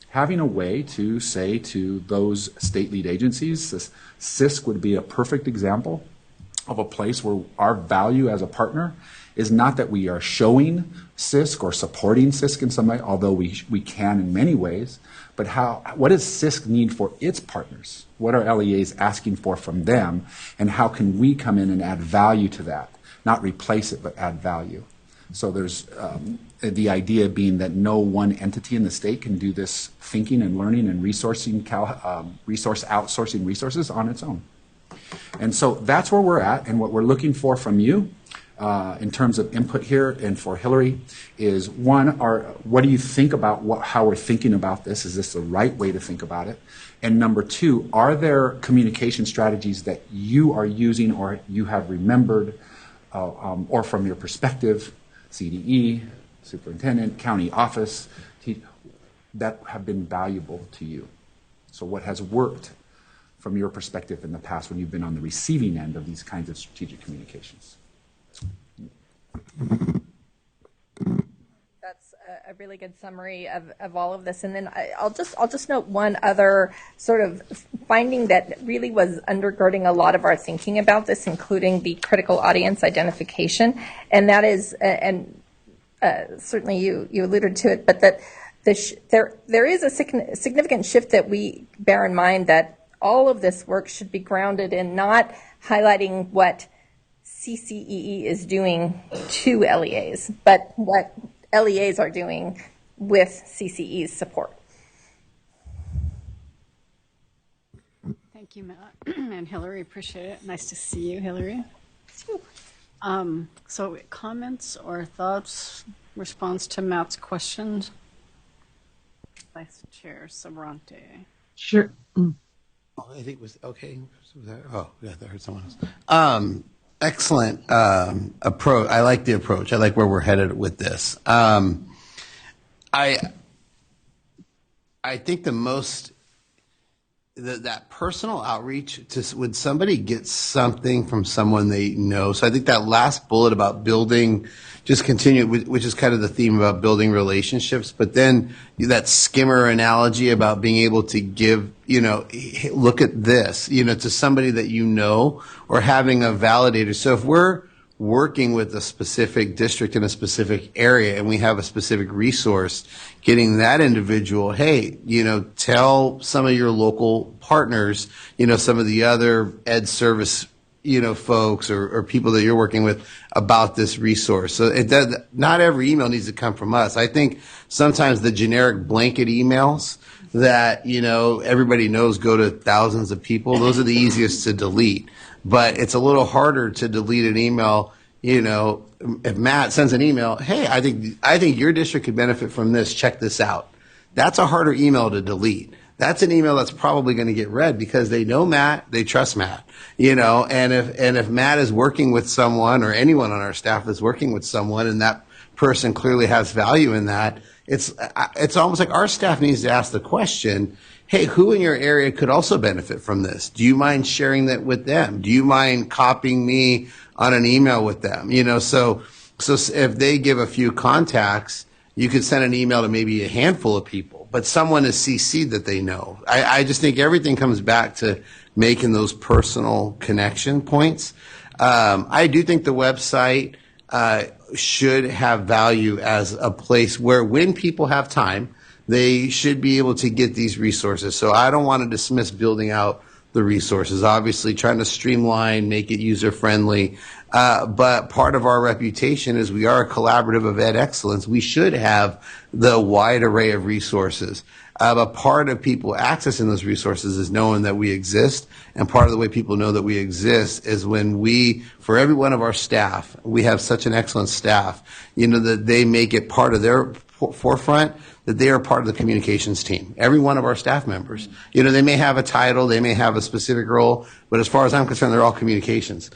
having a way to say to those state lead agencies, CISC would be a perfect example of a place where our value as a partner is not that we are showing CISC or supporting CISC in some way, although we can in many ways, but what does CISC need for its partners? What are LEAs asking for from them, and how can we come in and add value to that? Not replace it, but add value. So there's the idea being that no one entity in the state can do this thinking and learning and resourcing, resource outsourcing resources on its own. And so that's where we're at, and what we're looking for from you in terms of input here and for Hillary is, one, what do you think about how we're thinking about this? Is this the right way to think about it? And number two, are there communication strategies that you are using or you have remembered or from your perspective, CDE, superintendent, county office, that have been valuable to you? So what has worked from your perspective in the past when you've been on the receiving end of these kinds of strategic communications? That's a really good summary of all of this. And then I'll just note one other sort of finding that really was undergirding a lot of our thinking about this, including the critical audience identification. And that is, certainly you alluded to it, but that there is a significant shift that we bear in mind, that all of this work should be grounded in not highlighting what CCEE is doing to LEAs, but what LEAs are doing with CCE's support. Thank you, Matt and Hillary. Appreciate it. Nice to see you, Hillary. So comments or thoughts, response to Matt's questions? Vice Chair Sabrante. Sure. I think it was okay. Oh, yeah, I heard someone else. Excellent approach. I like the approach. I like where we're headed with this. I think that personal outreach to would somebody get something from someone they know. So I think that last bullet about building, just continue, which is kind of the theme about building relationships. But then that skimmer analogy about being able to give, look at this, to somebody that you know, or having a validator. So if we're working with a specific district in a specific area and we have a specific resource, getting that individual, hey, tell some of your local partners, some of the other ed service, folks or people that you're working with about this resource. So not every email needs to come from us. I think sometimes the generic blanket emails that, everybody knows go to thousands of people, those are the easiest to delete. But it's a little harder to delete an email. If Matt sends an email, hey, I think your district could benefit from this. Check this out. That's a harder email to delete. That's an email that's probably going to get read because they know Matt, they trust Matt. And if Matt is working with someone, or anyone on our staff is working with someone, and that person clearly has value in that, it's almost like our staff needs to ask the question, hey, who in your area could also benefit from this? Do you mind sharing that with them? Do you mind copying me on an email with them? So if they give a few contacts, you could send an email to maybe a handful of people, but someone is CC'd that they know. I just think everything comes back to making those personal connection points. I do think the website should have value as a place where, when people have time, they should be able to get these resources. So I don't want to dismiss building out the resources. Obviously, trying to streamline, make it user-friendly. But part of our reputation is we are a collaborative of ed excellence. We should have the wide array of resources. But part of people accessing those resources is knowing that we exist. And part of the way people know that we exist is when we, for every one of our staff, we have such an excellent staff, that they make it part of their forefront that they are part of the communications team. Every one of our staff members. They may have a title, they may have a specific role, but as far as I'm concerned, they're all communications.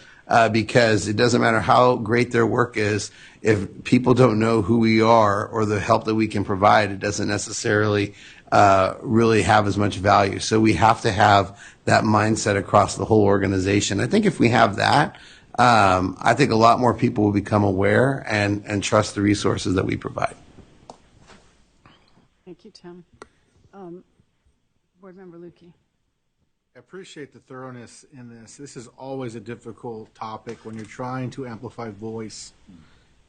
Because it doesn't matter how great their work is, if people don't know who we are or the help that we can provide, it doesn't necessarily really have as much value. So we have to have that mindset across the whole organization. I think if we have that, I think a lot more people will become aware and trust the resources that we provide. Thank you, Tim. Board Member Lukey. I appreciate the thoroughness in this. This is always a difficult topic when you're trying to amplify voice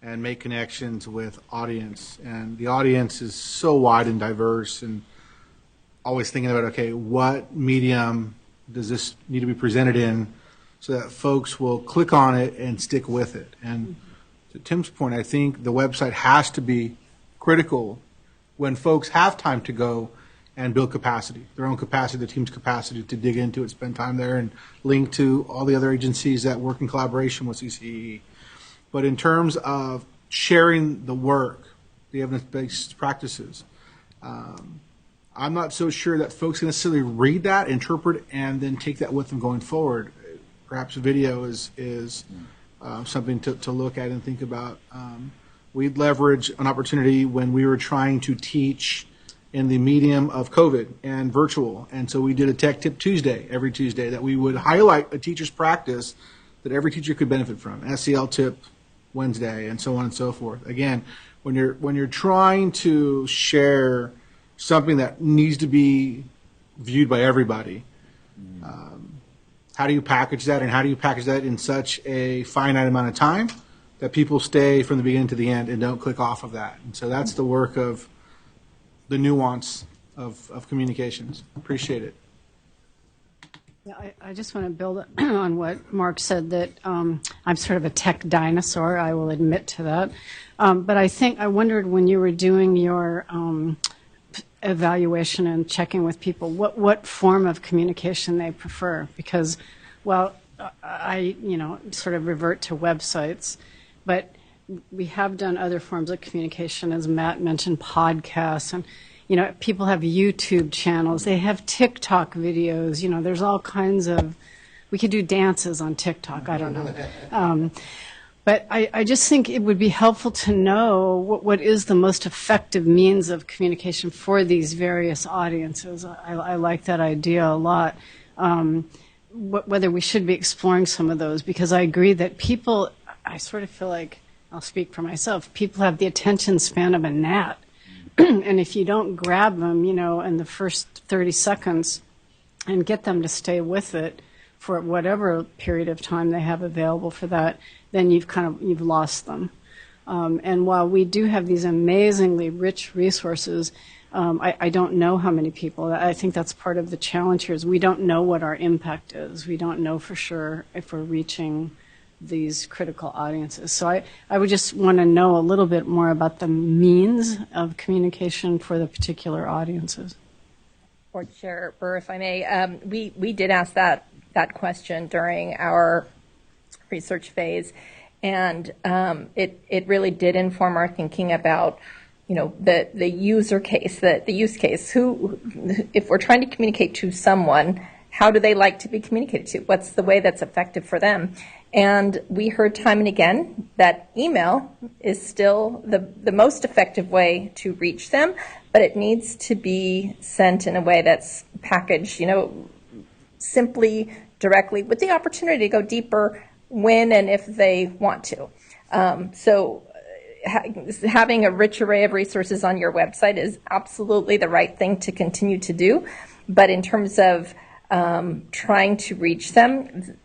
and make connections with audience. And the audience is so wide and diverse, and always thinking about, okay, what medium does this need to be presented in so that folks will click on it and stick with it. And to Tim's point, I think the website has to be critical when folks have time to go and build capacity, their own capacity, the team's capacity to dig into it, spend time there, and link to all the other agencies that work in collaboration with CCEE. But in terms of sharing the work, the evidence-based practices, I'm not so sure that folks can necessarily read that, interpret, and then take that with them going forward. Perhaps video is something to look at and think about. We'd leverage an opportunity when we were trying to teach in the medium of COVID and virtual. And so we did a Tech Tip Tuesday, every Tuesday, that we would highlight a teacher's practice that every teacher could benefit from, SEL Tip Wednesday, and so on and so forth. Again, when you're trying to share something that needs to be viewed by everybody, how do you package that, and how do you package that in such a finite amount of time that people stay from the beginning to the end and don't click off of that? And so that's the work of the nuance of communications. Appreciate it. Yeah, I just want to build on what Mark said, that I'm sort of a tech dinosaur. I will admit to that. But I wondered when you were doing your evaluation and checking with people, what form of communication they prefer. Because, well, I sort of revert to websites, but we have done other forms of communication, as Matt mentioned, podcasts, and people have YouTube channels, they have TikTok videos, there's all kinds of, we could do dances on TikTok, I don't know. But I just think it would be helpful to know what is the most effective means of communication for these various audiences. I like that idea a lot. Whether we should be exploring some of those, because I agree that people, I sort of feel like, I'll speak for myself, people have the attention span of a gnat. And if you don't grab them, in the first 30 seconds and get them to stay with it for whatever period of time they have available for that, then you've lost them. And while we do have these amazingly rich resources, I don't know how many people. I think that's part of the challenge here, is we don't know what our impact is. We don't know for sure if we're reaching these critical audiences. So I would just want to know a little bit more about the means of communication for the particular audiences. Board Chair Burr, if I may, we did ask that question during our research phase, and it really did inform our thinking about the user case, the use case. Who, if we're trying to communicate to someone, how do they like to be communicated to? What's the way that's effective for them? And we heard time and again that email is still the most effective way to reach them, but it needs to be sent in a way that's packaged, simply, directly, with the opportunity to go deeper when and if they want to. So having a rich array of resources on your website is absolutely the right thing to continue to do. But in terms of trying to reach them,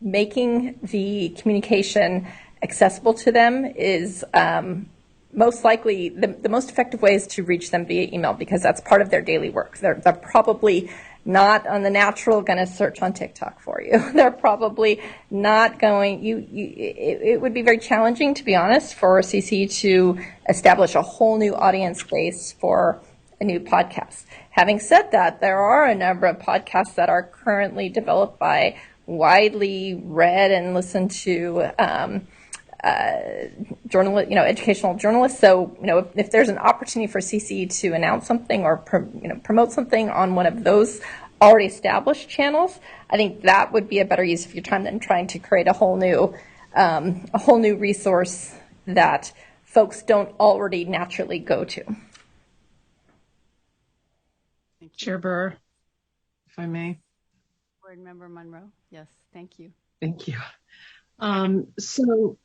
making the communication accessible to them is most likely the most effective way is to reach them via email, because that's part of their daily work. They're probably not on the natural going to search on TikTok for you. They're probably not going, it would be very challenging, to be honest, for CCEE to establish a whole new audience base for a new podcast. Having said that, there are a number of podcasts that are currently developed by widely read and listened to educational journalists. So, if there's an opportunity for CCEE to announce something or promote something on one of those already established channels, I think that would be a better use of your time than trying to create a whole new resource that folks don't already naturally go to. Chair Burr, if I may. Board Member Monroe. Yes, thank you. Thank you. So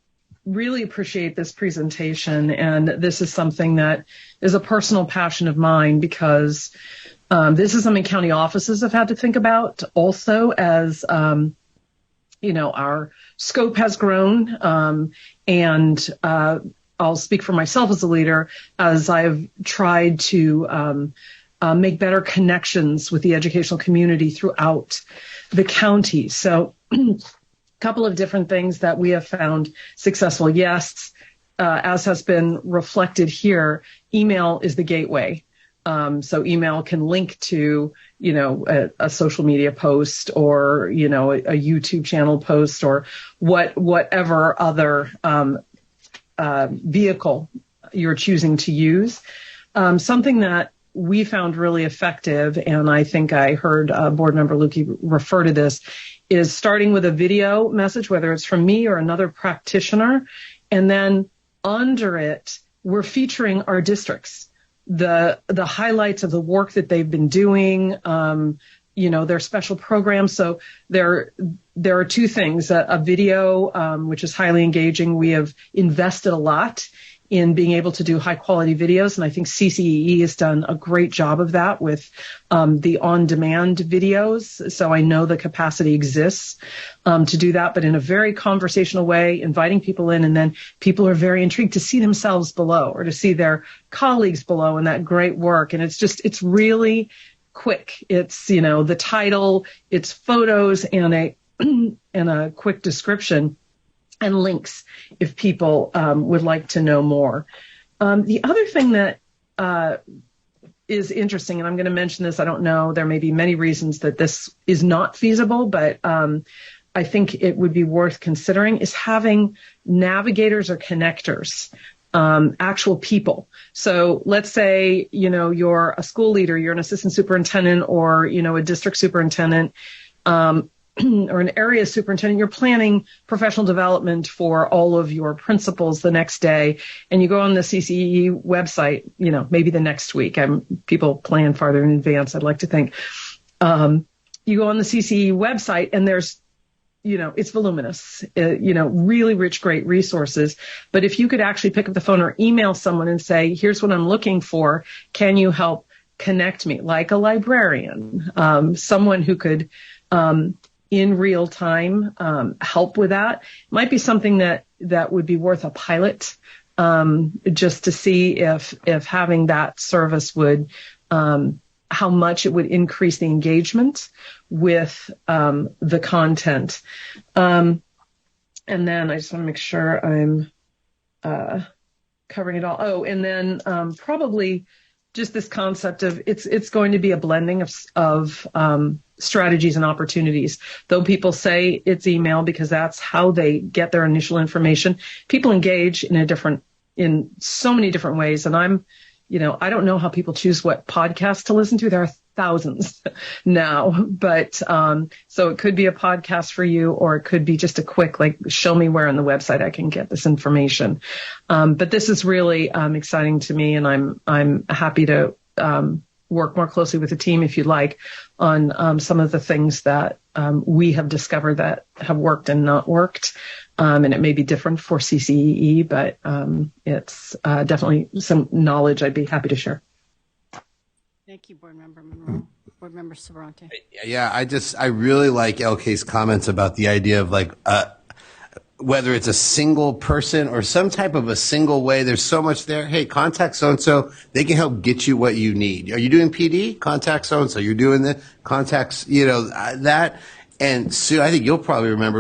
really appreciate this presentation, and this is something that is a personal passion of mine because this is something county offices have had to think about also as, our scope has grown, and I'll speak for myself as a leader as I've tried to make better connections with the educational community throughout the county. So couple of different things that we have found successful. Yes, as has been reflected here, email is the gateway. So email can link to, a social media post or, a YouTube channel post or whatever other vehicle you're choosing to use. Something that we found really effective, and I think I heard Board Member Lukey refer to this, is starting with a video message, whether it's from me or another practitioner, and then under it, we're featuring our districts, the highlights of the work that they've been doing, their special programs. So there are two things: a video, which is highly engaging. We have invested a lot in being able to do high quality videos. And I think CCEE has done a great job of that with the on-demand videos. So I know the capacity exists to do that, but in a very conversational way, inviting people in, and then people are very intrigued to see themselves below or to see their colleagues below in that great work. And it's really quick. It's, the title, it's photos and a quick description and links if people would like to know more. The other thing that is interesting, and I'm going to mention this, I don't know, there may be many reasons that this is not feasible, but I think it would be worth considering, is having navigators or connectors, actual people. So let's say, you're a school leader, you're an assistant superintendent or, a district superintendent, or an area superintendent, you're planning professional development for all of your principals the next day, and you go on the CCEE website, maybe the next week. People plan farther in advance, I'd like to think. You go on the CCEE website, and there's, it's voluminous, really rich, great resources. But if you could actually pick up the phone or email someone and say, here's what I'm looking for, can you help connect me? Like a librarian, someone who could, in real time, help with that. Might be something that would be worth a pilot, just to see if having that service would, how much it would increase the engagement with the content. And then I just want to make sure I'm covering it all. Oh, and then probably just this concept of it's going to be a blending of strategies and opportunities. Though people say it's email because that's how they get their initial information, people engage in so many different ways. And I don't know how people choose what podcasts to listen to. There are thousands now, but so it could be a podcast for you, or it could be just a quick, show me where on the website I can get this information. But this is really exciting to me, and I'm happy to work more closely with the team, if you'd like, on some of the things that we have discovered that have worked and not worked. And it may be different for CCEE, but it's definitely some knowledge I'd be happy to share. Thank you, Board Member Monroe. Board Member Sabrante. Yeah, I really like LK's comments about the idea of whether it's a single person or some type of a single way, there's so much there. Hey, contact so-and-so. They can help get you what you need. Are you doing PD? Contact so-and-so. You're doing the contacts, that. And Sue, I think you'll probably remember,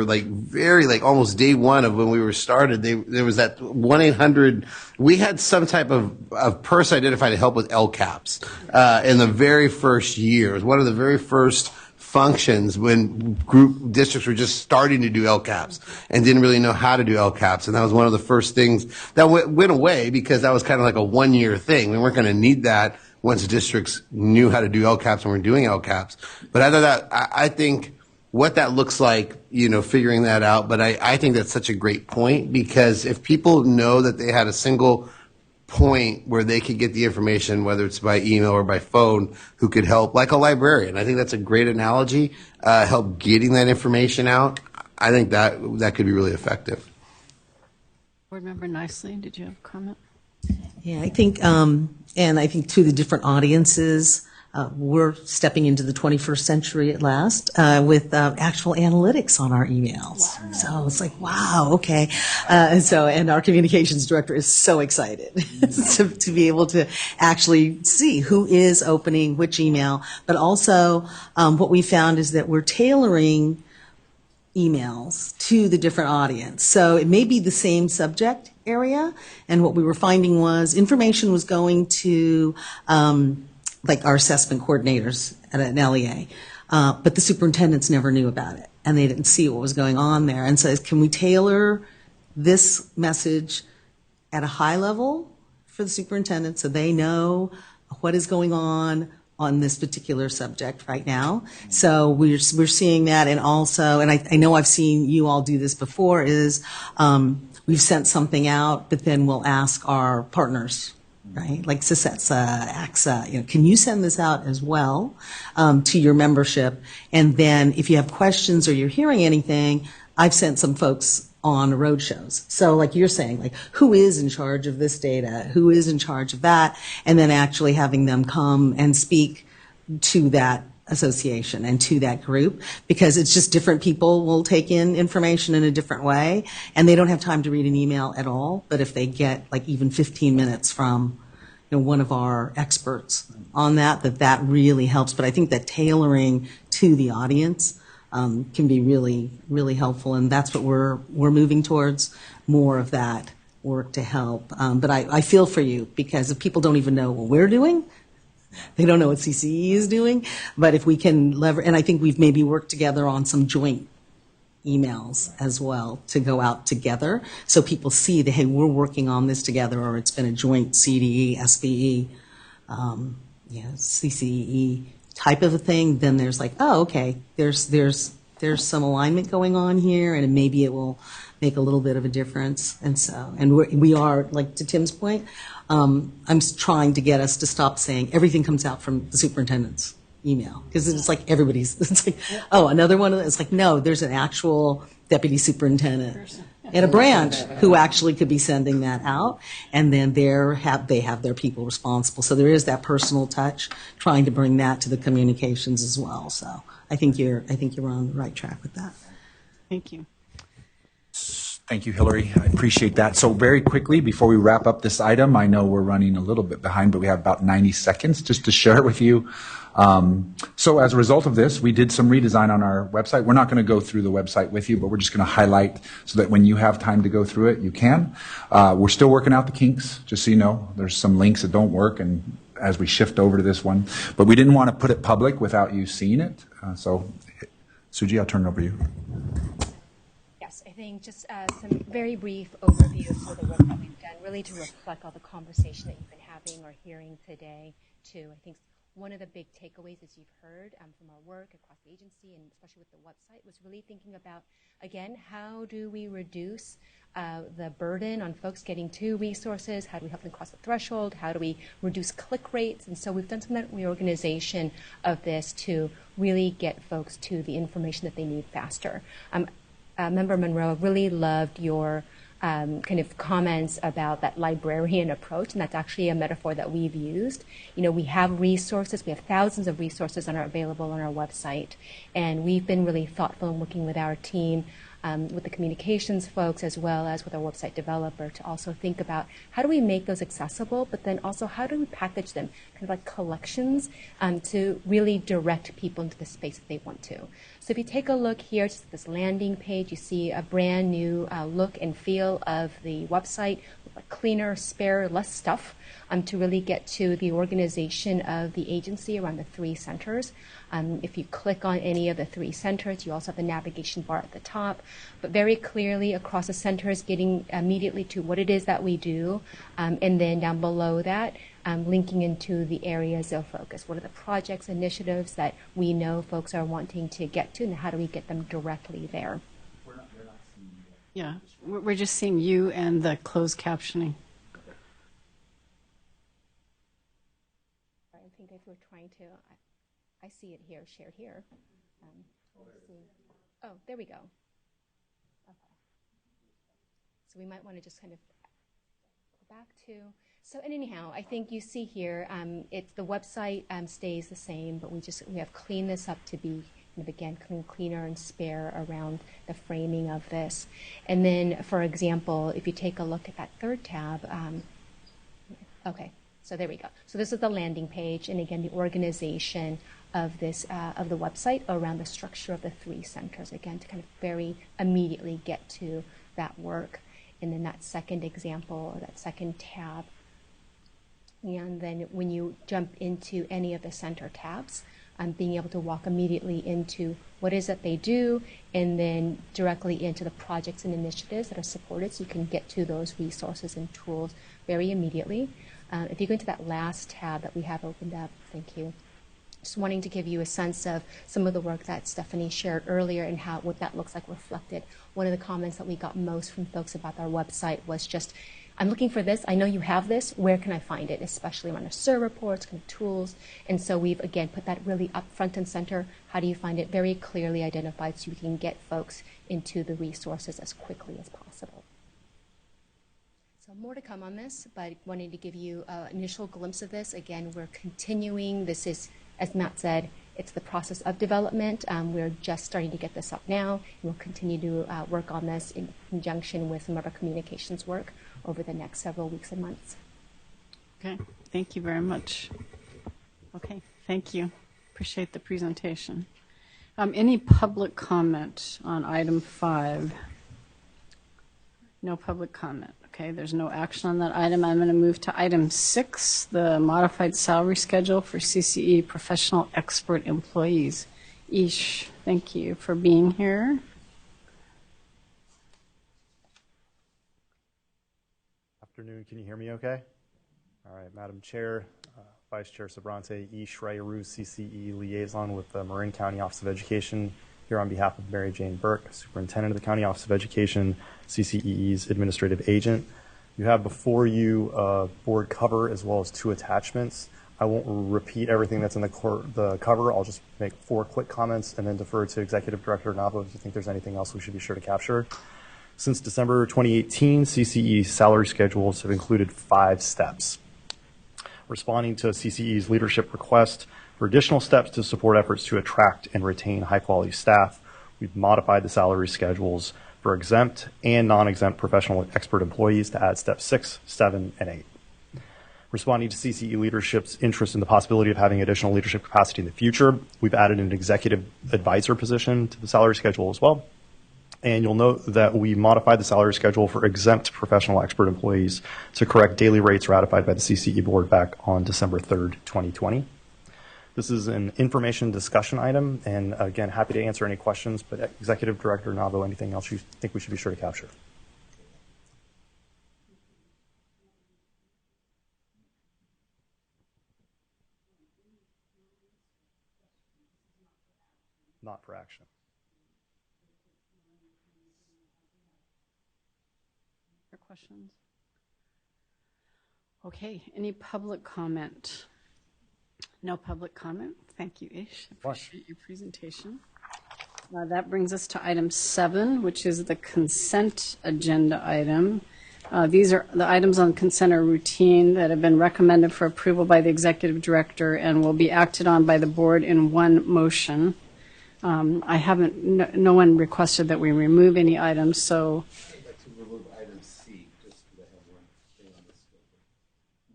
almost day one of when we were started, there was that 1-800. We had some type of person identified to help with LCAPs in the very first year. It was one of the very first functions when group districts were just starting to do LCAPs and didn't really know how to do LCAPs. And that was one of the first things that went away because that was kind of like a 1-year thing. We weren't going to need that once districts knew how to do LCAPs and were doing LCAPs. But other than that, I think what that looks like, figuring that out. But I think that's such a great point because if people know that they had a single point where they could get the information, whether it's by email or by phone, who could help, like a librarian. I think that's a great analogy, help getting that information out. I think that could be really effective. Board Member Nicely, did you have a comment? Yeah, I think, and I think to the different audiences, we're stepping into the 21st century at last with actual analytics on our emails. Wow. So it's like, wow, okay. And our communications director is so excited to be able to actually see who is opening which email. But also what we found is that we're tailoring emails to the different audience. So it may be the same subject area. And what we were finding was information was going to like our assessment coordinators at an LEA. But the superintendents never knew about it, and they didn't see what was going on there. And so can we tailor this message at a high level for the superintendent so they know what is going on this particular subject right now? So we're seeing that, and also, and I know I've seen you all do this before, is we've sent something out, but then we'll ask our partners, right? Like CCEEE, AXA, can you send this out as well to your membership? And then if you have questions or you're hearing anything, I've sent some folks on road shows. So like you're saying, like who is in charge of this data? Who is in charge of that? And then actually having them come and speak to that association and to that group, because it's just different people will take in information in a different way, and they don't have time to read an email at all. But if they get like even 15 minutes from one of our experts on that really helps. But I think that tailoring to the audience can be really, really helpful, and that's what we're moving towards, more of that work to help. But I feel for you, because if people don't even know what we're doing, they don't know what CCEE is doing. But if we can leverage, and I think we've maybe worked together on some joint emails as well to go out together, so people see that, hey, we're working on this together, or it's been a joint CDE, SBE, CCEE type of a thing. Then there's like, oh, okay, there's some alignment going on here, and maybe it will make a little bit of a difference. And we are, like to Tim's point, I'm trying to get us to stop saying everything comes out from the superintendent's email, because it's like it's like, oh, another one of them. It's like, no, there's an actual deputy superintendent in a branch who actually could be sending that out, and then they have their people responsible. So there is that personal touch, trying to bring that to the communications as well. So I think you're on the right track with that. Thank you. Thank you, Hillary. I appreciate that. So very quickly, before we wrap up this item, I know we're running a little bit behind, but we have about 90 seconds just to share it with you. So as a result of this, we did some redesign on our website. We're not going to go through the website with you, but we're just going to highlight so that when you have time to go through it, you can. We're still working out the kinks, just so you know. There's some links that don't work, and as we shift over to this one. But we didn't want to put it public without you seeing it. So, Suji, I'll turn it over to you. I think just some very brief overview of sort of the work that we've done, really to reflect all the conversation that you've been having or hearing today, too. I think one of the big takeaways, as you've heard from our work across the agency, and especially with the website, was really thinking about, again, how do we reduce the burden on folks getting to resources? How do we help them cross the threshold? How do we reduce click rates? And so we've done some reorganization of this to really get folks to the information that they need faster. Member Monroe, really loved your kind of comments about that librarian approach, and that's actually a metaphor that we've used. We have resources. We have thousands of resources available on our website, and we've been really thoughtful in working with our team with the communications folks as well as with our website developer to also think about how do we make those accessible, but then also how do we package them, kind of like collections, to really direct people into the space that they want to. So if you take a look here, just at this landing page, you see a brand new look and feel of the website, cleaner, spare, less stuff, to really get to the organization of the agency around the 3 centers. If you click on any of the 3 centers, you also have the navigation bar at the top, but very clearly across the centers getting immediately to what it is that we do, and then down below that, linking into the areas of focus. What are the projects, initiatives that we know folks are wanting to get to, and how do we get them directly there? Yeah, we're just seeing you and the closed captioning. I think if we're trying to, I see it here, share here. Oh, there we go. Okay. So we might want to just kind of go back to, so and anyhow, I think you see here, it's the website stays the same, but we have cleaned this up to be again, cleaner and spare around the framing of this. And then, for example, if you take a look at that 3rd tab, okay, so there we go. So this is the landing page, and again, the organization of this of the website around the structure of the 3 centers. Again, to kind of very immediately get to that work. And then that 2nd example, or that 2nd tab. And then when you jump into any of the center tabs, being able to walk immediately into what is it they do, and then directly into the projects and initiatives that are supported, so you can get to those resources and tools very immediately. If you go into that last tab that we have opened up, thank you. Just wanting to give you a sense of some of the work that Stephanie shared earlier and what that looks like reflected. One of the comments that we got most from folks about our website was just, I'm looking for this. I know you have this. Where can I find it? Especially around our SIR reports, kind of tools. And so we've, again, put that really up front and center. How do you find it? Very clearly identified so you can get folks into the resources as quickly as possible. So more to come on this, but wanting to give you an initial glimpse of this. Again, we're continuing. This is, as Matt said, it's the process of development. We're just starting to get this up now. And we'll continue to work on this in conjunction with some of our communications work over the next several weeks and months. Okay, thank you very much. Okay, thank you. Appreciate the presentation. Any public comment on item 5? No public comment. Okay, there's no action on that item. I'm going to move to item 6, the modified salary schedule for CCEE professional expert employees. Ish, thank you for being here. Afternoon, can you hear me okay? All right, Madam Chair, Vice Chair Sabrante, Ish Rayaru, CCE Liaison with the Marin County Office of Education, here on behalf of Mary Jane Burke, Superintendent of the County Office of Education, CCEE's administrative agent. You have before you a board cover as well as 2 attachments. I won't repeat everything that's in the cover. I'll just make 4 quick comments and then defer to Executive Director Nava if you think there's anything else we should be sure to capture. Since December 2018, CCE salary schedules have included 5 steps. Responding to CCE's leadership request for additional steps to support efforts to attract and retain high-quality staff, we've modified the salary schedules for exempt and non-exempt professional expert employees to add steps 6, 7, and 8. Responding to CCE leadership's interest in the possibility of having additional leadership capacity in the future, we've added an executive advisor position to the salary schedule as well. And you'll note that we modified the salary schedule for exempt professional expert employees to correct daily rates ratified by the CCE board back on December 3rd, 2020. This is an information discussion item, and again, happy to answer any questions, but Executive Director Navo, anything else you think we should be sure to capture? Not for action. Questions? Okay, any public comment? No public comment. Thank you, Ish. Appreciate your presentation. That brings us to item 7, which is the consent agenda item. These are the items on consent are routine that have been recommended for approval by the executive director and will be acted on by the board in one motion. I haven't, no one requested that we remove any items, so. I'd like to remove item C, just because I have one thing on this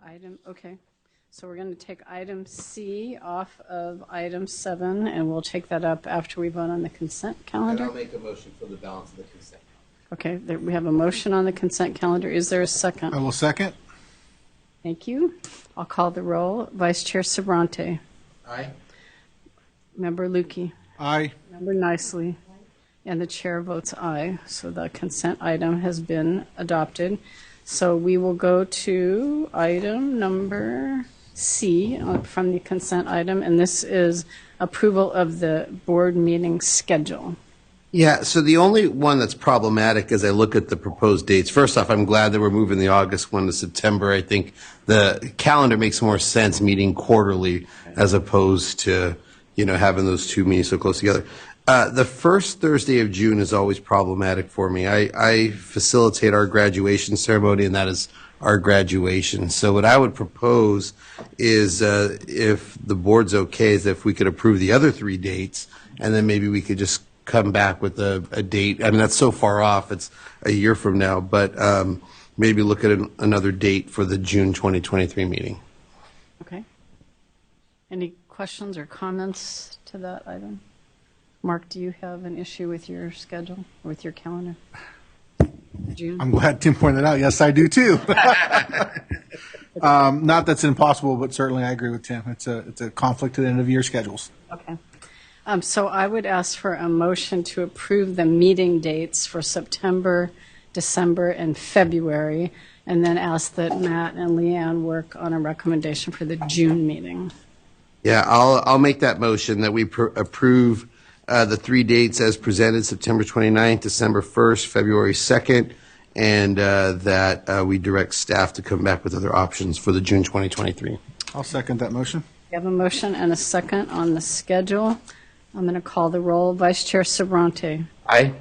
schedule. Item, okay. So we're going to take item C off of item 7, and we'll take that up after we vote on the consent And calendar. I'll make a motion for the balance of the consent. Okay, we have a motion on the consent calendar. Is there a second? I will second. Thank you. I'll call the roll. Vice Chair Sabrante. Aye. Member Lukey. Aye. Member Nicely. And the chair votes aye. So the consent item has been adopted. So we will go to item number C from the consent item, and this is approval of the board meeting schedule. Yeah, so the only one that's problematic as I look at the proposed dates, first off, I'm glad that we're moving the August one to September. I think the calendar makes more sense meeting quarterly as opposed to, having those two meetings so close together. The first Thursday of June is always problematic for me. I facilitate our graduation ceremony, and that is our graduation. So what I would propose is, if the board's okay, is if we could approve the other 3 dates, and then maybe we could just come back with a date. I mean, that's so far off. It's a year from now, but maybe look at another date for the June 2023 meeting. Okay. Any questions or comments to that item? Mark, do you have an issue with your schedule, or with your calendar? June? I'm glad Tim pointed that out. Yes, I do too. Not that's impossible, but certainly I agree with Tim. It's a conflict at the end of year schedules. Okay. So I would ask for a motion to approve the meeting dates for September, December, and February, and then ask that Matt and Leanne work on a recommendation for the June meeting. Yeah, I'll make that motion that we approve the 3 dates as presented, September 29th, December 1st, February 2nd, and that we direct staff to come back with other options for the June 2023. I'll second that motion. We have a motion and a second on the schedule. I'm going to call the roll. Vice Chair Sabrante. Aye.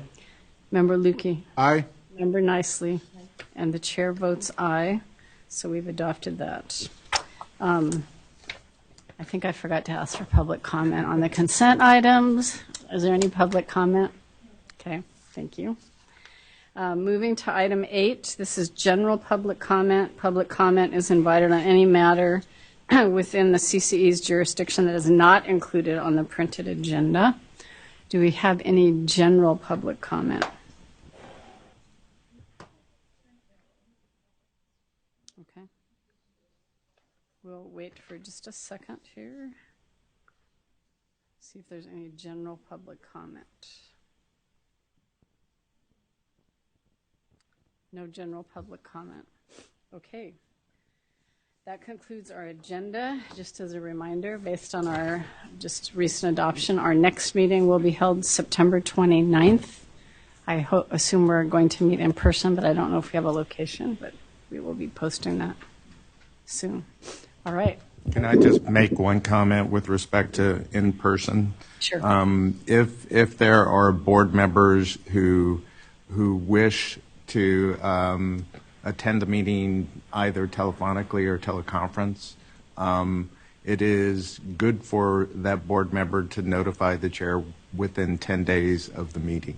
Member Lukey. Aye. Member Nicely. And the chair votes aye. So we've adopted that. I think I forgot to ask for public comment on the consent items. Is there any public comment? Okay, thank you. Moving to item 8, this is general public comment. Public comment is invited on any matter within the CCEE's jurisdiction that is not included on the printed agenda. Do we have any general public comment? Okay. We'll wait for just a second here. See if there's any general public comment. No general public comment. Okay. That concludes our agenda. Just as a reminder, based on our just recent adoption, our next meeting will be held September 29th. I assume we're going to meet in person, but I don't know if we have a location, but we will be posting that soon. All right. Can I just make one comment with respect to in person? Sure. If there are board members who wish to attend the meeting either telephonically or teleconference, it is good for that board member to notify the chair within 10 days of the meeting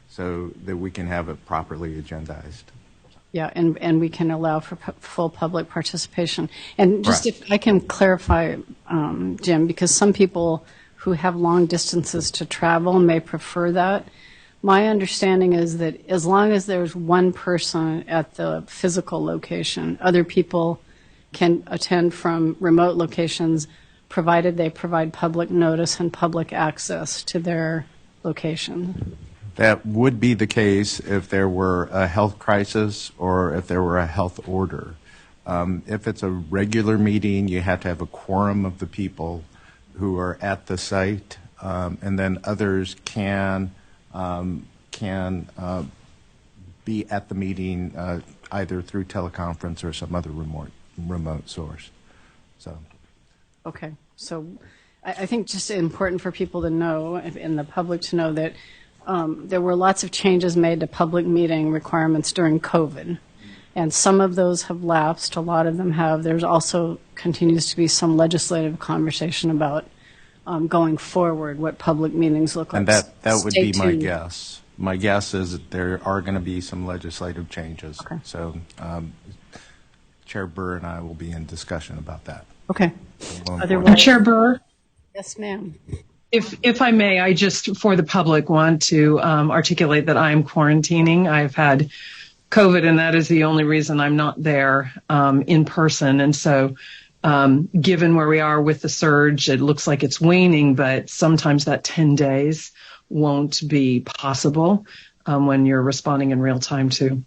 so that we can have it properly agendized. Yeah, and we can allow for full public participation. And just Correct. if I can clarify, Jim, because some people who have long distances to travel may prefer that. My understanding is that as long as there's one person at the physical location, other people can attend from remote locations, provided they provide public notice and public access to their location. That would be the case if there were a health crisis or if there were a health order. If it's a regular meeting, you have to have a quorum of the people who are at the site, and then others can be at the meeting either through teleconference or some other remote source. So, okay, so I think just important for people to know, and the public to know, that there were lots of changes made to public meeting requirements during COVID, and some of those have lapsed. A lot of them have. There's also continues to be some legislative conversation about going forward, what public meetings look like. And that would Stay be my tuned. guess. My guess is that there are going to be some legislative changes. Okay. So Chair Burr and I will be in discussion about that. Okay. Going Otherwise- forward. Chair Burr, Yes, ma'am. if I may, I just, for the public, want to articulate that I'm quarantining. I've had COVID, and that is the only reason I'm not there in person. And so, given where we are with the surge, it looks like it's waning, but sometimes that 10 days won't be possible when you're responding in real time to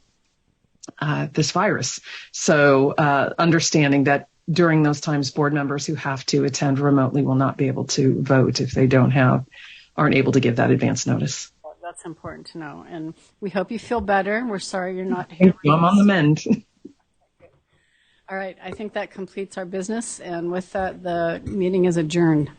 this virus. So, understanding that during those times, board members who have to attend remotely will not be able to vote if they aren't able to give that advance notice. That's important to know. And we hope you feel better. We're sorry you're not here. I'm on the mend. All right. I think that completes our business. And with that, the meeting is adjourned.